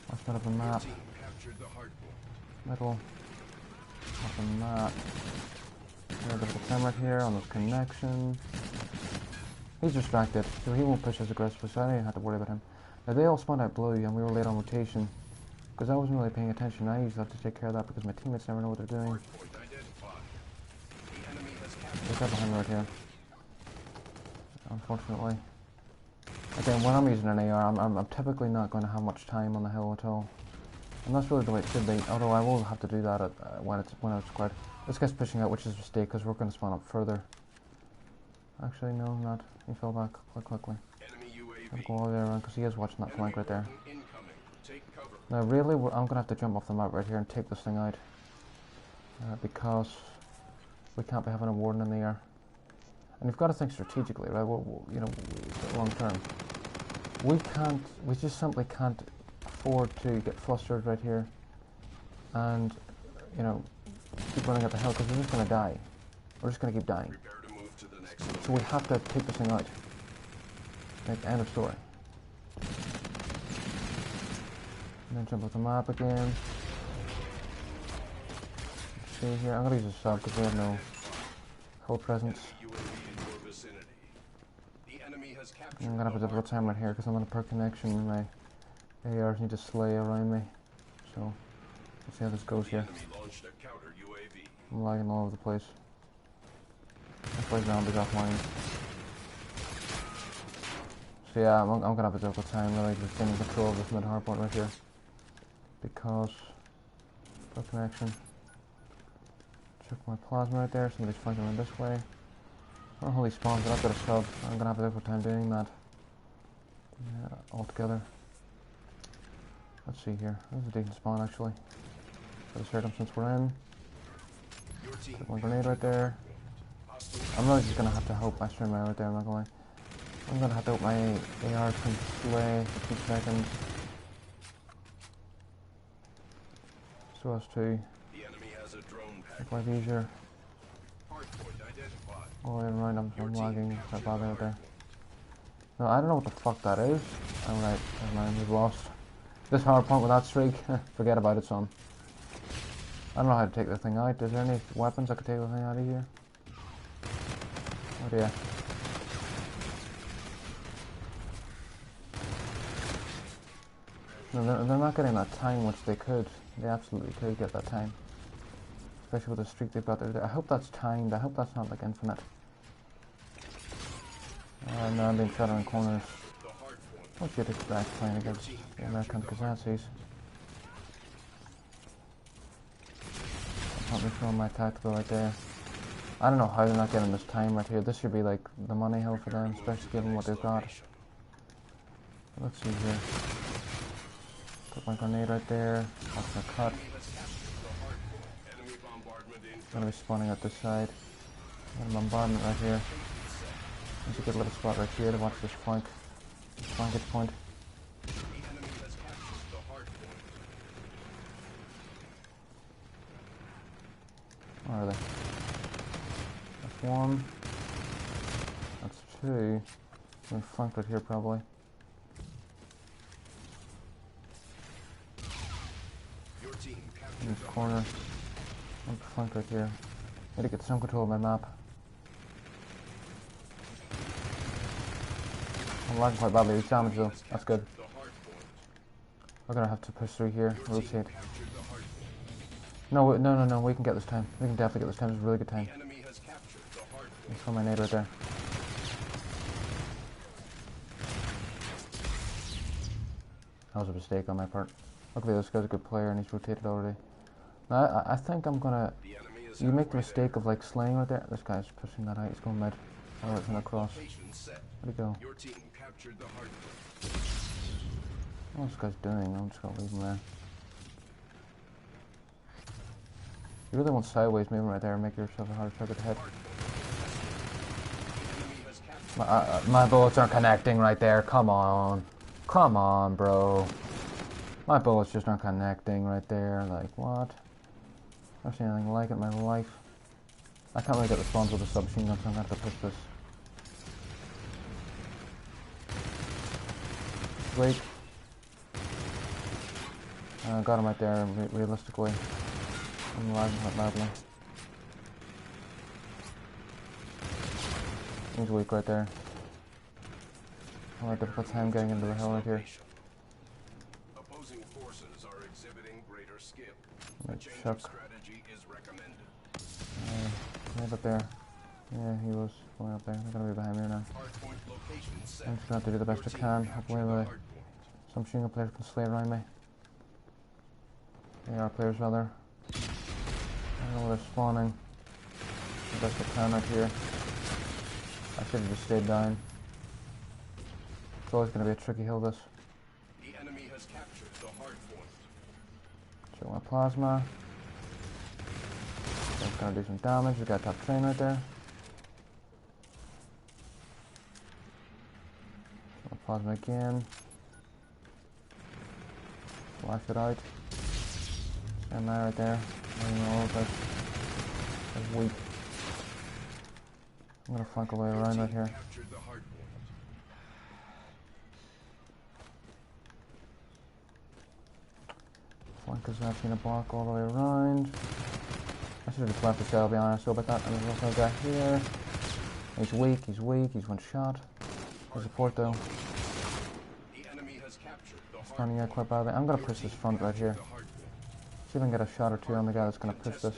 Watch med of the map. Middle. Off the map. A difficult time right here on this connection. He's distracted, so he won't push as aggressively, so I didn't have to worry about him. Now they all spawned out blue and we were late on rotation. Because I wasn't really paying attention. I usually have to take care of that because my teammates never know what they're doing. There's guy behind me right here. Unfortunately. Again, when I'm using an AR, I'm typically not going to have much time on the hill at all. And that's really the way it should be, although I will have to do that when it's required. This guy's pushing out, which is a mistake, because we're going to spawn up further. Actually, no, I'm not. He fell back quite quickly. I'll go all the way around, because he is watching that flank right there. Now, really, I'm going to have to jump off the map right here and take this thing out. Because we can't be having a warden in the air. And you've got to think strategically, right? You know, long term. We just simply can't afford to get flustered right here and, you know, keep running at the hill because we're just going to die. We're just going to keep dying. So we have to take this thing out. Like, end of story. And then jump off the map again. Let's see here, I'm going to use a sub because we have no hull presence. I'm going to have a difficult time right here because I'm on a per connection and my ARs need to slay around me. So, let's see how this goes here. I'm lagging all over the place. Let's play zombies offline. So yeah, I'm going to have a difficult time really just getting control of this mid hard point right here. Because, per connection. Check my plasma right there. Somebody's flanking around this way. I don't know how he spawns, but I've got a sub. I'm gonna have a difficult time doing that. Yeah, altogether. Let's see here. This is a decent spawn actually. For the circumstance we're in. Put one grenade right there. I'm really just gonna have to hope my streamer right there, I'm not gonna lie. I'm gonna have to hope my AR can slay for 2 seconds. So as to The enemy has a drone make pack. life easier. Hardpoint identified. All the way around, I'm lagging. That bad out there. No, I don't know what the fuck that is. I'm right, never mind, we've lost. This hard point with that streak, forget about it, son. I don't know how to take the thing out. Is there any weapons I could take the thing out of here? Oh dear. No, they're not getting that time, which they could. They absolutely could get that time. Especially with the streak they've got there. I hope that's timed. I hope that's not like infinite. No, I'm being shot in corners. What you'd expect playing against the American Kazazis. I'll be showing my tactical right there. I don't know how they're not getting this time right here. This should be like the money hill for them, especially given what they've got. Let's see here. Put my grenade right there. That's my cut. Gonna be spawning out this side. Got a bombardment right here. There's a good little spot right here to watch this flankage point. Where are they? That's one. That's two. I'm flanked right here probably. In this corner. I'm flanked right here. Need to get some control of my map. I'm lagging quite badly. He's damaged though. That's good. We're gonna have to push through here. Rotate. No, we can get this time. We can definitely get this time. It's a really good time. Let's throw my nade right there. That was a mistake on my part. Luckily this guy's a good player and he's rotated already. Now, I think I'm gonna... You make the mistake of like slaying right there. This guy's pushing that out. He's going mid. Oh, it's gonna cross. Where'd he go? What's this guy's doing? I'm just gonna leave him there. You really want sideways movement right there and make yourself a hard target to hit. My bullets aren't connecting right there. Come on. Come on, bro. My bullets just aren't connecting right there. Like, what? I've never seen anything like it in my life. I can't really get the spawns with the submachine gun, so I'm gonna have to push this. Wait. Got him right there, realistically. I'm lagging quite badly. He's weak right there. I'll have a difficult time getting into the hill right here. Opposing forces are exhibiting greater skill. Chuck. Strategy is recommended. Right up there. Yeah, he was going up there. They're gonna be behind me now. I'm just gonna have to do the best I can. Hopefully some shingle players can slay around me. AR players rather. I don't know where they're spawning. The best I can right here. I should have just stayed down. It's always gonna be a tricky hill this. The enemy has captured the hard point. Show my plasma. That's gonna do some damage. We got top train right there. Show my plasma again. Flash it out. And that right there. I don't know if that's weak. I'm gonna flank all the way around right here. Flank is actually gonna block all the way around. I should have just left the cell, to be honest. So about that. And there's also a guy here. He's weak, he's one shot. There's support though. Standing out quite badly. I'm gonna push this front right here. See if I can get a shot or two on the guy that's gonna push this.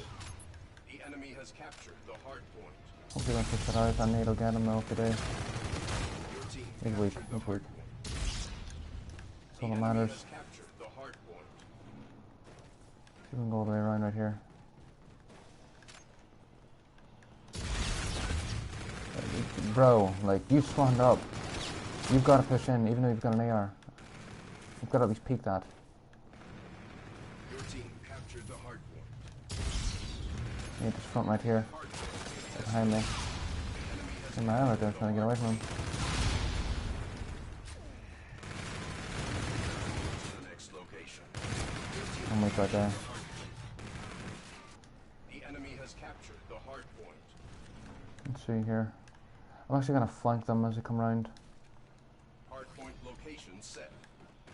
Hopefully I can push that out. That nade will get him though today. He's weak, he's weak. That's all that matters. See if we can go all the way around right here. Bro, like, you swanned up. You've got to push in, even though you've got an AR. You've got to at least peek that. Your team captured the hard point. You need this front right here. Behind me. In my armor, they're trying to get away from him. The next location. I'm right there. The enemy has captured the hard point. Let's see here. I'm actually going to flank them as they come round. Hard point location set.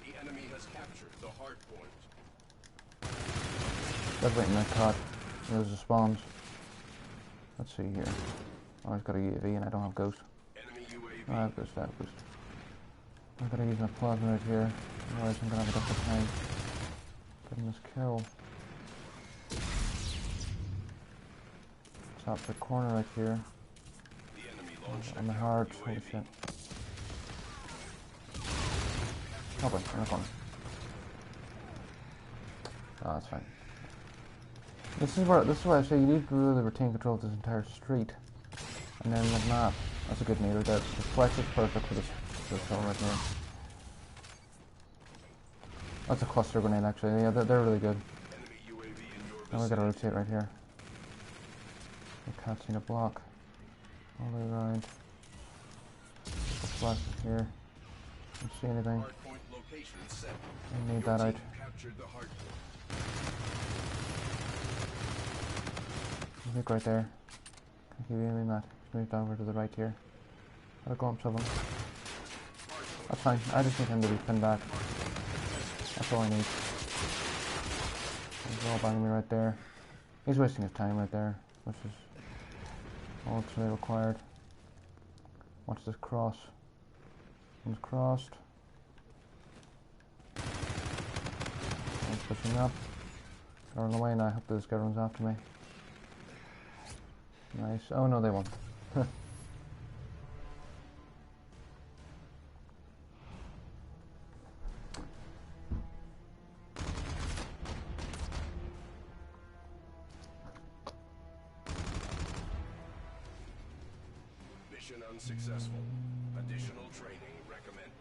The enemy has captured the hard point. Dead waiting that caught. There's the spawns. Let's see here. Oh, I've got a UAV and I don't have ghost. Enemy UAV. Oh, I have ghost, I have ghost. I'm going to use my plasma right here. Otherwise I'm going to have a difficult time getting this kill. Top the corner right here. The enemy launched On the hard. Holy shit. Oh boy, in the corner. Oh, that's fine. This is why I say you need to really retain control of this entire street. And then the map. That's a good meter. The flex is perfect for this hill right here. That's a cluster grenade actually. Yeah, they're really good. Enemy UAV in your Now we gotta rotate right here. I can't see the block. All the way around. The flash here. Don't see anything. hard point location set. I need Your that out. team captured the hard point. Look right there. Can keep aiming that. He's moved over to the right here. Gotta go up to him. That's fine. I just need him to be pinned back. That's all I need. He's all banging me right there. He's wasting his time right there, which is all that's really required. Watch this cross. One's crossed. One's pushing up. They're on the way now. I hope this guy runs after me. Nice. Oh no, they won. Mission unsuccessful. Additional training recommended.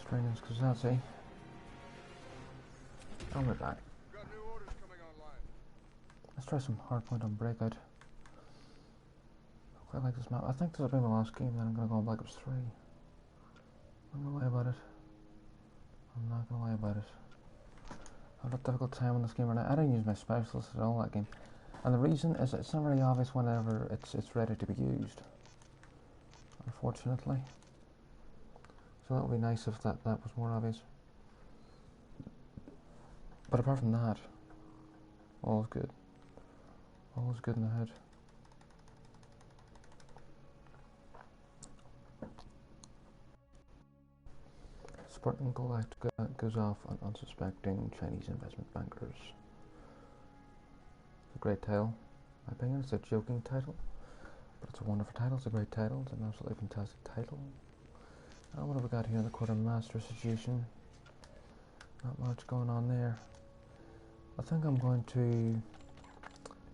Straining's Kazatsi. I'll be back. Got new orders coming online. Let's try some hardpoint on breakout. I quite like this map. I think this will be my last game, then I'm gonna go on Black Ops 3. I'm not gonna lie about it. I'm not gonna lie about it. I had a difficult time on this game right now. I didn't use my specialist at all that game. And the reason is it's not very obvious whenever it's ready to be used. Unfortunately. So that would be nice if that was more obvious. But apart from that, all is good. All is good in the head. SpartanGalactica goes off on unsuspecting Chinese investment bankers. It's a great title. In my opinion, it's a joking title, but it's a wonderful title. It's a great title. It's an absolutely fantastic title. What have we got here in the quartermaster situation? Not much going on there. I think I'm going to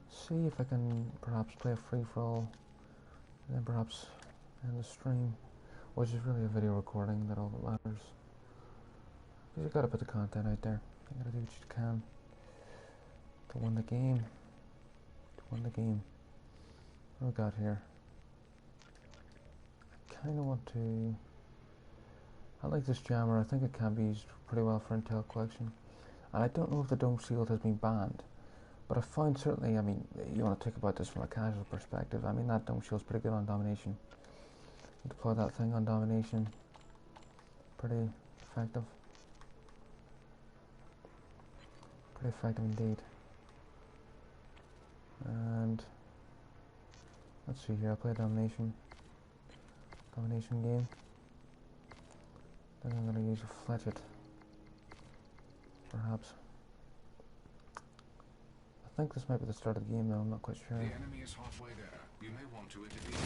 see if I can perhaps play a free-for-all and then perhaps end the stream, which is really a video recording that all that matters. Because you gotta put the content out there. You gotta do what you can to win the game. To win the game. What do we got here? I kinda want to... I like this jammer. I think it can be used pretty well for intel collection. And I don't know if the dome shield has been banned, but I found certainly, I mean, you want to talk about this from a casual perspective, I mean that dome shield's pretty good on domination. You deploy that thing on domination, pretty effective. Pretty effective indeed. And let's see here, I'll play a domination game. Then I'm going to use a fletchet. Perhaps. I think this might be the start of the game though, I'm not quite sure. The enemy is halfway there. You may want to intervene.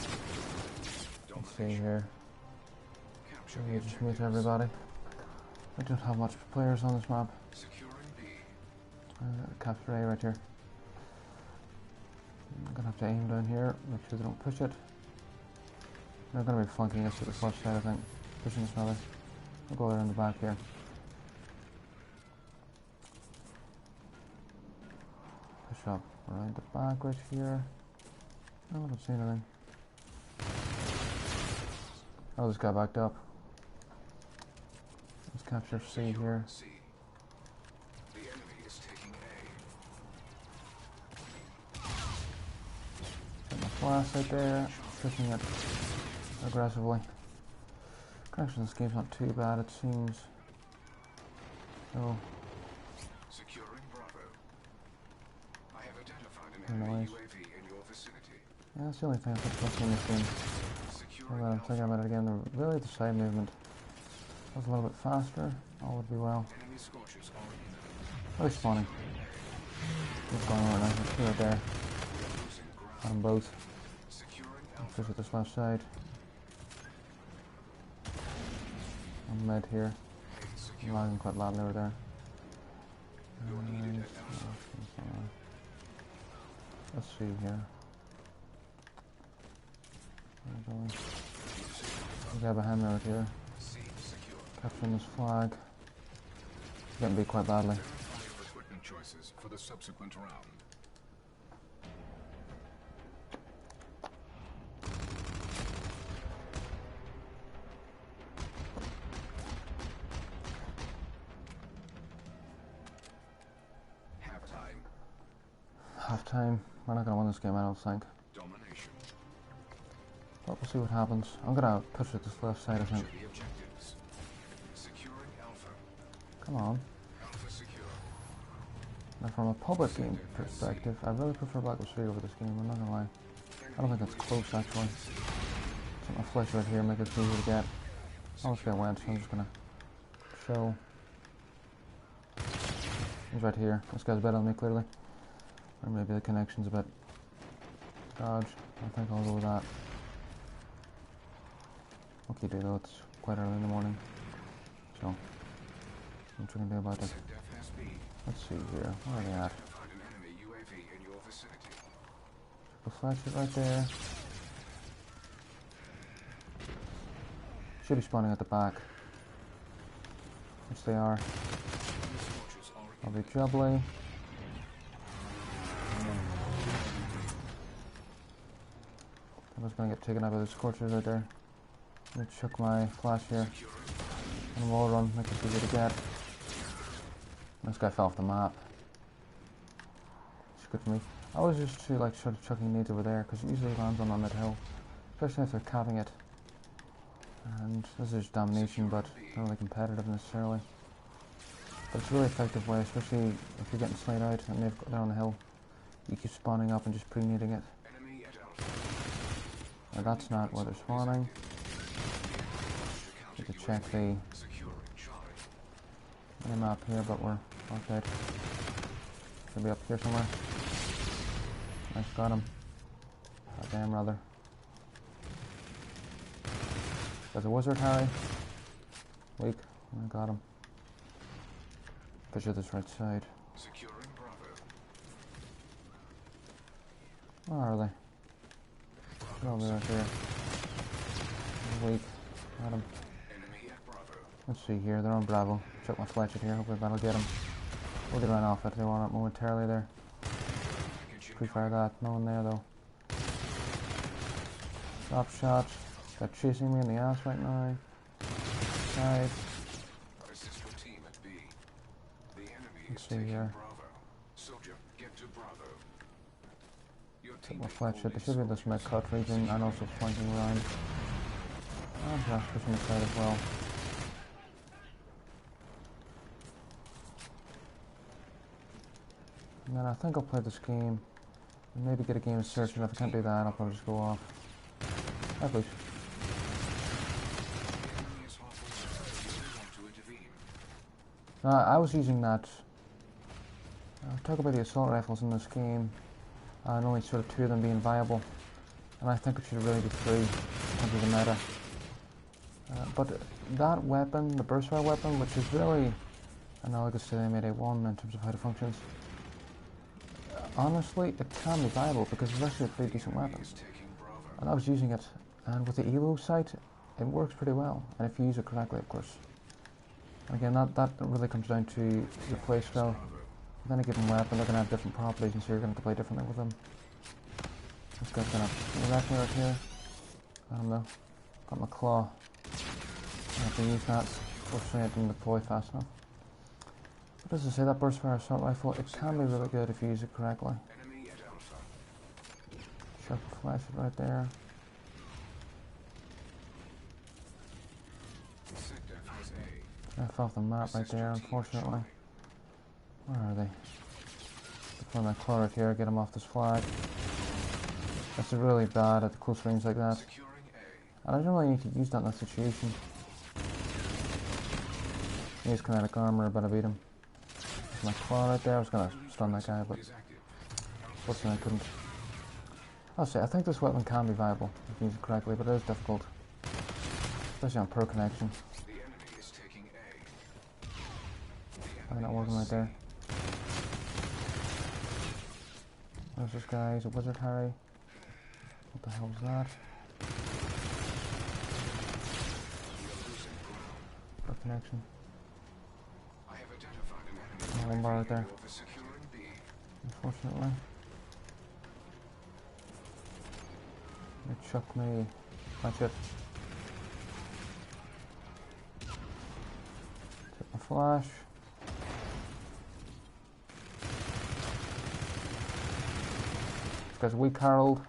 Let's see here. Capture Let the me just mute objectives. everybody. I don't have much players on this map. Securing B. Capture A right here. I'm gonna have to aim down here, make sure they don't push it. They're gonna be flanking us to the left side, I think. Pushing us rather. We'll go around the back here. Push up around the back right here. I don't see anything. Oh, this guy backed up. Let's capture C here. C. The enemy is taking A. Get my flash right there. Pushing it aggressively. Connection in this game's not too bad, it seems. So, Securing Bravo. I have identified an enemy UAV in your vicinity. yeah, that's the only thing I think about in this game. Now that I'm thinking about it again, really the side movement was a little bit faster. All would be well. Enemy scorches are Really spawning. What's going on right now? There's two right there. losing ground. Got them both. Securing Let's Alpha. push at this left side. I'm mid here. A I'm secure. lagging quite loudly over there. You're needed at Alpha. Let's see here. There's a guy behind me right here. C secure. Capturing this flag. Getting beat quite badly. Verify your equipment choices for the subsequent round. Halftime. Half time. We're not gonna win this game, I don't think. Domination. But we'll see what happens. I'm gonna push at this left side, I think. Capture the objectives. Securing Alpha. Come on. Alpha secure. Now from a public game perspective, I really prefer Black Ops 3 over this game, I'm not gonna lie. I don't think it's close actually. Put my flesh right here, make it easier to get. I'll just get went, so I'm just gonna show. He's right here. This guy's better than me clearly. Or maybe the connection's a bit dodge. I think I'll go with that. Okay, dude, though, it's quite early in the morning. So, what you gonna do about it? SecDef has B. Let's see here. Where are they at? Identified an enemy UAV in your vicinity. The flash it right there. Should be spawning at the back. Which they are. Enemy scorches are I'll be jubbly. I was gonna get taken out by the scorchers right there. Let me chuck my flash here. securing. And wall run, make it easy to get. This guy fell off the map. It's good for me. I was just to like sort of chucking nades over there because it usually lands on that hill, especially if they're capping it. And this is domination, but not really competitive necessarily. But it's a really effective way, especially if you're getting slayed out and they've got down the hill. You keep spawning up and just pre-nading it. Enemy at Alpha. Now that's not where they're spawning. Need to check the Securing Charlie. map here, but we're okay. Should be up here somewhere. Nice, got him. Goddamn, rather. There's a wizard, Harry. Weak. I got him. Push at this right side. Securing Bravo. Where are they? They're over right here. Weak. Got him. Enemy at Bravo. Let's see here. They're on Bravo. Chuck my fletch here. Hopefully that'll get them. Oh, they ran off it. They went up momentarily there. Package Pre-fire that. No one there though. Drop shot. They're chasing me in the ass right now. Side. Assist your team at B. The enemy Let's is see taking here. Bravo. Soldier, get to Bravo. Your Take my teammate fletch hit. only They should be this mid cut region and also flanking around. And Josh pushing the side as well. And then I think I'll play this game and maybe get a game of search, and if I can't do that I'll probably just go off. Hi, please. enemy is halfway there. You want to intervene. I was using that. Talk about the assault rifles in this game, and only sort of two of them being viable. And I think it should really be three under the meta. But that weapon, the burst fire weapon, which is really analogous to the M8A1 in terms of how it functions, honestly, it can be viable because it's actually a pretty decent weapon. Is taking Bravo. And I was using it, and with the ELO sight, it works pretty well. And if you use it correctly, of course. And again, that really comes down to your playstyle. With any given weapon, they're going to have different properties, and so you're going to have to play differently with them. This guy's going to wreck me right here. I don't know. Got my claw. I have to use that. Fortunately, I didn't deploy fast enough. But as I say, that burst fire assault rifle, it can be really good if you use it correctly. Enemy at Alpha. Chuck the flash it right there. Sector has A. F off the map right there, unfortunately. Where are they? Deploy my claw right here, get him off this flag. That's really bad at the close range like that. Securing A. And I don't really need to use that in that situation. Use kinetic armor, but I beat him. My claw right there, I was gonna stun that guy, but Is active. fortunately I couldn't. I'll say, I think this weapon can be viable if you use it correctly, but it is difficult. Especially on pro connection. The enemy is taking A. I'm not working right there. There's this guy, he's a wizard Harry. What the hell is that? Pro connection. I have identified an enemy. One bar right there. Over securing B. Unfortunately. It chucked me. That's it. Take my flash. This guy's weak, Harold.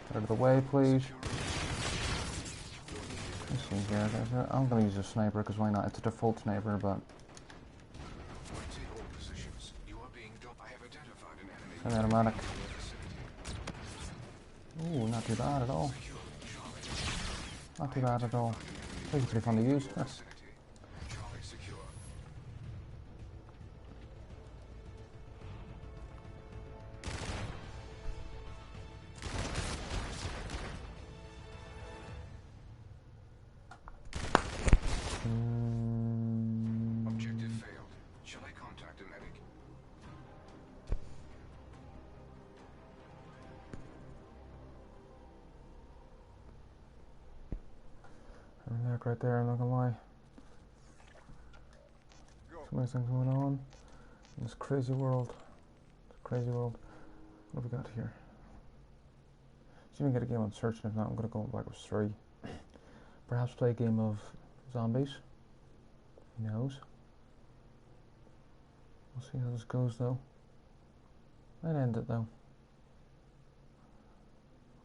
Get out of the way, please. Let's see here, guys. I'm gonna use a sniper because why not? It's a default sniper, but Take all positions. You are being I have identified an enemy. semi-automatic. In your vicinity. Ooh, not too bad at all. Secure Charlie. Not too bad at all. I think it's pretty fun to use. Vicinity. Charlie secure. Objective failed. Shall I contact a medic? Neck right there, I'm not gonna lie. So many things going on in this crazy world. It's a crazy world. What have we got here? See if we can get a game on search, and if not, I'm gonna go back with 3. Perhaps play a game of zombies. Who knows? We'll see how this goes though. Might end it though.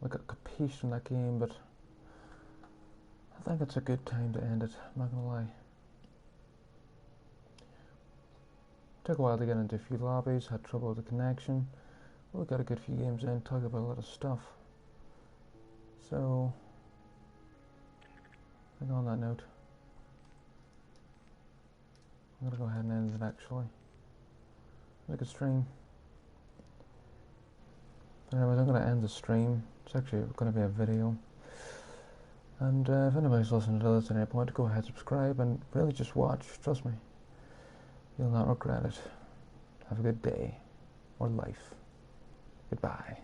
I got capiche in that game, but I think it's a good time to end it, I'm not gonna lie. Took a while to get into a few lobbies, had trouble with the connection. Well, we got a good few games in, talk about a lot of stuff. So, I think on that note, I'm gonna go ahead and end it actually. Make a stream. But anyways, I'm gonna end the stream. It's actually gonna be a video. And if anybody's listening to this at any point, go ahead, subscribe, and really just watch. Trust me. You'll not regret it. Have a good day. Or life. Goodbye.